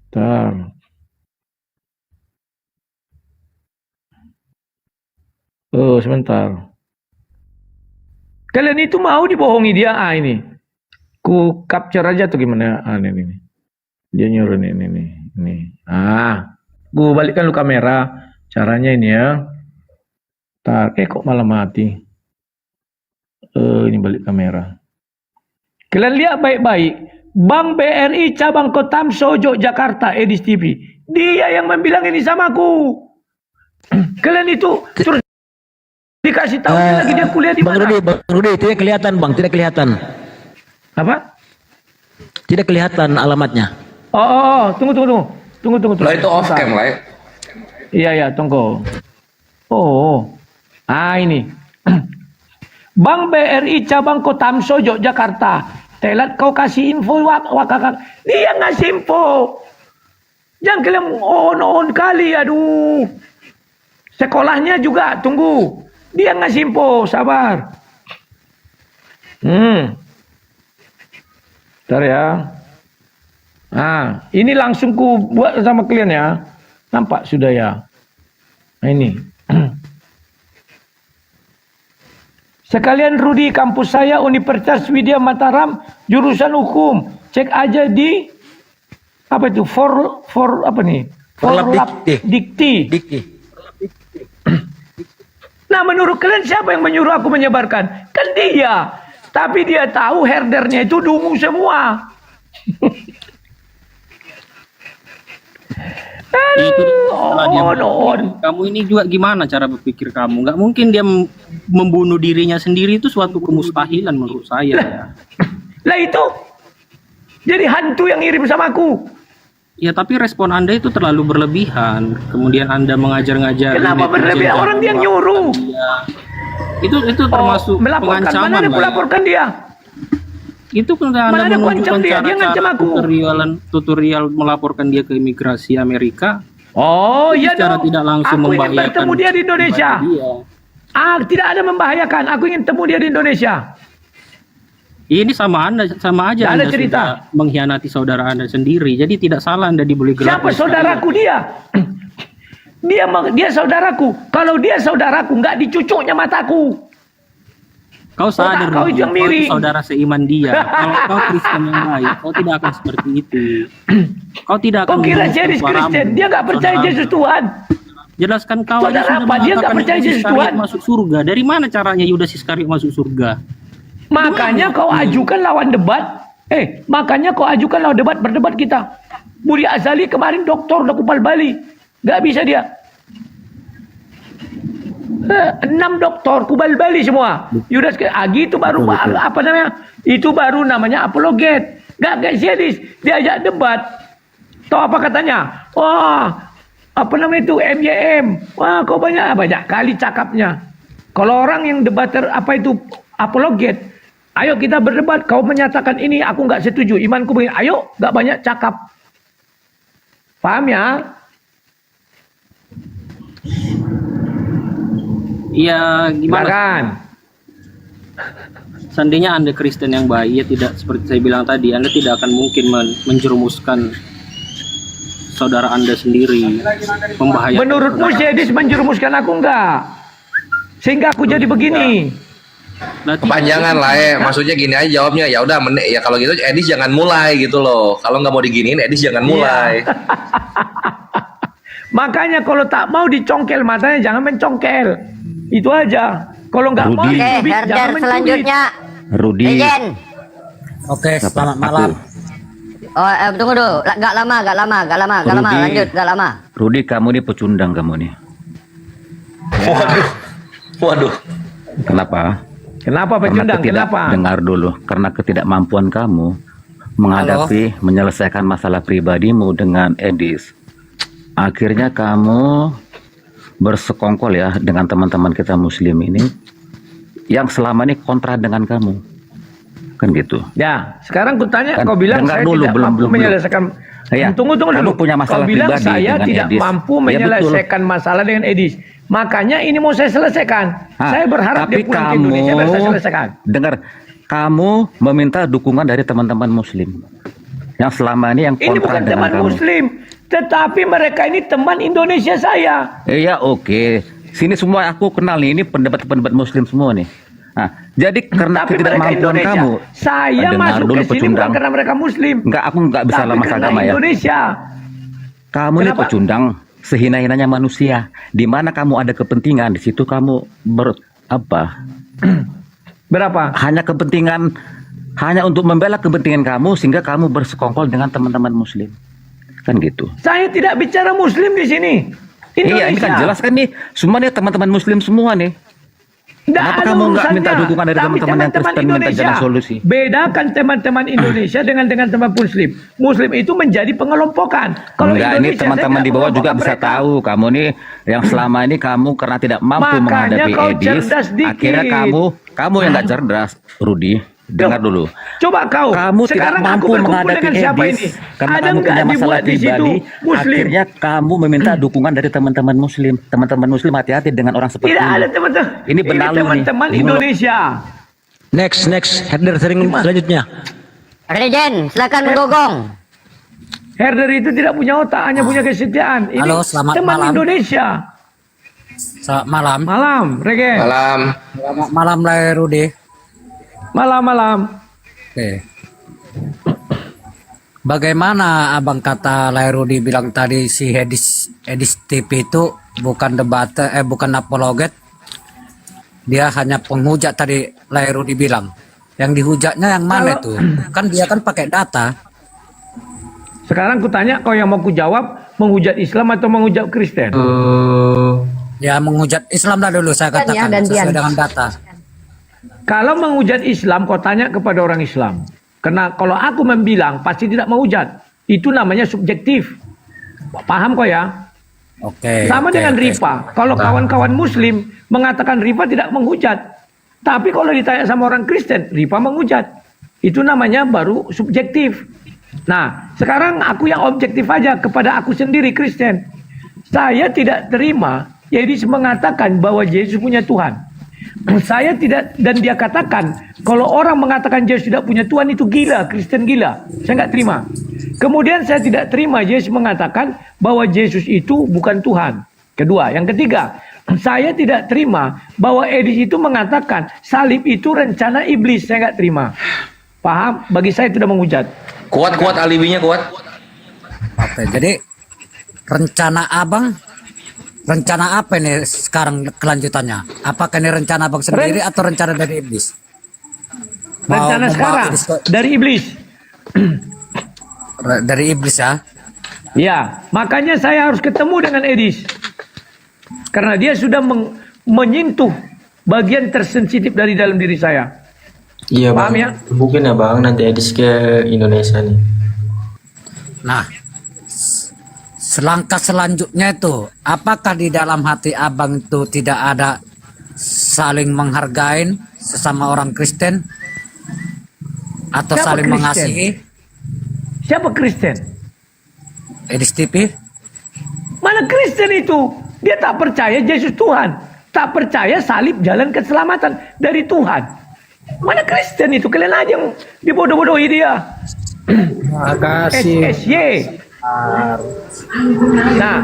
Bentar. Oh, sebentar. Kalian itu mau dibohongi dia? Ah, ini. Ku capture aja tuh gimana? Ah, ini. Dia nyuruh ini. Ah, ku balikkan lu kamera. Caranya ini ya. Bentar. Kok malah mati? Ini balik kamera. Kalian lihat baik-baik. Bank BRI cabang Kotamso Yogyakarta, Edis TV. Dia yang membilang ini sama aku. Kalian itu terus dikasih tahu lagi dia kuliah di mana? Bang Rudi, tidak kelihatan Bang, tidak kelihatan. Apa? Tidak kelihatan alamatnya. Tunggu. Lah itu off cam lah ya. Iya, tunggu. Ini. Bank BRI cabang Kotamso Yogyakarta. Telat kau kasih info wakakak. Dia ngasih info. Jangan kalian on kali, aduh. Sekolahnya juga, tunggu. Dia ngasih info, sabar. Bentar ya. Nah, ini langsung ku buat sama kalian ya. Nampak sudah ya. Nah, ini. Sekalian Rudy, kampus saya Universitas Widya Mataram, jurusan hukum. Cek aja di apa itu? For apa nih? Forlab Dikti. Nah, menurut kalian siapa yang menyuruh aku menyebarkan? Kan dia. Tapi dia tahu herdernya itu dungu semua. Kamu ini juga gimana cara berpikir kamu? Nggak mungkin dia membunuh dirinya sendiri, itu suatu kemustahilan menurut saya ya. Lah itu jadi hantu yang ngirim sama aku. Ya tapi respon Anda itu terlalu berlebihan. Kemudian Anda mengajar-ngajar. Kenapa berlebihan? Orang dia nyuruh. Itu termasuk pengancaman. Mana ada aku laporkan dia? Itu kan Anda menunjukkan cara tutorial melaporkan dia ke imigrasi Amerika. Oh iya secara dong. tidak langsung aku ingin membahayakan bertemu dia di Indonesia. Tidak ada membahayakan. Aku ingin temu dia di Indonesia. Ini sama aja Anda sudah mengkhianati saudara Anda sendiri. Jadi tidak salah Anda dibeli gelap. Siapa saudaraku dia? Dia saudaraku. Kalau dia saudaraku, nggak dicucuknya mataku. Kau sadar kau itu yang mirip. Saudara seiman dia. Kalau kau Kristen yang baik, kau tidak akan seperti itu. Kau tidak akan. Kau kira Yesus Kristen? Dia nggak percaya Yesus Tuhan. Jelaskan kau. Saudara apa? Dia nggak percaya Yesus Tuhan. Masuk surga. Dari mana caranya Yudas Iskariot masuk surga? Makanya kau ajukan lawan debat. Makanya kau ajukan lawan debat, berdebat kita. Budi Azali kemarin doktor udah kupal Bali. Nggak bisa dia. 6 doktor kubal Bali semua. Yudas Agi itu baru apa namanya? Itu baru namanya apologet. Gak serius. Diajak debat. Tahu apa katanya? Wah, apa namanya itu MYM. Wah, kau banyak kali cakapnya. Kalau orang yang debater apa itu apologet, ayo kita berdebat. Kau menyatakan ini, aku nggak setuju. Imanku begini. Ayo, nggak banyak cakap. Paham ya? Ya gimana? Kan? Seandainya Anda Kristen yang baik, ya tidak seperti saya bilang tadi, Anda tidak akan mungkin menjerumuskan saudara Anda sendiri, membahayakan. Menurutmu si Edis menjerumuskan aku enggak? Sehingga aku jadi begini. Kepanjangan lah maksudnya gini aja jawabnya, ya udah ya kalau gitu Edis jangan mulai gitu loh. Kalau nggak mau diginiin Edis jangan mulai. Makanya kalau tak mau dicongkel matanya jangan mencongkel. Itu aja. Kalau nggak mau Oke, dicubit, herder jangan mencubit. selanjutnya. Rudi. Legend. Oke, selamat malam. Oh, tunggu dulu. Gak lama. Rudi. Lanjut, gak lama. Rudi, kamu nih pecundang kamu nih. Waduh. Kenapa? Kenapa pecundang? Kenapa? Dengar dulu. Karena ketidakmampuan kamu menghadapi, menyelesaikan masalah pribadimu dengan Edis. Akhirnya kamu bersekongkol ya dengan teman-teman kita Muslim ini yang selama ini kontra dengan kamu. Kan gitu. Ya, sekarang kutanya, Kan, kau bilang dengar saya dulu, tidak belum, mampu belum. menyelesaikan. Ya, Tunggu kamu dulu. punya masalah Kau bilang pribadi saya dengan tidak Edis. mampu Ya, betul. menyelesaikan masalah dengan Edis. Makanya ini mau saya selesaikan. Saya berharap tapi dia pulang ke Indonesia biar saya selesaikan. Dengar, kamu meminta dukungan dari teman-teman Muslim yang selama ini yang Ini kontra bukan dengan teman kamu. Muslim, tetapi mereka ini teman Indonesia saya. Iya, oke. Sini semua aku kenal nih, ini pendapat-pendapat Muslim semua nih. Nah, jadi karena Tapi mereka ketidakmampuan Indonesia. kamu, Saya dengar masuk dulu ke sini bukan pecundang. karena mereka Muslim. Enggak, aku enggak bisa Tapi lama karena agama ya. Indonesia. Kamu ini Kenapa? pecundang, sehina-hinanya manusia. Di mana kamu ada kepentingan, di situ kamu Berapa? Hanya kepentingan, hanya untuk membela kepentingan kamu sehingga kamu bersekongkol dengan teman-teman Muslim. Kan gitu. Saya tidak bicara Muslim di sini. Indonesia. Iya, ini kan jelas kan nih, semua nih teman-teman Muslim semua nih. Nggak Kenapa ada kamu nggak urusannya. minta dukungan dari Tapi teman-teman yang Kristen minta jalan solusi? Bedakan teman-teman Indonesia dengan teman Muslim. Muslim itu menjadi pengelompokan. Kalau Enggak, ini Indonesia, teman-teman saya di bawah tidak juga bisa mengelompokkan tahu kamu nih yang selama ini kamu karena tidak mampu Makanya menghadapi kau Edis, cerdas dikit. akhirnya kamu yang nggak cerdas, Rudi. Dengar dulu. Coba kau. Kamu tidak Sekarang aku mampu berkumpul menghadapi dengan siapa Edis ini? karena Ada kamu nggak punya masalah dibuat di situ pribadi. Muslim? Akhirnya kamu meminta dukungan dari teman-teman Muslim. Teman-teman Muslim hati-hati dengan orang seperti Tidak ini. ada teman-teman. Ini benalu nih. teman-teman Indonesia. Next, herder sering selanjutnya. Legend, silakan menggogong. Herder itu tidak punya otak, hanya punya kesetiaan. Ini Halo, selamat teman malam. Indonesia. Selamat malam. Malam, Regen. Malam. Selamat malam, Lai Rudi. Malam. Oke. Bagaimana abang kata Lai Rudi bilang tadi si Edis TV itu bukan debater, bukan apologet. Dia hanya penghujat tadi Lai Rudi bilang. Yang dihujatnya yang mana itu? Kan dia kan pakai data. Sekarang kutanya, kau yang mau ku jawab, menghujat Islam atau menghujat Kristen? Ya menghujat Islam lah dulu saya Gantian ya, katakan gantian. sesuai dengan data. Kalau menghujat Islam, kau tanya kepada orang Islam. Karena kalau aku membilang, pasti tidak menghujat. Itu namanya subjektif. Paham kau ya? Oke. Sama oke, dengan oke. Rifa. Kalau kawan-kawan Muslim mengatakan Rifa tidak menghujat. Tapi kalau ditanya sama orang Kristen, Rifa menghujat. Itu namanya baru subjektif. Nah, sekarang aku yang objektif aja kepada aku sendiri Kristen. Saya tidak terima Yesus mengatakan bahwa Yesus punya Tuhan. Saya tidak, dan dia katakan kalau orang mengatakan Yesus tidak punya Tuhan itu gila, Kristen gila. Saya nggak terima. Kemudian saya tidak terima Yesus mengatakan bahwa Yesus itu bukan Tuhan. Kedua, yang ketiga, saya tidak terima bahwa Edis itu mengatakan salib itu rencana iblis. Saya nggak terima. Paham? Bagi saya tidak menghujat. Kuat alibinya kuat. Oke, jadi rencana abang, rencana apa ini sekarang kelanjutannya? Apakah ini rencana abang sendiri atau rencana dari iblis? Rencana Mau sekarang membawa iblis dari iblis. Dari iblis ya? Ya, makanya saya harus ketemu dengan Edis. Karena dia sudah menyentuh bagian tersensitif dari dalam diri saya. Iya Paham bang, ya? mungkin ya bang nanti Edis ke Indonesia nih. Nah, selangkah selanjutnya itu, apakah di dalam hati abang itu tidak ada saling menghargai sesama orang Kristen? Atau Siapa saling Kristen? mengasihi? Siapa Kristen? Edis TV? Mana Kristen itu? Dia tak percaya Yesus Tuhan. Tak percaya salib jalan keselamatan dari Tuhan. Mana Kristen itu? Kalian aja yang dibodoh-bodohi dia. Makasih. SSY. Nah,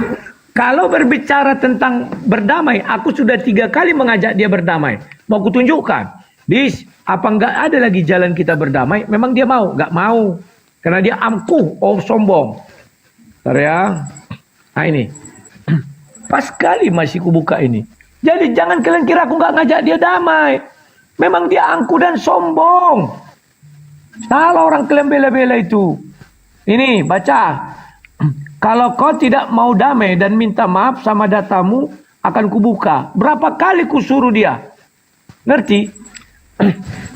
kalau berbicara tentang berdamai, aku sudah 3 kali mengajak dia berdamai. Mau kutunjukkan, Dis, apa nggak ada lagi jalan kita berdamai? Memang dia mau, nggak mau, karena dia angkuh, sombong. Bentar ya, nah ini, pas kali masih kubuka ini. Jadi jangan kalian kira aku nggak ngajak dia damai. Memang dia angkuh dan sombong. Salah orang kalian bela-bela itu. Ini baca. Kalau kau tidak mau damai dan minta maaf sama datamu, akan kubuka. Berapa kali kusuruh dia? Ngerti?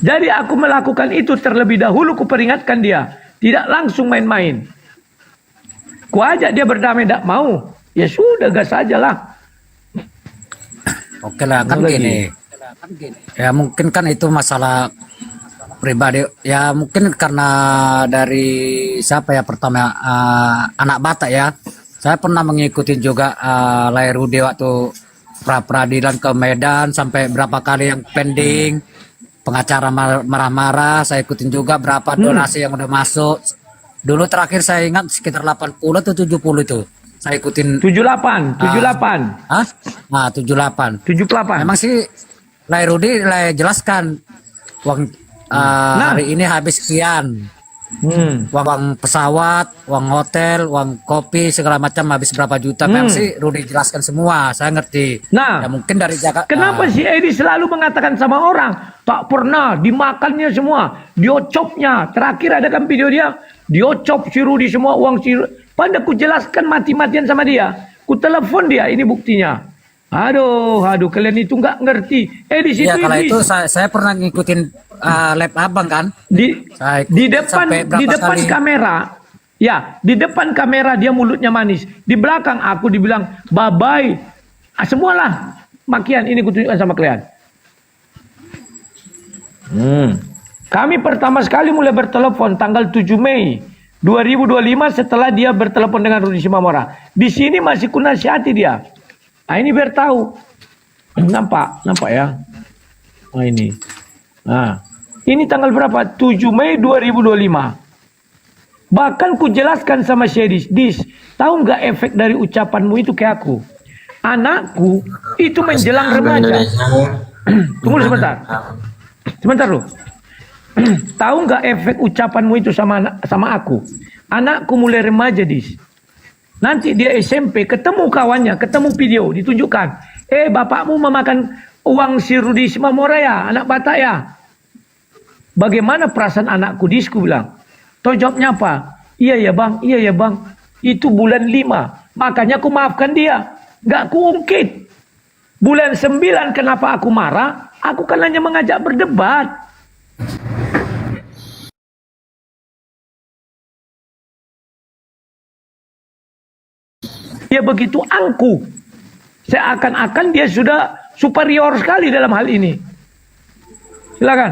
Jadi aku melakukan itu terlebih dahulu, kuperingatkan dia. Tidak langsung main-main. Ku ajak dia berdamai, tidak mau. Ya sudah, gas saja lah. Oke lah, kan gini. Ya mungkin kan itu masalah pribadi. Ya mungkin karena dari siapa ya pertama anak Batak ya. Saya pernah mengikuti juga Lairudi waktu pra-peradilan ke Medan sampai berapa kali yang pending. Pengacara marah-marah, saya ikutin juga berapa donasi yang udah masuk. Dulu terakhir saya ingat sekitar 80 atau 70 itu. Saya ikutin 78. Hah? Nah, 78. 78. Memang sih Lairudi jelaskan uang hari ini habis sekian. Uang pesawat, uang hotel, uang kopi segala macam habis berapa juta. Memang sih Rudi jelaskan semua, saya ngerti. Nah, ya mungkin dari Jakarta. Kenapa si Edi selalu mengatakan sama orang tak pernah dimakannya semua, diocopnya. Terakhir ada kan video dia, diocop si Rudi semua uang si. Pada ku jelaskan mati-matian sama dia, ku telepon dia, ini buktinya. Aduh, kalian itu nggak ngerti. Di situ ya, kalau itu saya pernah ngikutin lab abang kan. Di depan kamera. Ya, di depan kamera dia mulutnya manis. Di belakang aku dibilang bye-bye. Semualah makian ini kutunjukkan sama kalian. Kami pertama sekali mulai bertelepon tanggal 7 Mei 2025 setelah dia bertelepon dengan Rudi Simamora. Di sini masih kunasihati dia. Nah, ini biar tahu. Nampak ya. Nah, ini. Nah, ini tanggal berapa? 7 Mei 2025. Bahkan ku jelaskan sama Syedis, Dis, tahu nggak efek dari ucapanmu itu ke aku? Anakku itu menjelang remaja. Tunggu sebentar. Sebentar lu. Tahu nggak efek ucapanmu itu sama aku? Anakku mulai remaja, Dis. Nanti dia SMP, ketemu kawannya, ketemu video, ditunjukkan. Bapakmu memakan uang si Rudi Simamora ya, anak Batak ya. Bagaimana perasaan anakku, Dis, ku bilang. Toh jawabnya apa? Iya ya bang. Itu bulan 5. Makanya aku maafkan dia. Gak kuungkit. Bulan 9 kenapa aku marah? Aku kan hanya mengajak berdebat. Dia begitu angkuh. Seakan-akan dia sudah superior sekali dalam hal ini. Silakan.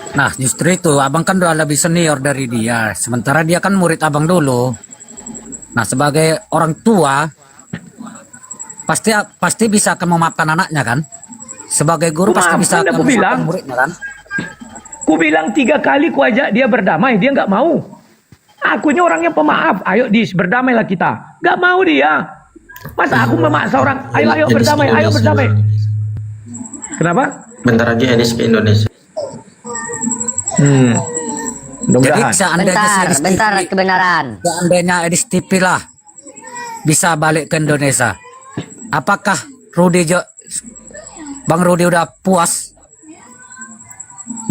Nah, justru itu abang kan udah lebih senior dari dia. Sementara dia kan murid abang dulu. Nah, sebagai orang tua pasti bisa akan memaafkan anaknya kan? Sebagai guru pasti bisa akan memaafkan muridnya kan? Ku bilang 3 kali ku ajak dia berdamai, dia nggak mau. Akunya orangnya pemaaf. Ayo Dis, berdamailah kita. Nggak mau dia. Masa aku memaksa orang, ayo berdamai, ayo berdamai. Kenapa? Bentar lagi Edis ke Indonesia. Jadi seandainya bentar kebenaran. Seandainya Edis TV lah bisa balik ke Indonesia, apakah Bang Rudi udah puas?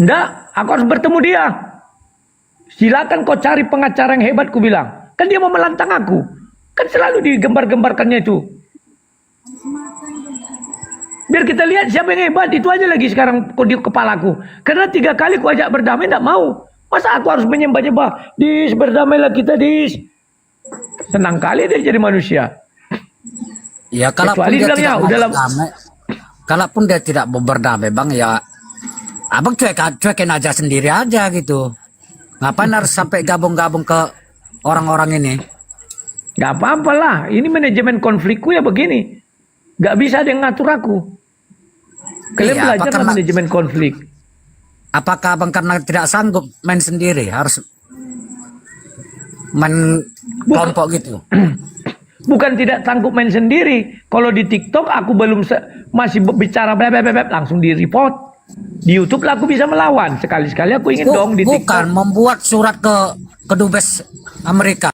Enggak, aku harus bertemu dia. Silakan kau cari pengacara yang hebat, ku bilang. Kan dia mau melantang aku. Kan selalu digembar-gembarkannya itu. Biar kita lihat siapa yang hebat. Itu aja lagi sekarang di kepalaku. Karena 3 kali ku ajak berdamai, enggak mau. Masa aku harus menyembah-nyembah? Dis, berdamailah kita, Dis. Senang kali dia jadi manusia. Ya, kalaupun dia tidak mau berdamai, kalaupun dia tidak mau berdamai, Bang, ya abang cuekin aja sendiri aja gitu. Ngapain harus sampai gabung-gabung ke orang-orang ini? Gak apa-apa lah. Ini manajemen konflikku ya begini. Gak bisa ada yang ngatur aku. Kalian belajar lah manajemen konflik. Apakah abang karena tidak sanggup main sendiri harus kelompok gitu. Bukan tidak sanggup main sendiri. Kalau di TikTok aku belum masih bicara langsung di report. Di YouTube lah aku bisa melawan. Sekali-sekali aku ingin dong di TikTok. Bukan membuat surat ke dubes Amerika.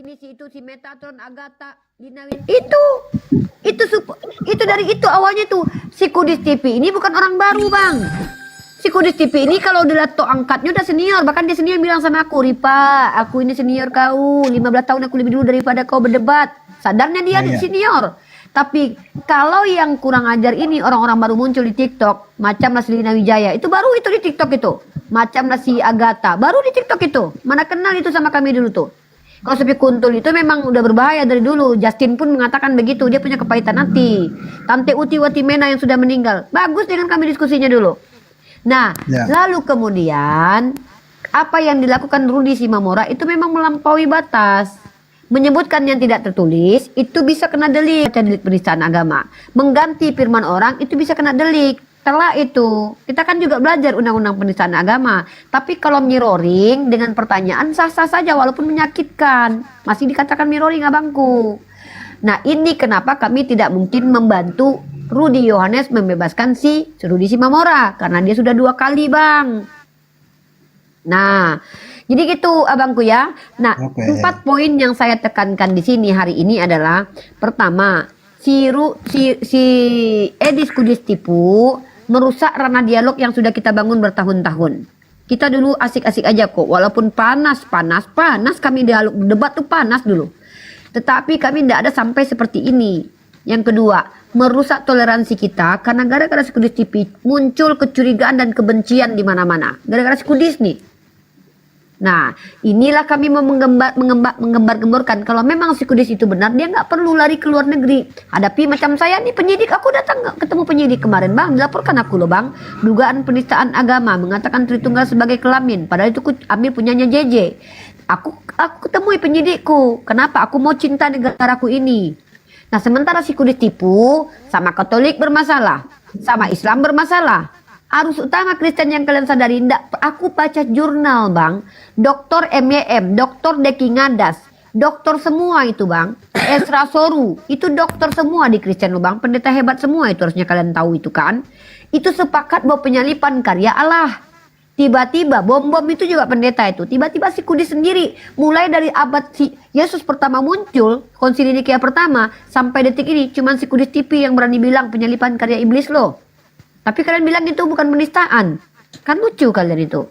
Ini si itu si Metatron, Agatha, Linawin. Itu dari itu awalnya tuh. Si Kudis TV ini bukan orang baru, Bang. Si Kudis TV ini kalau udah to angkatnya udah senior. Bahkan dia senior bilang sama aku, Ripa, aku ini senior kau. 15 tahun aku lebih dulu daripada kau berdebat. Sadarnya dia senior. Tapi kalau yang kurang ajar ini orang-orang baru muncul di TikTok, macam Naslina Wijaya, itu baru itu di TikTok itu. Macam si Agatha, baru di TikTok itu. Mana kenal itu sama kami dulu tuh. Kalau Sepi Kuntul itu memang udah berbahaya dari dulu. Justin pun mengatakan begitu, dia punya kepahitan hati. Tante Uti Watimena yang sudah meninggal, bagus dengan kami diskusinya dulu. Nah, lalu kemudian apa yang dilakukan Rudi Simamora itu memang melampaui batas. Menyebutkan yang tidak tertulis itu bisa kena delik, delik penistaan agama. Mengganti firman orang itu bisa kena delik. Setelah itu kita kan juga belajar undang-undang penistaan agama. Tapi kalau mirroring dengan pertanyaan sah-sah saja walaupun menyakitkan, masih dikatakan mirroring abangku. Nah, ini kenapa kami tidak mungkin membantu Rudi Yohanes membebaskan si Rudi Simamora, karena dia sudah 2 kali, Bang. Nah, jadi gitu abangku ya. Nah, 4 poin yang saya tekankan di sini hari ini adalah pertama, si Edis Kudis Tipu merusak ranah dialog yang sudah kita bangun bertahun-tahun. Kita dulu asik-asik aja kok, walaupun panas kami dialog debat tuh panas dulu. Tetapi kami tidak ada sampai seperti ini. Yang kedua, merusak toleransi kita karena gara-gara si Kudis TV muncul kecurigaan dan kebencian di mana-mana. Gara-gara si Kudis nih. Nah, inilah kami mau menggembar-gemborkan kalau memang si Kudis itu benar, dia nggak perlu lari ke luar negeri. Hadapi macam saya nih penyidik, aku datang ketemu penyidik kemarin, Bang, dilaporkan aku loh, Bang, dugaan penistaan agama, mengatakan Tritunggal sebagai kelamin, padahal itu aku ambil punyanya JJ. Aku temui penyidikku, kenapa? Aku mau cinta negaraku ini. Nah, sementara si Kudis Tipu sama Katolik bermasalah, sama Islam bermasalah. Arus utama Kristen yang kalian sadari, aku baca jurnal, Bang, Dr. MYM, Dr. Deki Ngadas, dokter semua itu, Bang, Esra Soru, itu dokter semua di Kristen loh, Bang, pendeta hebat semua itu, harusnya kalian tahu itu kan. Itu sepakat bahwa penyalipan karya Allah. Tiba-tiba bom-bom itu juga pendeta itu. Tiba-tiba si Kudis sendiri, mulai dari abad si Yesus pertama muncul, Konsili Nikea pertama, sampai detik ini cuman si Kudis TV yang berani bilang penyalipan karya iblis loh. Tapi kalian bilang itu bukan penistaan. Kan lucu kalian itu.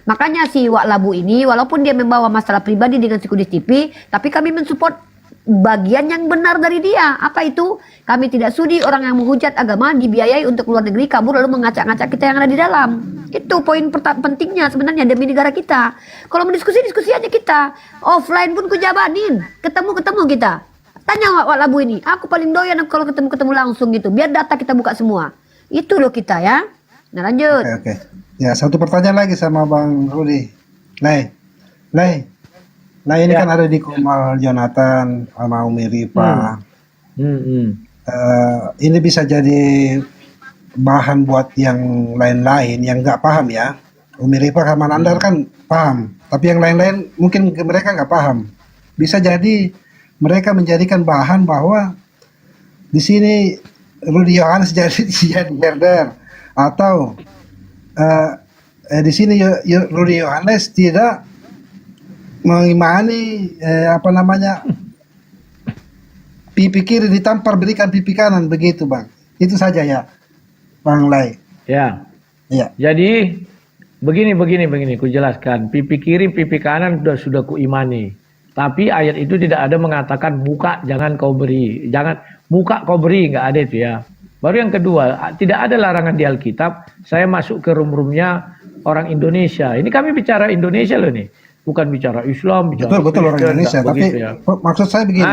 Makanya si Wak Labu ini walaupun dia membawa masalah pribadi dengan si Kudis TV, tapi kami mensupport bagian yang benar dari dia. Apa itu? Kami tidak sudi orang yang menghujat agama dibiayai untuk luar negeri kabur lalu mengacak-ngacak kita yang ada di dalam. Itu poin pentingnya sebenarnya demi negara kita. Kalau diskusi aja kita. Offline pun kujabanin. Ketemu kita. Tanya Wak Labu ini. Aku paling doyan kalau ketemu langsung gitu. Biar data kita buka semua. Itu loh kita ya. Nah lanjut. Oke. Ya, satu pertanyaan lagi sama Bang Rudi. Lai ini kan ada di Komal Jonathan sama Umi Ripa. Ini bisa jadi bahan buat yang lain-lain yang nggak paham ya. Umi Ripa sama Nandar kan paham, tapi yang lain-lain mungkin mereka nggak paham. Bisa jadi mereka menjadikan bahan bahwa di sini Rudi Yohanes jadi herder, atau di sini Rudi Yohanes tidak mengimani pipi kiri ditampar berikan pipi kanan, begitu Bang. Itu saja ya Bang Lai. Ya. Jadi begini ku jelaskan. Pipi kiri pipi kanan sudah ku imani. Tapi ayat itu tidak ada mengatakan buka jangan kau beri, jangan muka kau beri, nggak ada itu ya. Baru yang kedua, tidak ada larangan di Alkitab saya masuk ke room-roomnya orang Indonesia. Ini kami bicara Indonesia loh nih, bukan bicara Islam, bicara betul orang Indonesia. Tapi ya. Maksud saya begini,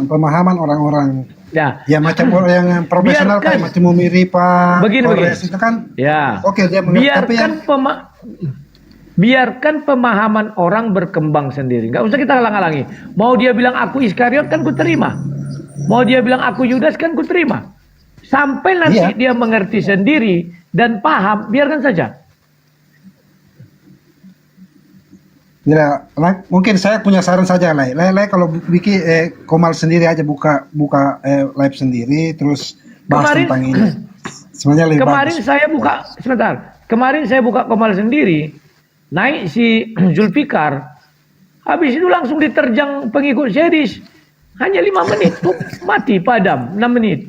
pemahaman orang-orang ya macam orang yang profesional kayak macam Umi Ripa, begini. Itu kan, ya. Oke, dia biarkan pemahaman orang berkembang sendiri. Nggak usah kita halang-halangi. Mau dia bilang aku Iskariot kan ku terima. Mau dia bilang aku Yudas kan ku terima. Sampai nanti dia mengerti sendiri dan paham, biarkan saja. Ya, mungkin saya punya saran saja, Lai kalau bikin Komal sendiri aja buka live sendiri terus bahas tentang ini. Sebenarnya lebih bagus. Kemarin saya buka Komal sendiri. Naik si Zulfikar, Habis itu langsung diterjang pengikut Sedis. Hanya 5 menit, mati padam 6 menit.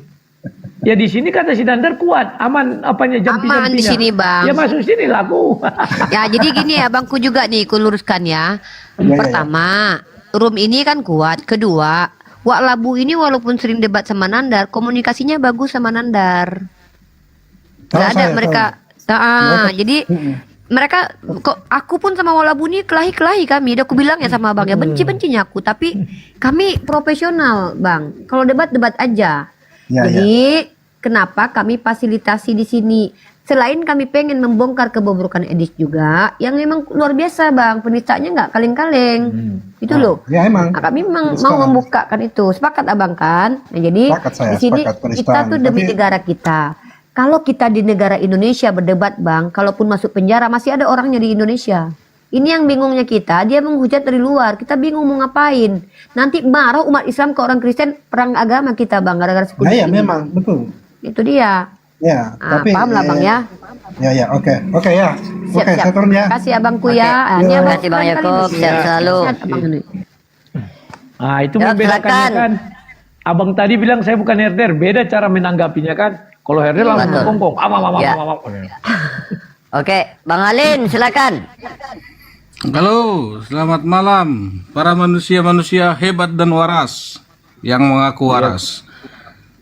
Ya di sini kata si Dandar kuat, aman apanya jampi-jampinya. Aman di sini, Bang. Ya masuk sini lah aku. Ya, jadi gini ya, Bangku juga nih, ku luruskan ya. Pertama, room ini kan kuat. Kedua, Wak Labu ini walaupun sering debat sama Nandar, komunikasinya bagus sama Nandar. Nggak ada mereka. Jadi mereka kok aku pun sama Wak Labu ini kelahi-kelahi kami. Udah aku bilang ya sama Bang ya, benci-bencinya aku, tapi kami profesional, Bang. Kalau debat aja. Jadi kenapa kami fasilitasi di sini? Selain kami pengen membongkar kebobrokan Edis juga, yang memang luar biasa, Bang. Penistaannya nggak kaleng-kaleng. Itu loh. Ya emang. Nah, kami memang mau membukakan itu. Sepakat Abang kan? Nah, jadi di sini kita tuh demi negara kita. Kalau kita di negara Indonesia berdebat, Bang, kalaupun masuk penjara masih ada orangnya di Indonesia. Ini yang bingungnya kita, dia menghujat dari luar, kita bingung mau ngapain. Nanti marah umat Islam ke orang Kristen, perang agama kita, Bang, gara-gara suku Iya, memang, betul. Itu dia. Ya, tapi paham lah, Bang ya. Ya, oke ya. Oke, saya turun ya. Kasih Abangku ya. Ini Abang Terima kasih Bang Yakob, sehat selalu. Ah, itu membedakannya kan. Abang tadi bilang saya bukan herder, beda cara menanggapinya kan. Kalau herder langsung kongkong. Oke, Bang Alin, silakan. Halo, selamat malam para manusia-manusia hebat dan waras yang mengaku waras.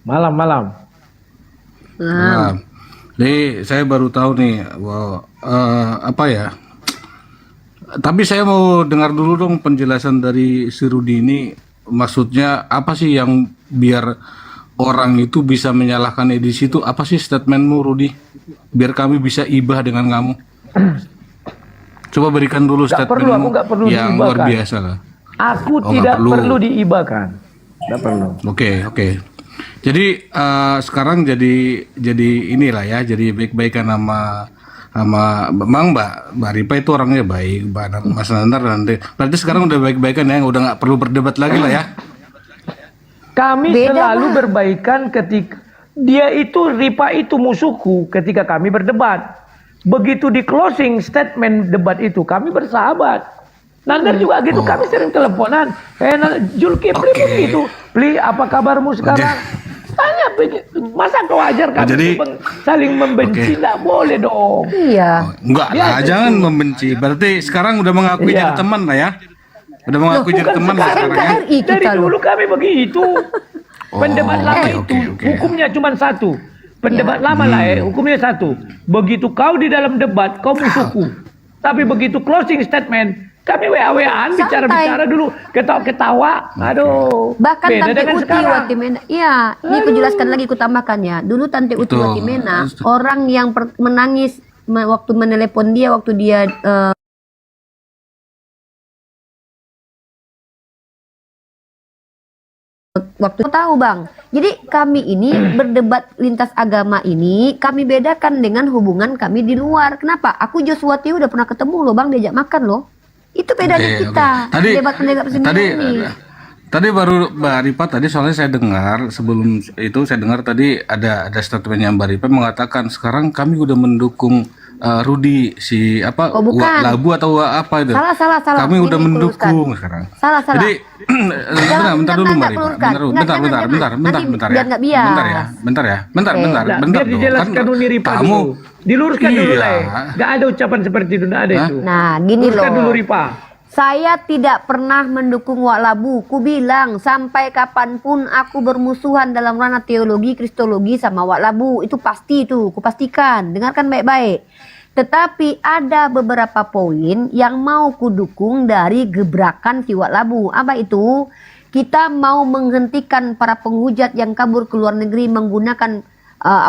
Malam. Jadi saya baru tahu nih, apa ya? Tapi saya mau dengar dulu dong penjelasan dari si Rudi ini. Maksudnya apa sih yang biar orang itu bisa menyalahkan edisi itu? Apa sih statementmu, Rudi? Biar kami bisa ibah dengan kamu. Coba berikan dulu statementmu yang luar biasa lah. Aku tidak perlu diibahkan. Tidak perlu. Oke. Jadi sekarang jadi inilah ya, jadi baik-baikan sama Bang Mbak Ripa itu orangnya baik, Mas Nandar nanti. Berarti sekarang udah baik-baikan ya, udah nggak perlu berdebat lagi lah ya. Kami selalu berbaikan ketika dia itu Ripa itu musuhku ketika kami berdebat. Begitu di closing statement debat itu kami bersahabat. Nandar juga gitu, kami sering teleponan. Zulkifli pun gitu. Pli, apa kabarmu sekarang? Tanya, masa kau ajar kami saling membenci? Tidak boleh dong. Iya. Enggak lah, jangan membenci. Berarti sekarang udah mengakui jadi teman lah ya. Udah mengakui jadi teman lah sekarang ya. Dari dulu kami begitu. Pendebat lama itu hukumnya cuma satu. Pendebat lama lah hukumnya satu. Begitu kau di dalam debat, kau musuhku. Tapi begitu closing statement, kami WA-WAan, bicara-bicara dulu, ketawa-ketawa. Aduh. Bahkan beda Tante dengan Uti sekarang. Watimena. Iya, ini aku jelaskan lagi, aku tambahkan ya. Dulu Tante Uti Watimena, orang yang menangis waktu menelepon dia, waktu dia waktu tahu Bang. Jadi kami ini berdebat lintas agama ini kami bedakan dengan hubungan kami di luar. Kenapa? Aku Joshua Tio udah pernah ketemu loh Bang, diajak makan loh. Itu bedanya kita. Tadi baru Mbak Ripa tadi soalnya saya dengar sebelum itu saya dengar tadi ada statementnya Mbak Ripa mengatakan sekarang kami udah mendukung Rudi si apa Labu atau apa itu. Salah. Kami udah mendukung sekarang. Salah. Jadi bentar dulu Mbak Ripa. Bentar ya. Bentar Biar dijelaskan Uni Ripa kamu dulu. Diluruskan dulu lah. Gak ada ucapan seperti itu, ada itu. Nah, gini loh. Dulu Ripa. Saya tidak pernah mendukung Wak Labu. Ku bilang sampai kapanpun aku bermusuhan dalam ranah teologi, kristologi sama Wak Labu. Itu pasti itu, ku pastikan. Dengarkan baik-baik. Tetapi ada beberapa poin yang mau ku dukung dari gebrakan si Wak Labu. Apa itu? Kita mau menghentikan para penghujat yang kabur ke luar negeri menggunakan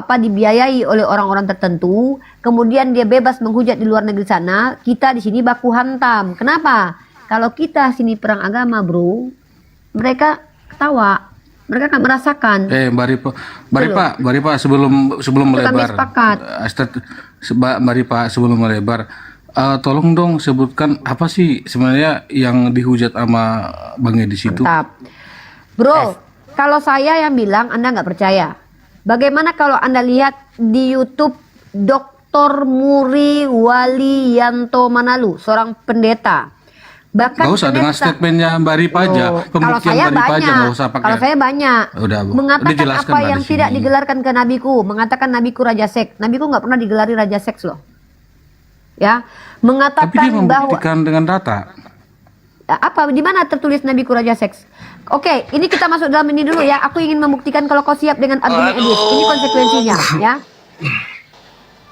dibiayai oleh orang-orang tertentu, kemudian dia bebas menghujat di luar negeri sana, kita di sini baku hantam. Kenapa? Kalau kita sini perang agama, bro, mereka ketawa, mereka akan merasakan. Mbak Ripa sebelum melebar, Mbak Ripa sebelum melebar, tolong dong sebutkan apa sih sebenarnya yang dihujat sama Bang Edi situ. Mantap. Bro, kalau saya yang bilang Anda nggak percaya. Bagaimana kalau Anda lihat di YouTube Dr. Muri Waliyanto Manalu, seorang pendeta. Bahkan Gak usah dengan Vanessa- statementnya Mbak Ripa aja, Oh, kalau pembuktian saya Mbak Ripa aja banyak, nggak usah pakai. kalau saya banyak Udah, Bu. mengatakan Dijelaskan apa lah yang di tidak sini. digelarkan ke nabiku, mengatakan nabiku raja seks. Nabiku nggak pernah digelari raja seks loh. Ya, Tapi dia mengatakan bahwa membuktikan dengan data. apa di mana tertulis nabiku raja seks? Oke, ini kita masuk dalam ini dulu ya. Aku ingin membuktikan kalau kau siap dengan argumen Edis. Ini konsekuensinya ya.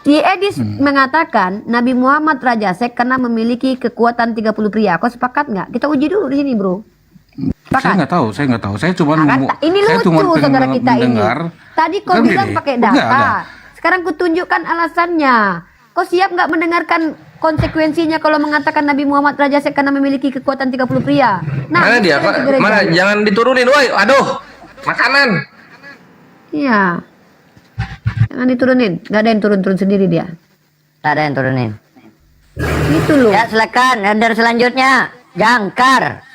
Si Edis mengatakan Nabi Muhammad raja seks karena memiliki kekuatan 30 pria. Kau sepakat nggak? Kita uji dulu di sini, Bro. Saya nggak tahu. Saya cuma Ini saya cuma lucu saudara kita mendengar. ini. Tadi kau Kan bilang gini, pakai enggak, data. enggak. Sekarang kutunjukkan alasannya. Kau siap nggak mendengarkan konsekuensinya kalau mengatakan Nabi Muhammad raja seks karena memiliki kekuatan 30 pria? Mana ini dia? sekarang Pak? segera Mana? jawab. Jangan diturunin, woi. Aduh, makanan. Iya. Jangan diturunin. Nggak ada yang turun-turun sendiri dia. Tak ada yang turunin. Itu loh. Ya silakan, order selanjutnya. Jangkar.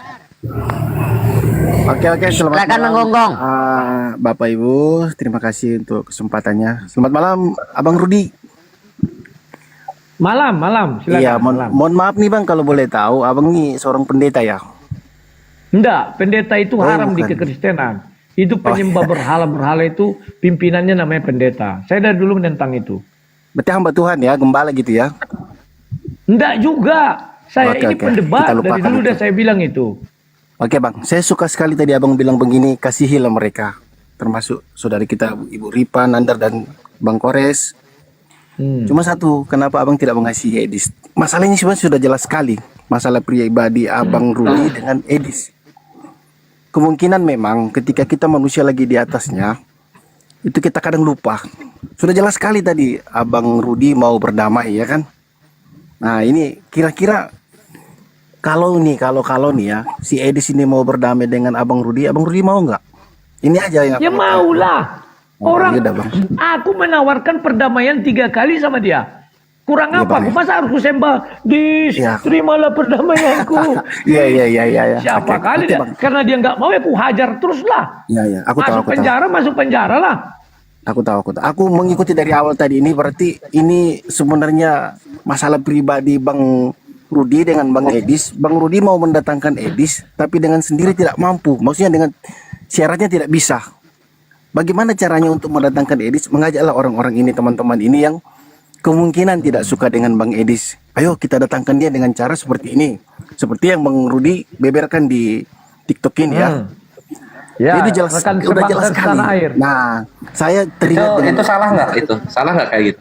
Oke, selamat Silakan malam. menggonggong. Bapak Ibu, terima kasih untuk kesempatannya. Selamat malam, Abang Rudi. Malam. Silakan. Iya, malam. mohon maaf nih Bang kalau boleh tahu, Abang nih seorang pendeta ya? Enggak, pendeta itu Oh, haram di bukan. kekristenan. Itu penyembah berhala-berhala itu pimpinannya namanya pendeta. Saya dari dulu menentang itu. Berarti hamba Tuhan ya, gembala gitu ya? Enggak juga. Saya Oke, ini oke. pendebat Kita dari lupakan dulu itu. udah saya bilang itu. Oke Bang, saya suka sekali tadi Abang bilang begini, kasihilah mereka. Termasuk saudari kita Ibu Ripa, Nandar, dan Bang Kores. Cuma satu, kenapa Abang tidak mengasihi Edis? Masalah ini sebenarnya sudah jelas sekali. Masalah pribadi Abang Rudi dengan Edis. Kemungkinan memang ketika kita manusia lagi di atasnya, itu kita kadang lupa. Sudah jelas sekali tadi Abang Rudi mau berdamai ya kan? Nah ini kira-kira kalau nih ya si Edis ini mau berdamai dengan Abang Rudi mau nggak? Ini aja yang Ya aku maulah. Oh, Orang, iya dah, Bang. aku menawarkan perdamaian 3 kali sama dia. Kurang Iya, apa? Bang. Aku masa harus sembah? Iya. Terimalah perdamaianku. Iya. Siapa Oke, kali oke, dia? Bang. Karena dia nggak mau ya aku hajar teruslah. Iya. Aku tahu. Masuk penjara lah. Aku tahu. Aku mengikuti dari awal tadi ini berarti ini sebenarnya masalah pribadi Bang Rudi dengan Bang Edis. Bang Rudi mau mendatangkan Edis tapi dengan sendiri tidak mampu. Maksudnya dengan syaratnya tidak bisa. Bagaimana caranya untuk mendatangkan Edis? Mengajaklah orang-orang ini, teman-teman ini yang kemungkinan tidak suka dengan Bang Edis. Ayo kita datangkan dia dengan cara seperti ini. Seperti yang Bang Rudi beberkan di TikTok ini ya. Ya, Itu jelas, rekan udah jelas sebangsa sekali. tanah air. Nah, saya teringat dengan Itu salah nggak itu? Salah nggak kayak gitu?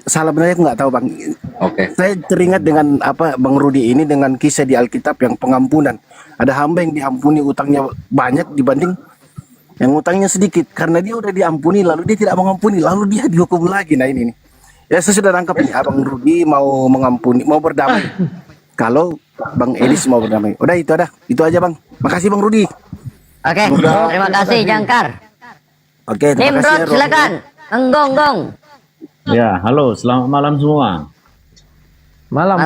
salah benar aku nggak tahu Bang. Oke. Saya teringat dengan apa Bang Rudi ini dengan kisah di Alkitab yang pengampunan. Ada hamba yang diampuni utangnya banyak dibanding yang utangnya sedikit karena dia udah diampuni lalu dia tidak mengampuni lalu dia dihukum lagi. Nah ini nih. Ya saya sudah tangkap nih Abang Rudi mau mengampuni, mau berdamai. Kalau Bang Edis mau berdamai. Udah itu aja Bang. Makasih Bang Rudi. Oke, terima kasih Jangkar. Oke, terima kasih. Nimrod silakan. Menggonggong. Ya, halo, selamat malam semua. Malam.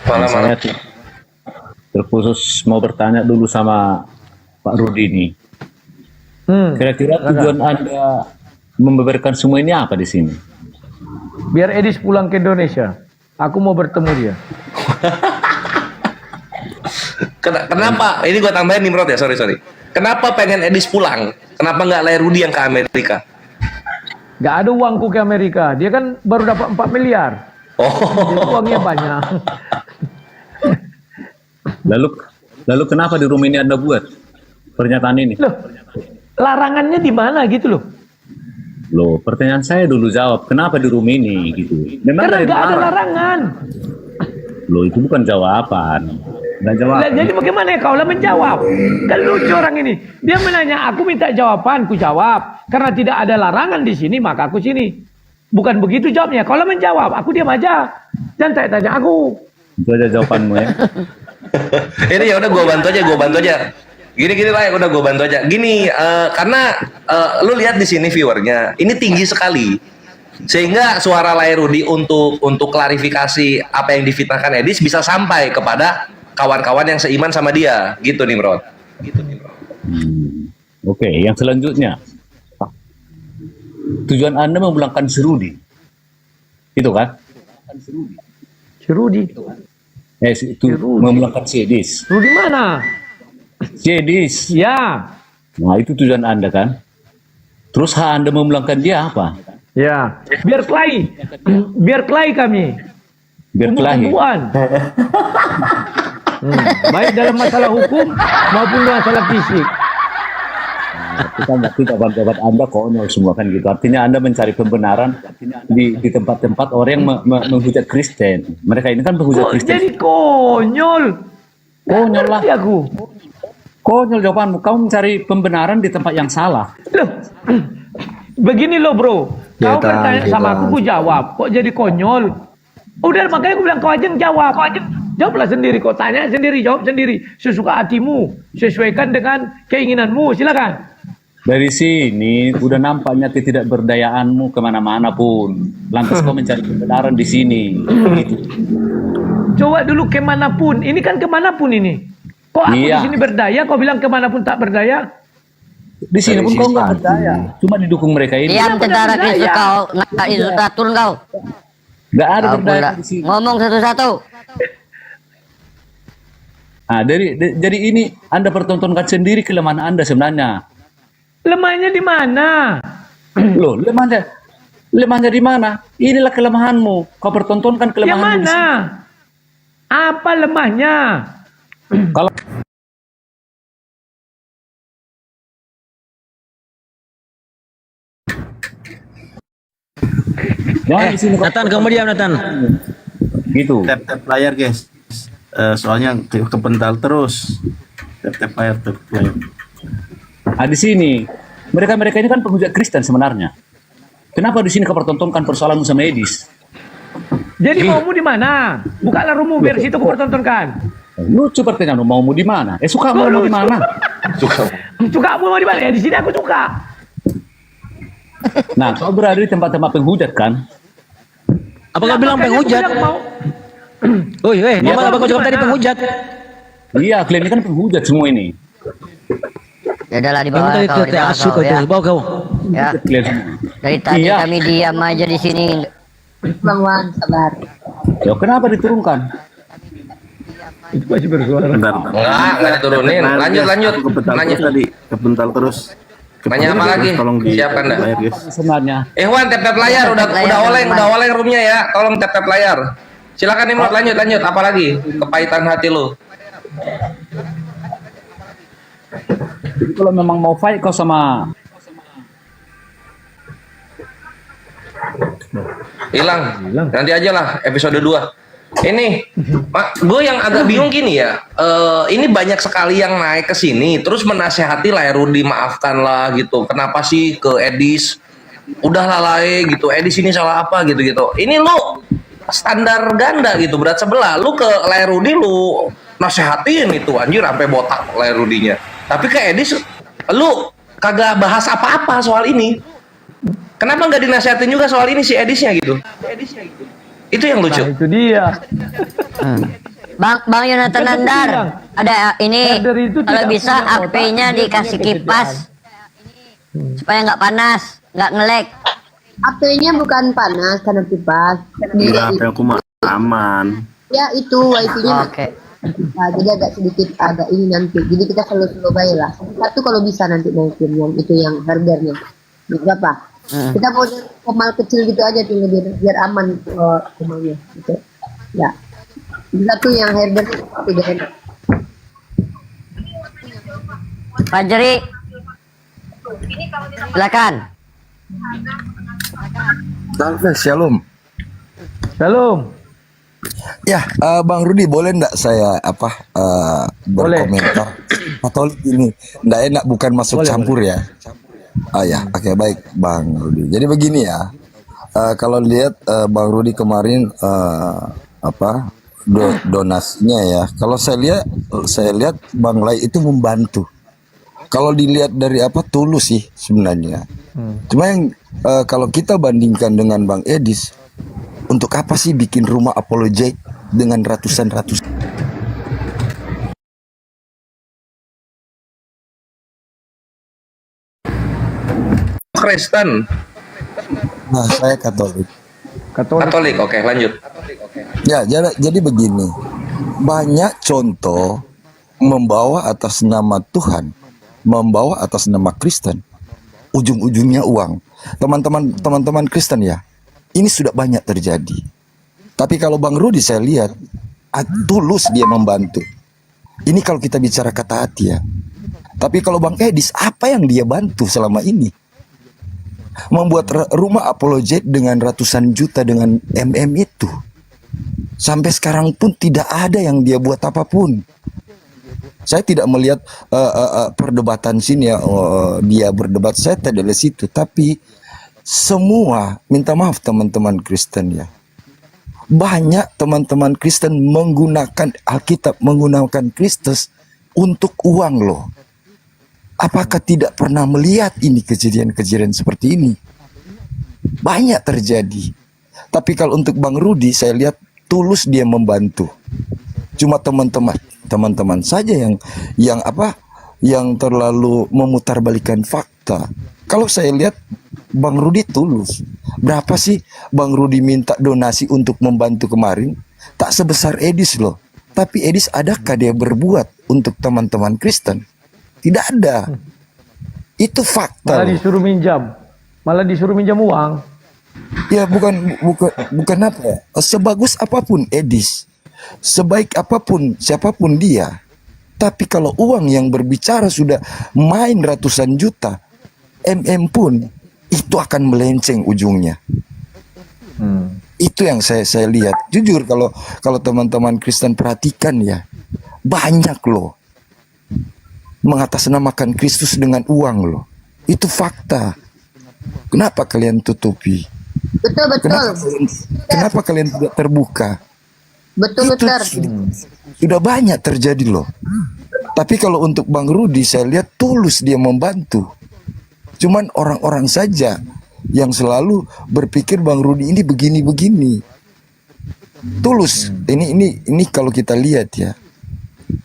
Saya terkhusus mau bertanya dulu sama Pak Rudi nih. Kira-kira tujuan Anda membeberkan semua ini apa di sini? Biar Edis pulang ke Indonesia. Aku mau bertemu dia. Kenapa? Ini gua tambahin Nimrod ya, sorry. Kenapa pengen Edis pulang? Kenapa nggak Lai Rudi yang ke Amerika? Gak ada uangku ke Amerika. Dia kan baru dapat 4 miliar. Jadi uangnya banyak. Lalu kenapa di rumah ini Anda buat pernyataan ini? Loh, larangannya di mana gitu loh? Loh, pertanyaan saya dulu jawab, kenapa di rumah ini gitu? Memang Karena ada yang gak ada larang. larangan. Loh, itu bukan jawaban. Dan Lah, jawaban. jadi bagaimana ya kau lah menjawab? Kan lucu orang ini. Dia menanya, aku minta jawaban, ku jawab. Karena tidak ada larangan di sini, maka aku sini. Bukan begitu jawabnya. Kau lah menjawab, aku diam aja. Jangan tanya-tanya aku. Itu aja jawabanmu ya. Ini ya udah gua bantu aja. Gini lah, udah gua bantu aja. Gini, karena lu lihat di sini viewernya, ini tinggi sekali. Sehingga suara Lai Rudi untuk klarifikasi apa yang difitnahkan Edis bisa sampai kepada kawan-kawan yang seiman sama dia, gitu Nimrod. Oke, yang selanjutnya. Tujuan Anda memulangkan si Rudi. Itu kan? Si Rudi. Itu memulangkan si Edis. Rudi mana? Si Edis. Ya. Nah itu tujuan Anda kan? Terus hak Anda memulangkan dia apa? Ya. Biar kelahi. Biar kelahi kami. Biar kelahi. Baik dalam masalah hukum maupun masalah fisik. Kita nggak jawaban Anda konyol semua kan gitu. Artinya Anda mencari pembenaran di tempat-tempat orang yang menghujat Kristen. Mereka ini kan penghujat Kristen. Jadi konyol. Konyol lah. Aku. Konyol jawabanmu. Kamu mencari pembenaran di tempat yang salah. Loh, begini loh bro. Kau kan tanya sama aku jawab. Kok jadi konyol? Udah makanya aku bilang kau aja yang jawab. Jawablah sendiri. Kau tanya sendiri, jawab sendiri. Sesuka hatimu. Sesuaikan dengan keinginanmu. Silakan. Dari sini udah nampaknya ketidakberdayaanmu kemana-mana pun. Lantas kau mencari kebenaran di sini. Gitu. Coba dulu kemanapun. Ini kan kemanapun ini. Kok aku di sini berdaya? Kau bilang kemanapun tak berdaya? Di sini pun kau nggak berdaya. Cuma didukung mereka ini. Diam tentara Kristus kau. Nggak disuruh turun kau. Nggak ada berdaya di sini. Ngomong satu-satu. Nah, jadi ini Anda pertontonkan sendiri kelemahan Anda sebenarnya. Lemahnya di mana? Loh, lemahnya di mana? Inilah kelemahanmu. Kau pertontonkan kelemahanmu. Yang mana? Apa lemahnya? Kalau Nathan, kamu diam Nathan. Gitu. Tap layar guys. Soalnya kepental terus. Tap layar. Nah, di sini mereka ini kan penghujat Kristen sebenarnya. Kenapa di sini kau pertontonkan persoalanmu sama Edis? Jadi maumu di mana? Bukalah rumah biar situ kau pertontonkan. Lucu pertanyaan maumu di mana? Suka mau di mana? Suka mau di mana? Ya di sini aku suka. Nah, kau berada di tempat-tempat penghujat kan? Apa kau bilang penghujat? Woi, ngomong apa kau jawab tadi penghujat? Iya, kalian ini kan penghujat semua ini. Ya udahlah di bawah kau, ya. Bawa kau. Ya. Dari tadi kami diam aja di sini. Bang Wan, sabar. Ya kenapa diturunkan? Itu masih bersuara. Enggak diturunin. Lanjut. Nanya tadi, kepental terus. Nanya apa lagi? Tolong Siapkan dah. Sebenarnya. Wan, tap layar. Udah oleng roomnya ya. Tolong tap layar. Silakan Nimrod, lanjut. Apa lagi? Kepahitan hati lu. Jadi kalau memang mau fight kau sama hilang. Nanti aja lah episode 2. Ini gue yang agak bingung gini ya. Ini banyak sekali yang naik ke sini terus menasehati lah Rudi, maafkanlah gitu. Kenapa sih ke Edis? Udah lalai gitu. Edis ini salah apa gitu. Ini lu standar ganda gitu, berat sebelah. Lu ke Rudi lu nasehatin itu anjir sampai botak Rudinya. Tapi ke Edis lu kagak bahas apa-apa soal ini. Kenapa nggak dinasihatin juga soal ini si Edisnya gitu? Itu yang lucu. Nah, itu dia. Bang Yonatan Nandar, ada ini kalau bisa HP-nya dikasih kipas supaya nggak panas, nggak ngelek. HP-nya bukan panas karena kipas. Enggak, HP aku mah aman. Ya itu wifi-nya. Oke. Nah, jadi agak sedikit agak ini nanti. Jadi kita slow aja lah. Satu kalau bisa nanti naikin yang itu yang harganya. Berapa? Kita mau komal kecil gitu aja tuh biar aman komalnya gitu. Ya. Satu yang harga tidak enak. Fajri, silakan. Shalom. Ya, Bang Rudi, boleh enggak saya berkomentar? Katolik ini enggak enak, bukan masuk campur ya. Ya, oke, baik Bang Rudi. Jadi begini ya, kalau lihat Bang Rudi kemarin donasinya ya. Kalau saya lihat Bang Lai itu membantu. Kalau dilihat dari tulus sih sebenarnya. Cuma yang kalau kita bandingkan dengan Bang Edis, untuk apa sih bikin rumah apologet dengan ratusan Kristen? Nah, saya Katolik. Katolik. Oke, lanjut. Ya, jadi begini. Banyak contoh membawa atas nama Tuhan, membawa atas nama Kristen, ujung-ujungnya uang. Teman-teman Kristen ya, ini sudah banyak terjadi. Tapi kalau Bang Rudi saya lihat tulus dia membantu. Ini kalau kita bicara kata hati ya. Tapi kalau Bang Edis, apa yang dia bantu selama ini? Membuat rumah apologet dengan ratusan juta dengan itu. Sampai sekarang pun tidak ada yang dia buat apapun. Saya tidak melihat perdebatan sini ya, dia berdebat, saya tidak dari situ. Tapi semua, minta maaf teman-teman Kristen ya. Banyak teman-teman Kristen menggunakan Alkitab, menggunakan Kristus untuk uang loh. Apakah tidak pernah melihat ini kejadian-kejadian seperti ini? Banyak terjadi. Tapi kalau untuk Bang Rudi saya lihat tulus dia membantu. Cuma teman-teman saja yang terlalu memutarbalikkan fakta. Kalau saya lihat Bang Rudi tulus. Berapa sih Bang Rudi minta donasi untuk membantu kemarin? Tak sebesar Edis loh. Tapi Edis adakah dia berbuat untuk teman-teman Kristen? Tidak ada. Itu fakta. Malah disuruh minjam uang. Ya bukan apa ya. Sebagus apapun Edis, sebaik apapun siapapun dia, tapi kalau uang yang berbicara sudah main ratusan juta, pun itu akan melenceng ujungnya. Itu yang saya lihat. Jujur kalau teman-teman Kristen perhatikan ya, banyak loh mengatasnamakan Kristus dengan uang loh. Itu fakta. Kenapa kalian tutupi? Betul. Kenapa kalian tidak terbuka? Betul. Sudah banyak terjadi loh. Tapi kalau untuk Bang Rudi saya lihat tulus dia membantu. Cuman orang-orang saja yang selalu berpikir Bang Rudi ini begini-begini. Tulus. Ini kalau kita lihat ya.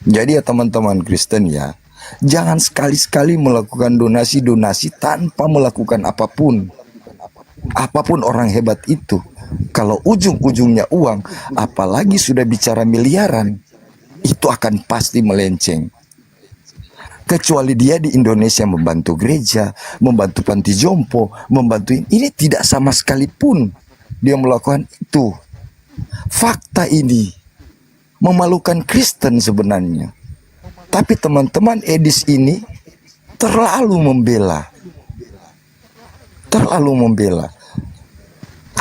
Jadi ya teman-teman Kristen ya, jangan sekali-sekali melakukan donasi-donasi tanpa melakukan apapun. Apapun orang hebat itu, kalau ujung-ujungnya uang, apalagi sudah bicara miliaran, itu akan pasti melenceng. Kecuali dia di Indonesia membantu gereja, membantu panti jompo, membantu ini tidak sama sekalipun dia melakukan itu. Fakta ini memalukan Kristen sebenarnya. Tapi teman-teman Edis ini terlalu membela.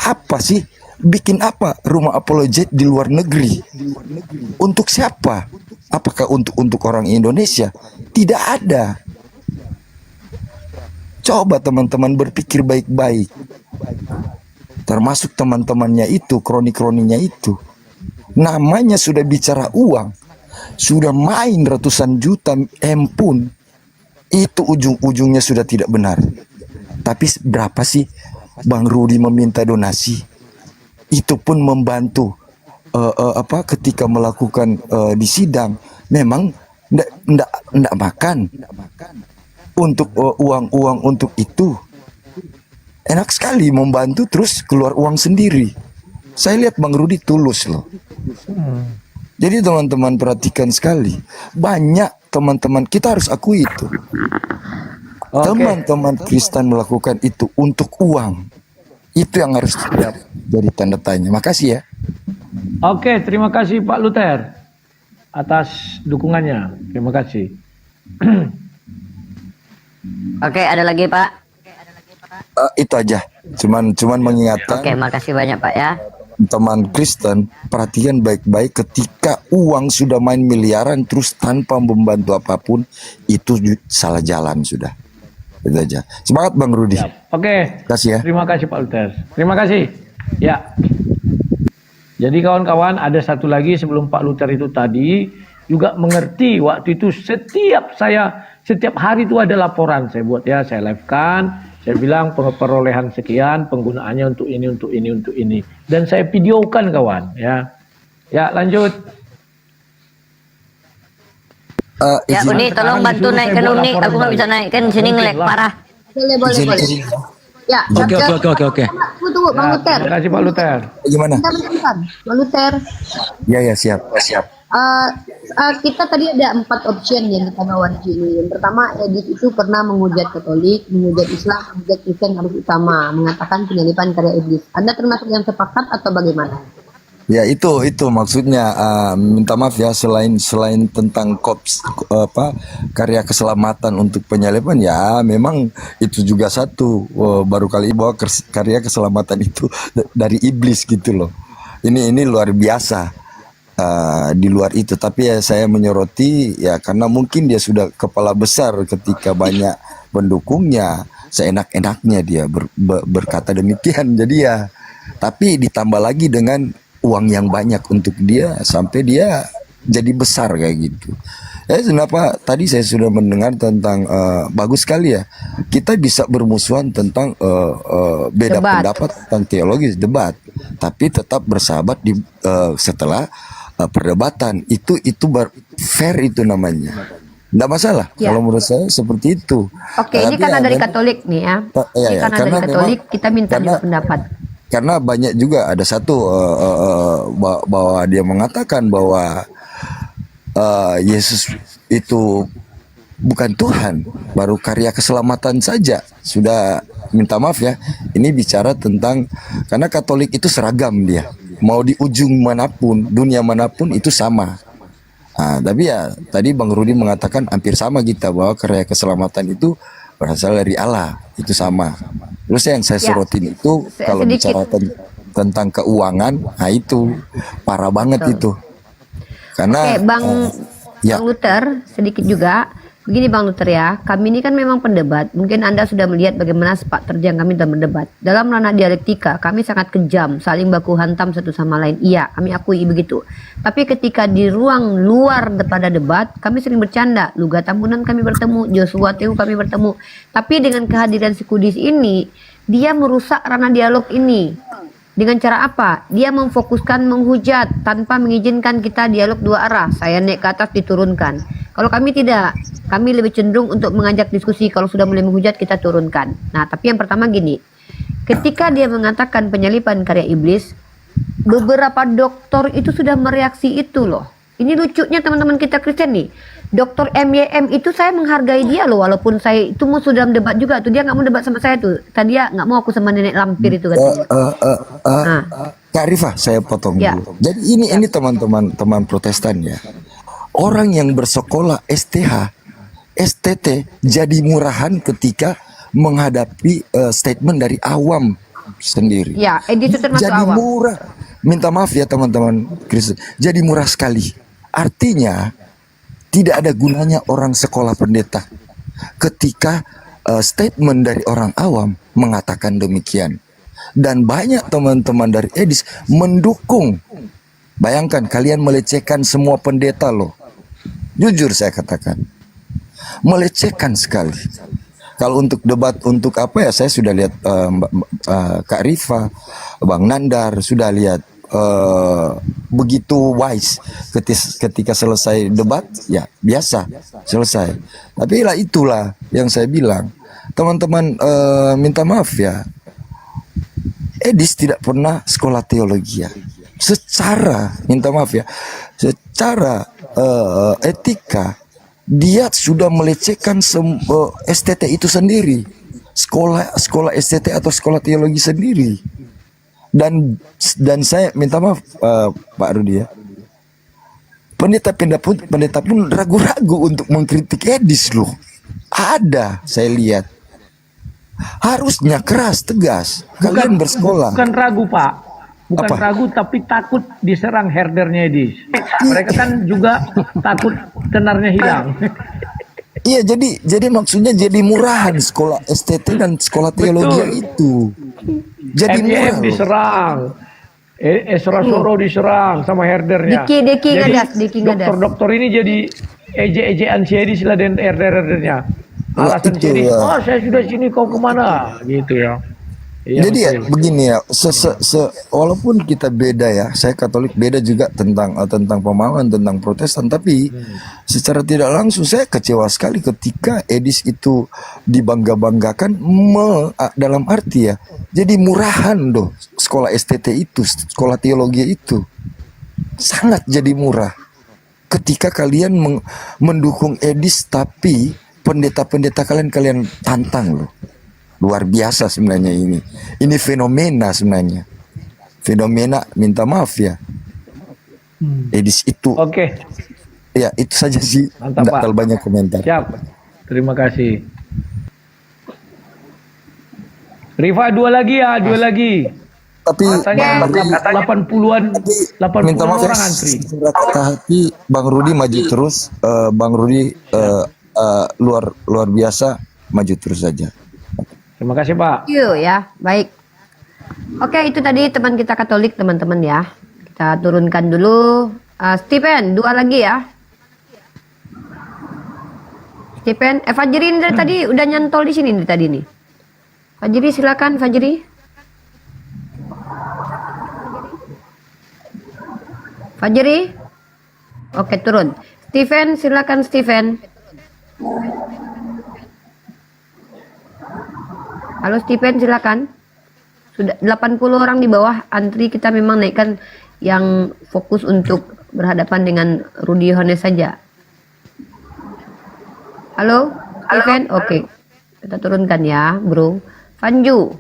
Apa sih? Bikin apa rumah apologet di luar negeri? Untuk siapa? Apakah untuk orang Indonesia? Tidak ada. Coba teman-teman berpikir baik-baik. Termasuk teman-temannya itu, kroni-kroninya itu. Namanya sudah bicara uang. Sudah main ratusan juta pun. Itu ujung-ujungnya sudah tidak benar. Tapi berapa sih Bang Rudi meminta donasi? Itu pun membantu ketika melakukan di sidang. Memang ndak makan untuk uang untuk itu. Enak sekali membantu terus keluar uang sendiri. Saya lihat Bang Rudi tulus loh. Jadi teman-teman perhatikan sekali. Banyak teman-teman, kita harus akui itu. Teman-teman Kristen melakukan itu untuk uang. Itu yang harus jadi tanda tanya. Makasih ya. Oke, terima kasih Pak Luther atas dukungannya. Terima kasih. Oke, ada lagi Pak? Itu aja. Cuman mengingatkan. Oke, makasih banyak Pak ya. Teman Kristen, perhatikan baik-baik ketika uang sudah main miliaran terus tanpa membantu apapun, itu salah jalan sudah. Itu aja. Semangat Bang Rudi. Oke. Kasih ya. Terima kasih Pak Luther. Terima kasih. Ya. Jadi kawan-kawan, ada satu lagi sebelum Pak Luther itu tadi juga mengerti waktu itu setiap hari itu ada laporan saya buat ya, saya live-kan. Saya bilang perolehan sekian, penggunaannya untuk ini. Dan saya videokan kawan, ya. Ya, lanjut. Ya Uni, tolong bantu naikkan Uni. Aku nggak bisa naikkan, sini ngelek parah. Boleh. Ya. Oke. Tunggu Bang Luther. Terima kasih Pak Luther. Gimana? Bentar. Bang Luther. Ya siap. Kita tadi ada 4 option yang kita bawa di sini. Yang pertama, Edis itu pernah menghujat Katolik, menghujat Islam, menghujat Kristen harus utama, mengatakan penyalipan karya iblis. Anda termasuk yang sepakat atau bagaimana? Ya itu maksudnya minta maaf ya, selain tentang karya keselamatan untuk penyalipan, ya memang itu juga satu baru kali bahwa karya keselamatan itu dari iblis gitu loh. Ini luar biasa. Di luar itu, tapi ya saya menyoroti ya karena mungkin dia sudah kepala besar ketika banyak pendukungnya, seenak-enaknya dia berkata demikian. Jadi ya, tapi ditambah lagi dengan uang yang banyak untuk dia sampai dia jadi besar kayak gitu. Kenapa tadi saya sudah mendengar tentang bagus sekali ya, kita bisa bermusuhan tentang beda pendapat tentang teologis, debat, tapi tetap bersahabat di setelah perdebatan itu fair, itu namanya. Nggak masalah kalau menurut saya seperti itu. Oke, ini karena dari Katolik nih ya. Ini karena dari Katolik kita minta juga pendapat. Karena banyak juga ada satu bahwa dia mengatakan bahwa Yesus itu bukan Tuhan, baru karya keselamatan saja. Sudah minta maaf ya, ini bicara tentang, karena Katolik itu seragam dia. Mau di ujung manapun, dunia manapun itu sama. Tapi ya tadi Bang Rudi mengatakan hampir sama kita, bahwa karya keselamatan itu berasal dari Allah, itu sama. Terus yang saya sorotin itu kalau bicara tentang keuangan, itu parah banget itu. Karena Bang Luther sedikit juga. Begini Bang Luther ya, kami ini kan memang pendebat. Mungkin Anda sudah melihat bagaimana sepak terjang kami dalam berdebat. Dalam ranah dialektika, kami sangat kejam, saling baku hantam satu sama lain. Iya, kami akui begitu. Tapi ketika di ruang luar daripada debat, kami sering bercanda. Luga Tambunan kami bertemu, Joshua Tehu kami bertemu. Tapi dengan kehadiran si Kudis ini, dia merusak ranah dialog ini. Dengan cara apa? Dia memfokuskan menghujat tanpa mengizinkan kita dialog dua arah. Saya naik ke atas diturunkan. Kalau kami tidak, kami lebih cenderung untuk mengajak diskusi. Kalau sudah mulai menghujat kita turunkan. Nah, tapi yang pertama gini. Ketika dia mengatakan penyalipan karya iblis, beberapa dokter itu sudah mereaksi itu loh. Ini lucunya teman-teman kita Kristen nih. Dr. MYM itu saya menghargai dia loh, walaupun saya itu mau sudah debat juga tuh, dia nggak mau debat sama saya tuh. Tadi dia nggak mau aku sama nenek lampir itu katanya. Kak Rifah, saya potong dulu. Jadi ini teman-teman Protestan ya. Orang yang bersekolah STH, STT jadi murahan ketika menghadapi statement dari awam sendiri. Ya, itu termasuk jadi awam. Murah. Minta maaf ya teman-teman Kristen. Jadi murah sekali. Artinya tidak ada gunanya orang sekolah pendeta ketika statement dari orang awam mengatakan demikian. Dan banyak teman-teman dari Edis mendukung. Bayangkan kalian melecehkan semua pendeta loh. Jujur saya katakan, melecehkan sekali. Kalau untuk debat, untuk apa ya, saya sudah lihat Kak Rifa, Bang Nandar, sudah lihat begitu wise ketika selesai debat, ya biasa selesai. Tapi lah itulah yang saya bilang, teman-teman minta maaf ya, Edis tidak pernah sekolah teologi ya. Secara minta maaf ya, secara etika dia sudah melecehkan STT itu sendiri, sekolah STT atau sekolah teologi sendiri. Dan saya minta maaf Pak Rudi ya, pendeta pun ragu-ragu untuk mengkritik Edis loh. Ada, saya lihat. Harusnya keras, tegas. Kalian bersekolah. Bukan ragu Pak. Bukan Apa? ragu tapi takut diserang herdernya Edis. Mereka kan juga takut tenarnya hilang. Iya, jadi maksudnya jadi murahan sekolah STT dan sekolah teologi itu. Jadi murah loh. Diserang. Esra Soro diserang sama herdernya. Diki ngadas. Dokter-dokter ini jadi eje-ejean si Edis lah dan herder-herdernya. Alasan si Edis, saya sudah sini, kau kemana? Gitu ya. Iya, Jadi ya betul. begini ya, walaupun kita beda ya, saya Katolik beda juga tentang pemahaman tentang Protestan, tapi secara tidak langsung saya kecewa sekali ketika Edis itu dibangga-banggakan dalam arti ya, jadi murahan doh sekolah STT itu, sekolah teologi itu sangat jadi murah. Ketika kalian mendukung Edis, tapi pendeta-pendeta kalian tantang loh. Luar biasa sebenarnya ini. Ini fenomena sebenarnya. Fenomena minta maaf ya. Edis itu. Oke. Ya itu saja sih. Mantap, Nggak Pak. terlalu banyak komentar. Siap. Terima kasih. Rifa dua lagi ya, dua lagi. Tapi katanya 80-an minta maaf ya, orang antri. kata hati Bang Rudi maju terus. Bang Rudi luar biasa, maju terus saja. Terima kasih Pak. Yuk ya, baik. Oke, itu tadi teman kita Katolik, teman-teman ya. Kita turunkan dulu. Stephen, dua lagi ya. Stephen, Fajri ini dari tadi udah nyantol di sini tadi nih. Fajri silakan, Fajri. Fajri. Oke, turun. Stephen, silakan Stephen. Halo Stephen, silakan. Sudah 80 orang di bawah antri, kita memang naikkan yang fokus untuk berhadapan dengan Rudi Yohanes saja. Halo, Stephen. Oke. Kita turunkan ya, Bro. Fanju.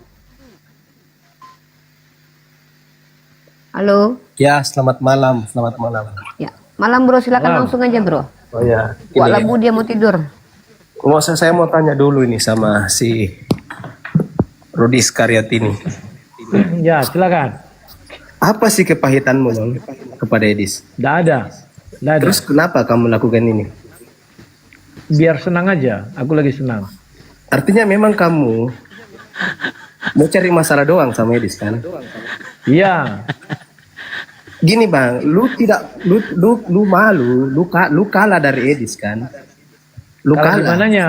Halo. Ya, selamat malam, selamat malam. Ya, malam Bro, silakan Malam. langsung aja Bro. Oh ya, Wak Labu dia mau tidur. saya mau tanya dulu ini sama si Rudi Iskariot ini. Ya, silakan. Apa sih kepahitanmu Bang, kepada Edis? Tidak ada. Nggak ada. Terus kenapa kamu lakukan ini? Biar senang aja, aku lagi senang. Artinya memang kamu mau cari masalah doang sama Edis kan? Iya. Gini Bang, lu malu, lu kalah dari Edis kan? Lu Kalah di kalah. mananya?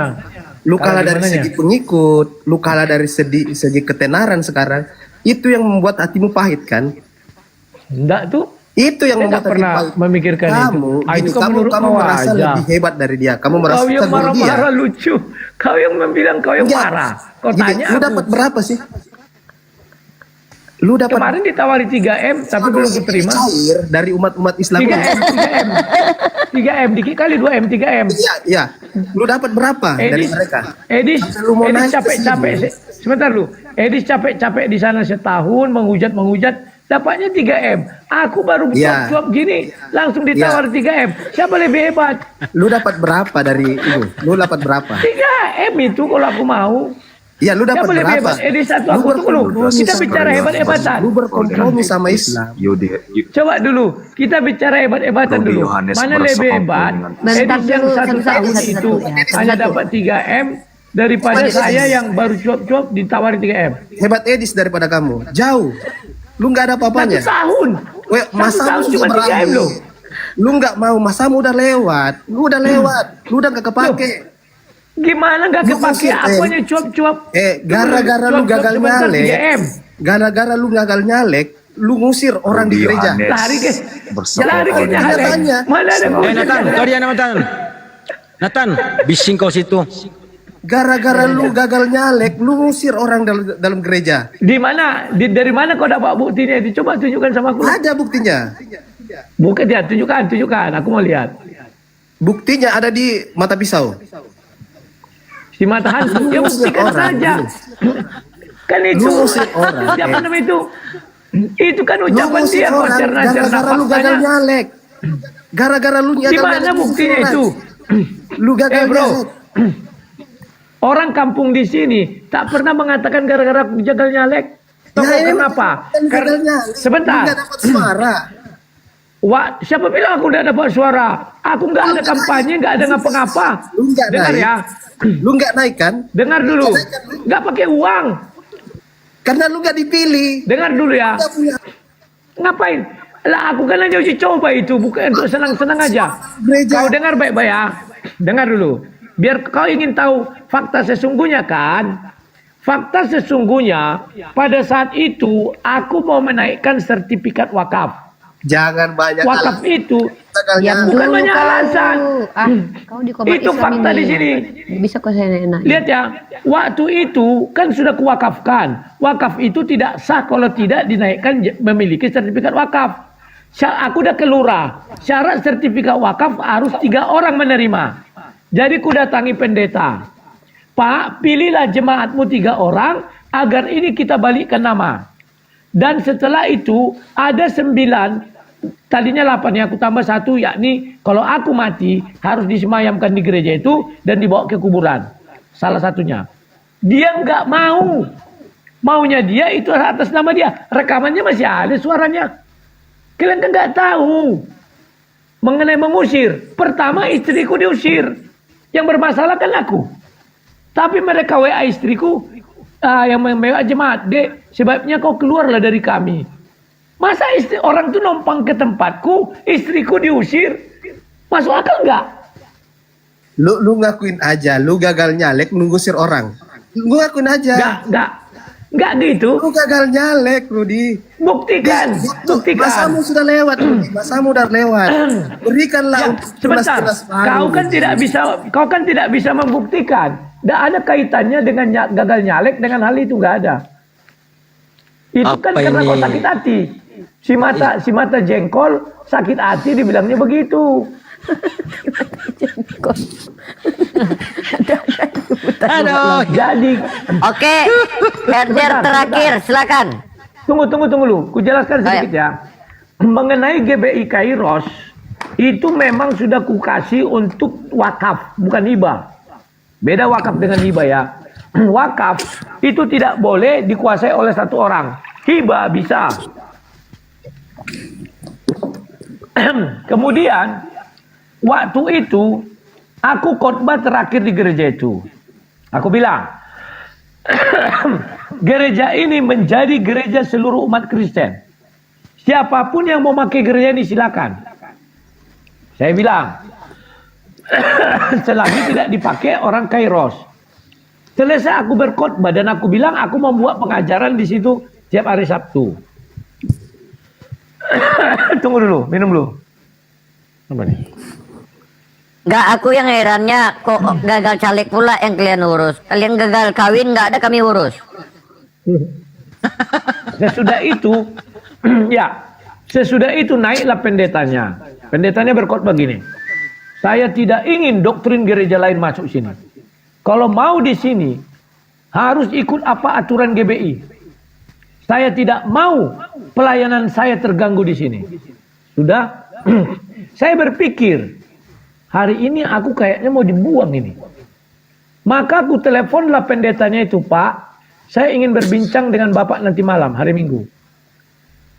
Lu kalah Kalah di dari mananya? segi pengikut, lu kalah dari segi ketenaran sekarang. Itu yang membuat hatimu pahit kan? Enggak tuh. Itu yang Saya membuat nggak pernah hatimu pahit. memikirkan itu. Ah, itu Gini, kan menurut kamu kau merasa aja. lebih hebat dari dia. Kamu merasa Kau yang tegur dia. marah-marah lucu. Kau yang bilang kau yang Enggak. marah. Kau Gini, tanya lu aku. dapat berapa sih? Lu dapat Kemarin ditawari 3M tapi belum kuterima. cair dari umat-umat Islam. 3M. 3M dikit kali 2M 3M. Iya, iya. Lu dapat berapa dari mereka? Edis lu mau naik ke capek-capek. sini. Sebentar lu. Edis capek-capek di sana setahun menghujat, dapatnya 3M. Aku baru Iya. cuap gini, langsung ditawar 3M. Siapa lebih hebat? Lu dapat berapa dari itu? Lu dapat berapa? 3M itu kalau aku mau. Iya, lu dapat Siapa lebih berapa? hebat? Edis satu, aku tunggu dulu. Kita bicara hebat-hebatan. Lu berkompromi sama Islam. Coba dulu, kita bicara hebat-hebatan Rudi dulu. Yohanes Mana lebih hebat? Bentar Edis yang dulu, satu tahun satu-satu itu ya. hanya Satu-satu. dapat 3M daripada saya yang baru cuap-cuap ditawari 3M. Hebat Edis daripada kamu. Jauh. Lu nggak ada apa-apanya. 1 tahun. Weh, Satu masamu tahun sudah cuma 3M berakhir. loh. Lu nggak mau, masamu udah lewat. Lu udah lewat. Lu udah nggak kepake. Gimana nggak Lu kepake? ngusir, Aku hanya cuap-cuap. Gara-gara lu Cuap-cuap gagal cuma nyalek. 3M. Gara-gara lu gagal nyalek, lu ngusir orang di gereja. Lari ke, lari ke nyalek. Kenyataannya. Mana ada ngusir Nathan, nyalek? kau dia Nathan. Nathan, bising kau situ. Gara-gara lu gagal nyalek, lu ngusir orang dalam gereja. Di mana? Dari mana kau dapat buktinya? Coba tunjukkan sama aku. Ada buktinya. Bukan ya, tunjukkan. Aku mau lihat. Buktinya ada di mata pisau. Si mata hantu, dia buktikan orang, saja. Kan itu, Lu ngusir orang, siapa eh. namanya itu? Itu kan Lu ucapan ngusir dia, kok orang cerna-cerna gara-gara lu gagal faktanya. nyalek. Gara-gara lu Di gagal mana nyalek, buktinya orang. itu? Lu gagal Bro, nyalek. orang kampung di sini tak pernah mengatakan gara-gara aku gagal nyalek. Tahu Ya, emang kenapa? kan gagal nyalek. Sebentar. Lu nggak dapat suara. Wah, siapa bilang aku udah dapat suara? Aku nggak ada kampanye, nggak ada ngapa-ngapa. Lu nggak Dengar naik. ya. Lu nggak naik kan? Dengar dulu. Nggak pakai uang. Karena lu nggak dipilih. Dengar dulu ya. Nggak punya Ngapain? Lah aku kan hanya uji coba itu, bukan untuk senang-senang aja. gereja. Kau dengar baik-baik ya. Dengar dulu. Biar kau ingin tahu fakta sesungguhnya kan. Fakta sesungguhnya pada saat itu aku mau menaikkan sertifikat wakaf. Jangan banyak Wakaf alasan. itu Diam bukan dulu banyak kau. alasan. Kau di komat Itu Islam fakta ini. di sini. Bisa kau saya enak. Lihat ya, waktu itu kan sudah kuwakafkan. Wakaf itu tidak sah kalau tidak dinaikkan memiliki sertifikat wakaf. Aku udah ke lurah. Syarat sertifikat wakaf harus 3 orang menerima. Jadi ku datangi pendeta. Pak, pilihlah jemaatmu 3 orang agar ini kita balikkan nama. Dan setelah itu ada 9, tadinya 8 ya, aku tambah 1, yakni kalau aku mati harus disemayamkan di gereja itu dan dibawa ke kuburan. Salah satunya. Dia nggak mau. Maunya dia itu atas nama dia. Rekamannya masih ada suaranya. Kalian kan nggak tahu. Mengenai mengusir. Pertama istriku diusir. Yang bermasalah kan aku. Tapi mereka WA istriku. Yang WA jemaat. Dek, sebabnya kau keluarlah dari kami. Masa istri orang tuh numpang ke tempatku, istriku diusir? Masuk akal nggak? Lu ngakuin aja, lu gagal nyalek ngusir orang. Lu ngakuin aja. Nggak gitu. Lu gagal nyalek, Rudi. Buktikan. Buktikan. Masamu sudah lewat, Rudi. Masamu udah lewat. Berikanlah untuk Sebentar. Kau kan tidak bisa membuktikan. Tidak ada kaitannya dengan gagal nyalek dengan hal itu, nggak ada. Itu kan karena kau sakit hati. Si mata jengkol sakit hati dibilangnya begitu. Aduh. Jadi. Oke, Herder terakhir, silakan. Tunggu lu. Ku jelaskan sedikit ya. Mengenai GBI Kairos itu memang sudah kukasih untuk wakaf, bukan hibah. Beda wakaf dengan hibah ya. Wakaf itu tidak boleh dikuasai oleh 1 orang. Hibah bisa. Kemudian waktu itu aku khotbah terakhir di gereja itu. Aku bilang, gereja ini menjadi gereja seluruh umat Kristen. Siapapun yang mau pakai gereja ini silakan. Saya bilang, selagi tidak dipakai orang Kairos. Selesai aku berkhotbah dan aku bilang aku membuat pengajaran di situ tiap hari Sabtu. Tunggu dulu, minum dulu. Apa nih? Nggak, aku yang herannya kok gagal caleg pula yang kalian urus. Kalian gagal kawin nggak ada kami urus. Sesudah itu, sesudah itu naiklah pendetanya. Pendetanya berkhotbah begini. Saya tidak ingin doktrin gereja lain masuk sini. Kalau mau di sini harus ikut apa aturan GBI. Saya tidak mau pelayanan saya terganggu di sini. Sudah? Saya berpikir hari ini aku kayaknya mau dibuang ini. Maka aku teleponlah pendetanya itu, Pak. Saya ingin berbincang dengan Bapak nanti malam, hari Minggu.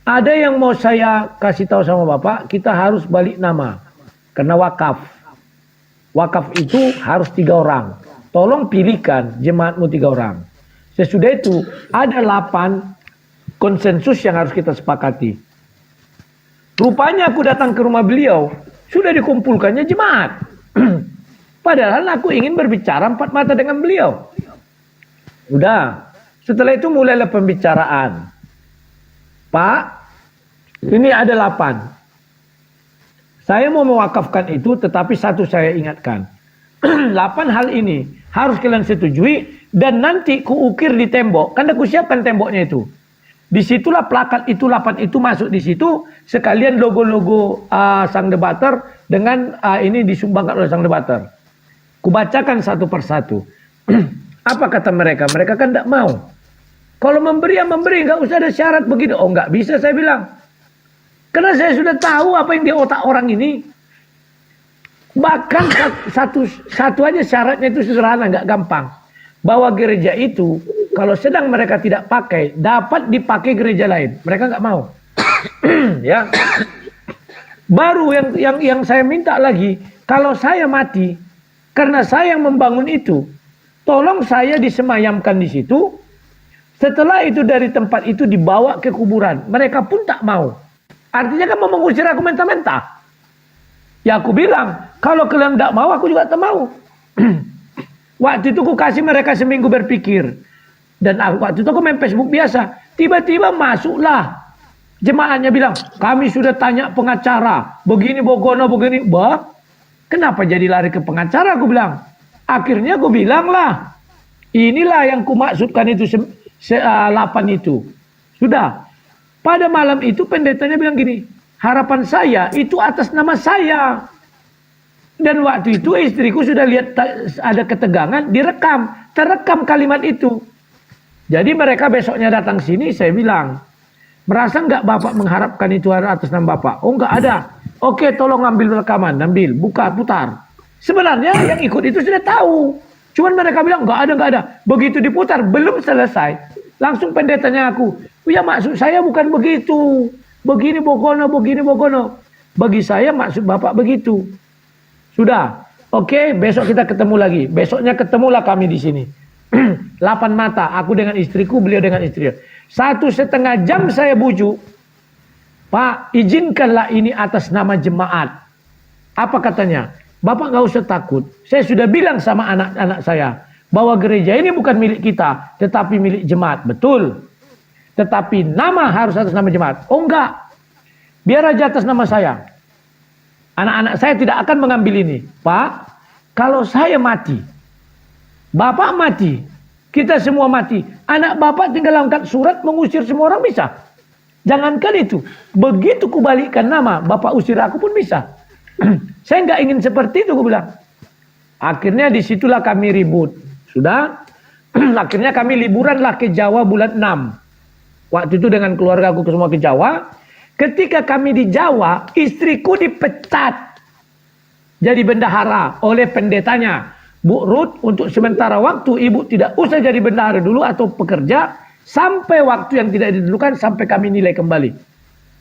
Ada yang mau saya kasih tahu sama Bapak, kita harus balik nama. Karena wakaf. Wakaf itu harus 3 orang. Tolong pilihkan jemaatmu 3 orang. Sesudah itu ada 8 konsensus yang harus kita sepakati. Rupanya aku datang ke rumah beliau, sudah dikumpulkannya jemaat. Padahal aku ingin berbicara 4 mata dengan beliau. Udah. Setelah itu mulailah pembicaraan. Pak, ini ada 8. Saya mau mewakafkan itu, tetapi satu saya ingatkan. 8 hal ini harus kalian setujui dan nanti kuukir di tembok. Kan aku siapkan temboknya itu. Disitulah plakat itu 8 itu masuk di situ. Sekalian logo-logo sang debater dengan ini disumbangkan oleh sang debater. Kubacakan satu persatu. Apa kata mereka? Mereka kan tidak mau. Kalau memberi ya memberi, nggak usah ada syarat begitu. Oh nggak bisa saya bilang. Karena saya sudah tahu apa yang di otak orang ini. Bahkan satu aja syaratnya itu sederhana, nggak gampang. Bahwa gereja itu kalau sedang mereka tidak pakai, dapat dipakai gereja lain. Mereka nggak mau. Ya. Baru yang saya minta lagi, kalau saya mati, karena saya yang membangun itu, tolong saya disemayamkan di situ. Setelah itu dari tempat itu dibawa ke kuburan. Mereka pun tak mau. Artinya kan mau mengusir aku mentah-mentah. Ya aku bilang, kalau kalian tidak mau, aku juga tak mau. Waktu itu aku kasih mereka seminggu berpikir. Dan waktu itu aku main Facebook biasa. Tiba-tiba masuklah jemaahnya bilang, kami sudah tanya pengacara, begini bogono, begini. Bah, kenapa jadi lari ke pengacara? Aku bilang. Akhirnya aku bilang lah, inilah yang kumaksudkan itu 8 itu. Sudah. Pada malam itu pendetanya bilang gini, harapan saya itu atas nama saya. Dan waktu itu istriku sudah lihat ada ketegangan, terekam kalimat itu. Jadi mereka besoknya datang sini, saya bilang, merasa nggak Bapak mengharapkan itu atas nama Bapak? Oh nggak ada. Oke, tolong ambil rekaman, ambil, buka, putar. Sebenarnya yang ikut itu sudah tahu. Cuman mereka bilang nggak ada. Begitu diputar, belum selesai. Langsung pendetanya aku, ya maksud saya bukan begitu. Begini bogono. Bagi saya maksud Bapak begitu. Sudah, oke, besok kita ketemu lagi. Besoknya ketemulah kami di sini. 8 mata, aku dengan istriku, beliau dengan istrinya. 1,5 jam saya bujuk, Pak, izinkanlah ini atas nama jemaat. Apa katanya? Bapak nggak usah takut. Saya sudah bilang sama anak-anak saya bahwa gereja ini bukan milik kita, tetapi milik jemaat. Betul. Tetapi nama harus atas nama jemaat. Oh enggak, biar aja atas nama saya. Anak-anak saya tidak akan mengambil ini. Pak, kalau saya mati, Bapak mati, kita semua mati. Anak Bapak tinggal angkat surat mengusir semua orang bisa. Jangankan itu, begitu kubalikkan nama, Bapak usir aku pun bisa. Saya nggak ingin seperti itu, aku bilang. Akhirnya disitulah kami ribut. Sudah, akhirnya kami liburanlah ke Jawa bulan 6. Waktu itu dengan keluarga aku semua ke Jawa. Ketika kami di Jawa, istriku dipecat jadi bendahara oleh pendetanya. Bu Ruth, untuk sementara waktu ibu tidak usah jadi bendahara dulu atau pekerja sampai waktu yang tidak ditentukan sampai kami nilai kembali.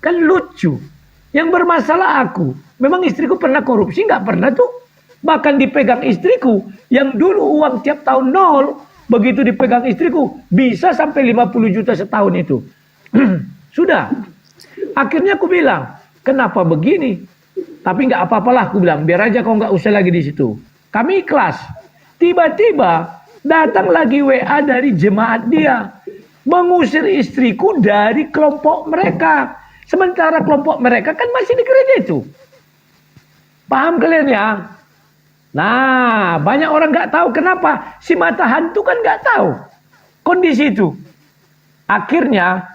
Kan lucu. Yang bermasalah aku. Memang istriku pernah korupsi? Nggak pernah tuh. Bahkan dipegang istriku yang dulu uang tiap tahun 0. Begitu dipegang istriku bisa sampai 50 juta setahun itu. Sudah. Akhirnya aku bilang, kenapa begini? Tapi nggak apa-apalah aku bilang, biar aja kau nggak usah lagi di situ. Kami ikhlas. Tiba-tiba datang lagi WA dari jemaat dia. Mengusir istriku dari kelompok mereka. Sementara kelompok mereka kan masih di gereja itu. Paham kalian ya? Nah, banyak orang nggak tahu kenapa. Si mata hantu kan nggak tahu kondisi itu. Akhirnya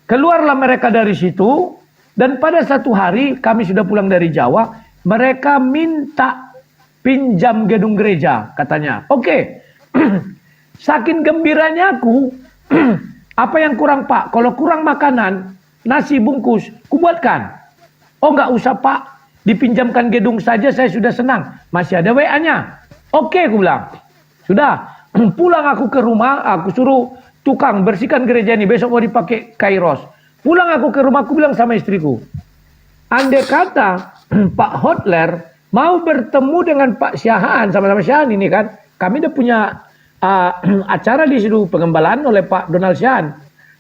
keluarlah mereka dari situ. Dan pada satu hari kami sudah pulang dari Jawa. Mereka minta pinjam gedung gereja katanya. Oke. Saking gembiranya aku. Apa yang kurang Pak? Kalau kurang makanan, nasi bungkus, kubuatkan. Oh nggak usah Pak, dipinjamkan gedung saja saya sudah senang. Masih ada WA-nya. Oke, aku bilang. Sudah, pulang aku ke rumah, aku suruh tukang bersihkan gereja ini. Besok mau dipakai kairos. Pulang aku ke rumah, aku bilang sama istriku. Andai kata Pak Hotler mau bertemu dengan Pak Syahaan, sama-sama Syahaan ini kan. Kami udah punya acara di situ pengembalaan oleh Pak Donald Syahaan.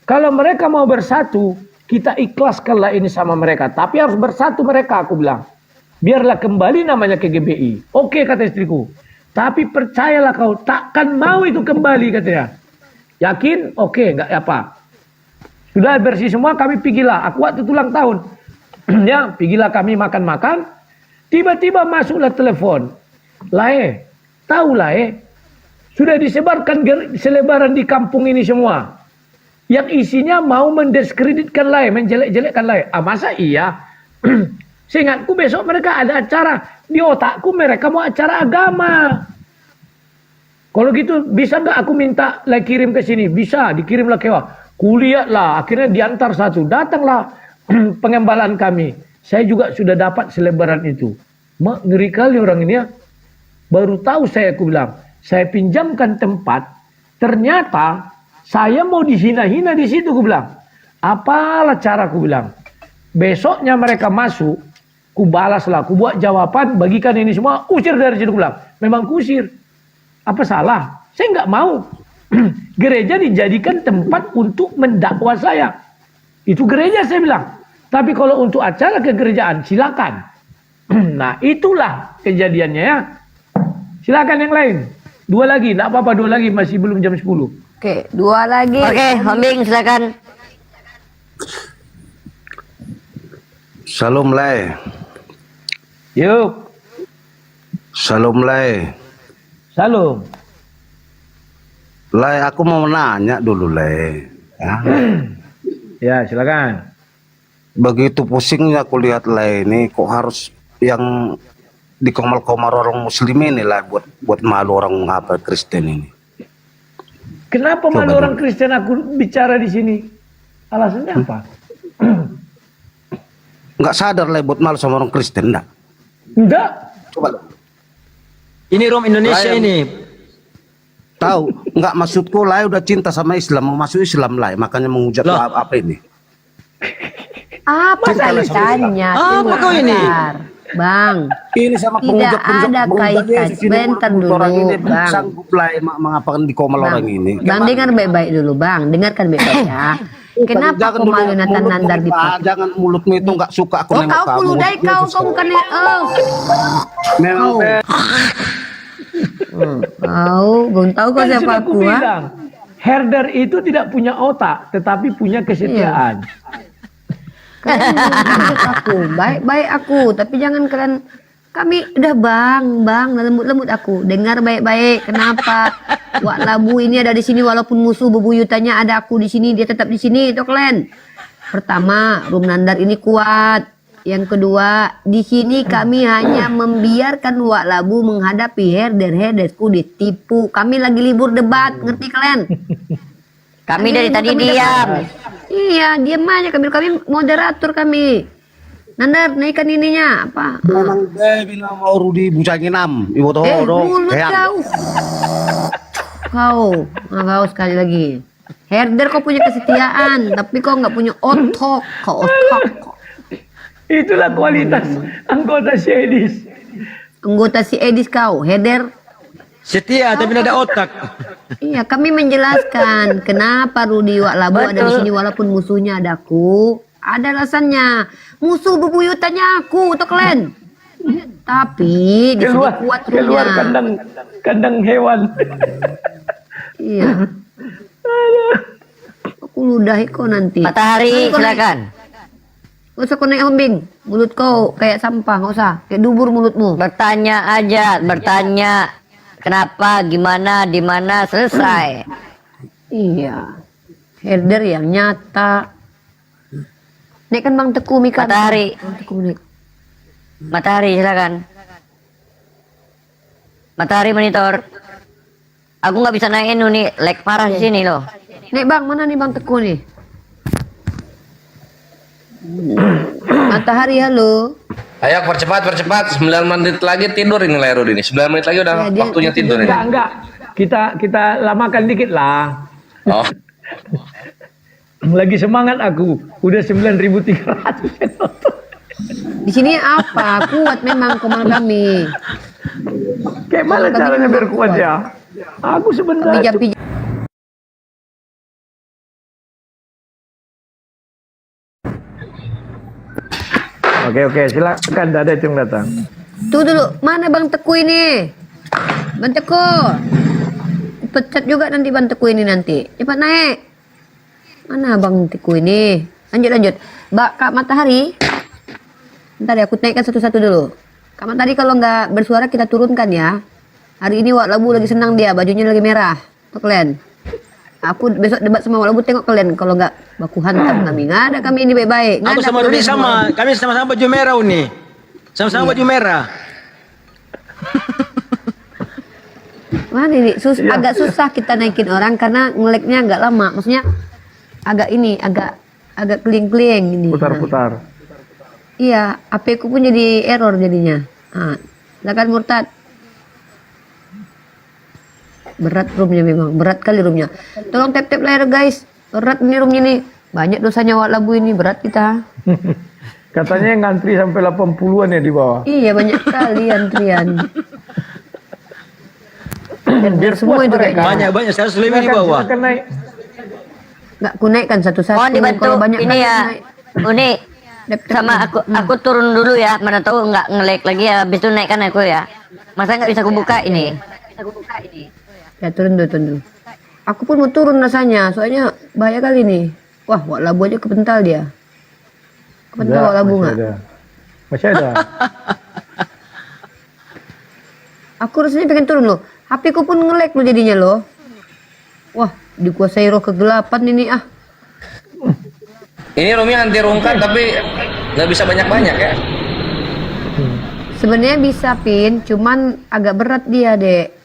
Kalau mereka mau bersatu, kita ikhlaskanlah ini sama mereka. Tapi harus bersatu mereka, aku bilang. Biarlah kembali namanya ke GBI. Oke, kata istriku. Tapi percayalah kau, takkan mau itu kembali, katanya. Yakin? Oke, nggak apa. Sudah bersih semua, kami pergilah. Aku waktu ulang tahun. Ya, pergilah kami makan-makan. Tiba-tiba masuklah telepon. Lae, tahu Lae, sudah disebarkan selebaran di kampung ini semua. Yang isinya mau mendiskreditkan Lae, menjelek-jelekkan Lae. Ah, masa iya? Seingatku besok mereka ada acara. Di otakku mereka mau acara agama. Kalau gitu bisa nggak aku minta Lae kirim ke sini? Bisa, dikirimlah ke bawah. Kuliah lah, akhirnya diantar satu. Datanglah pengembalaan kami. Saya juga sudah dapat selebaran itu. Mak, ngeri kali orang ini ya. Baru tahu saya, aku bilang. Saya pinjamkan tempat. Ternyata saya mau dihina-hina di situ, aku bilang. Apalah cara, aku bilang. Besoknya mereka masuk. Ku balaslah, ku buat jawaban. Bagikan ini semua, usir dari situ, aku bilang. Memang kusir. Apa salah? Saya nggak mau. Gereja dijadikan tempat untuk mendakwa saya. Itu gereja, saya bilang. Tapi kalau untuk acara kegerejaan, silakan. Nah, itulah kejadiannya ya. Silakan yang lain. 2 lagi, enggak apa-apa, 2 lagi, masih belum jam 10. Oke, 2 lagi. Oke, Hombing silakan. Salam Lai. Yuk. Salam Lai. Salam. Lai, aku mau nanya dulu Lai. Ya. Ya, silakan. Begitu pusingnya aku lihat Lai ini, kok harus yang dikomal-komal orang muslim ini lah buat malu orang apa Kristen ini. Kenapa malu orang Kristen aku bicara di sini? Alasannya apa? Nggak sadar Lai buat malu sama orang Kristen enggak? Enggak. Coba. Ini Rom Indonesia Lai, ini. Tahu, nggak maksudku Lai udah cinta sama Islam, mau masuk Islam Lai, makanya menghujat apa ini? Apa kaitannya? Apa kau ini? Bang, ini sama tidak ada kaitan. Bentar dulu, Bang. Sanggup Lai mengapakan dikomal orang ini? Bang, dengar baik-baik dulu, Bang. Dengarkan baik-baik ya. Kenapa kau malu nandar di Pak? Jangan mulutmu itu nggak suka aku nengok kau kamu. kuludai kau bukannya Memang Kau, belum tahu kau Kan siapa sudah aku, ha? bilang, herder itu tidak punya otak, tetapi punya kesetiaan. Kalian menurut aku, baik-baik aku, tapi jangan kalian. Kami udah bang, lembut-lembut aku. Dengar baik-baik. Kenapa Wak Labu ini ada di sini walaupun musuh bebuyutannya ada aku di sini, dia tetap di sini, itu kalian. Pertama, Rum Nandar ini kuat. Yang kedua, di sini kami hanya membiarkan Wak Labu menghadapi herder-herderku ditipu. Kami lagi libur debat, ngerti kalian? Kami dari tadi diam. Iya, diam aja kami moderator kami. Nandar, naikkan ininya apa? memang dia bilang mau Rudi bucangin ibu tahu Mulut kau sekali lagi. Herder kau punya kesetiaan, tapi kau nggak punya otak. Kau otak. Itulah kualitas anggota si Edis. Anggota si Edis kau, herder. Setia tapi tidak ada otak. Iya, kami menjelaskan kenapa Rudi Wak Labu ada di sini walaupun musuhnya ada aku. Ada alasannya. Musuh bebuyutannya aku, tuh kalian. Tapi di sini kuat keluar rumnya. kandang hewan. Iya. Aku ludahi kau nanti. Matahari, silakan. Gak usah kau naik hombing. Mulut kau kayak sampah, gak usah. Kayak dubur mulutmu. Bertanya aja, bertanya. Kenapa, gimana, di mana, selesai. Iya. Herder yang nyata. Naikkan Bang Teku Mika. Matahari. Bang Teku naik. Matahari, silakan. Matahari monitor. Aku nggak bisa naikin nih, lag parah di sini loh. Nek Bang, mana nih Bang Teku nih? Matahari, halo. Ayo percepat 9 menit lagi tidur ini Lai Rudi ini. 9 menit lagi udah waktunya tidur ini. Enggak. Kita lamakan dikit lah. Oh. Lagi semangat aku. Udah 9.300 yang nonton. Di sini apa? Kuat memang komal kami. Kayak mana caranya biar kuat ya? Aku sebenarnya. Oke, silakan ada yang datang. Tuh dulu, mana Bang Teku ini? Bang Teku. Pecat juga nanti Bang Teku ini nanti. Cepat naik. Mana Bang Teku ini? Lanjut. Kak Matahari. Bentar ya, aku naikkan satu-satu dulu. Kak Matahari kalau nggak bersuara kita turunkan ya. Hari ini Wak Labu lagi senang dia, bajunya lagi merah. Tuh kalian. Aku besok debat sama Wak Labu, tengok kalian. Kalau nggak baku hantam kami. Nggak ada kami ini baik-baik. Aku sama Rudi sama. Kami sama-sama baju merah nih. Sama-sama baju merah. Mana ini? Agak susah kita naikin orang karena ngeleknya agak lama. Maksudnya agak keling-keling ini. Putar-putar. Iya, HP ku pun jadi error jadinya. Nah, silakan Murtad. Berat roomnya memang, berat kali roomnya. Tolong tap-tap layar guys. Berat nih roomnya nih. Banyak dosanya Wak Labu ini, berat kita. Katanya yang ngantri sampai 80-an ya di bawah. Iya, banyak kali antrian. Biar semua itu kayaknya. Banyak, 100 lebih di bawah. Silakan naik. Nggak ku naikkan satu-satu. Mohon dibantu Kalau banyak ini ya. naik. Uni sama aku turun dulu ya. Mana tahu nggak nge-lag lagi ya. Habis itu naikkan aku ya. Masa nggak bisa aku buka ini? Ya turun dulu. Aku pun mau turun rasanya, soalnya bahaya kali nih. Wah, wak labu aja kepental dia. Kepental wak labu nggak? Masih ada. Aku rasanya pengen turun loh. HP ku pun nge-lag loh jadinya loh. Wah, dikuasai roh kegelapan ini ah. Ini roomnya anti rungkat tapi nggak bisa banyak-banyak ya. Sebenarnya bisa Pin, cuman agak berat dia, Dek.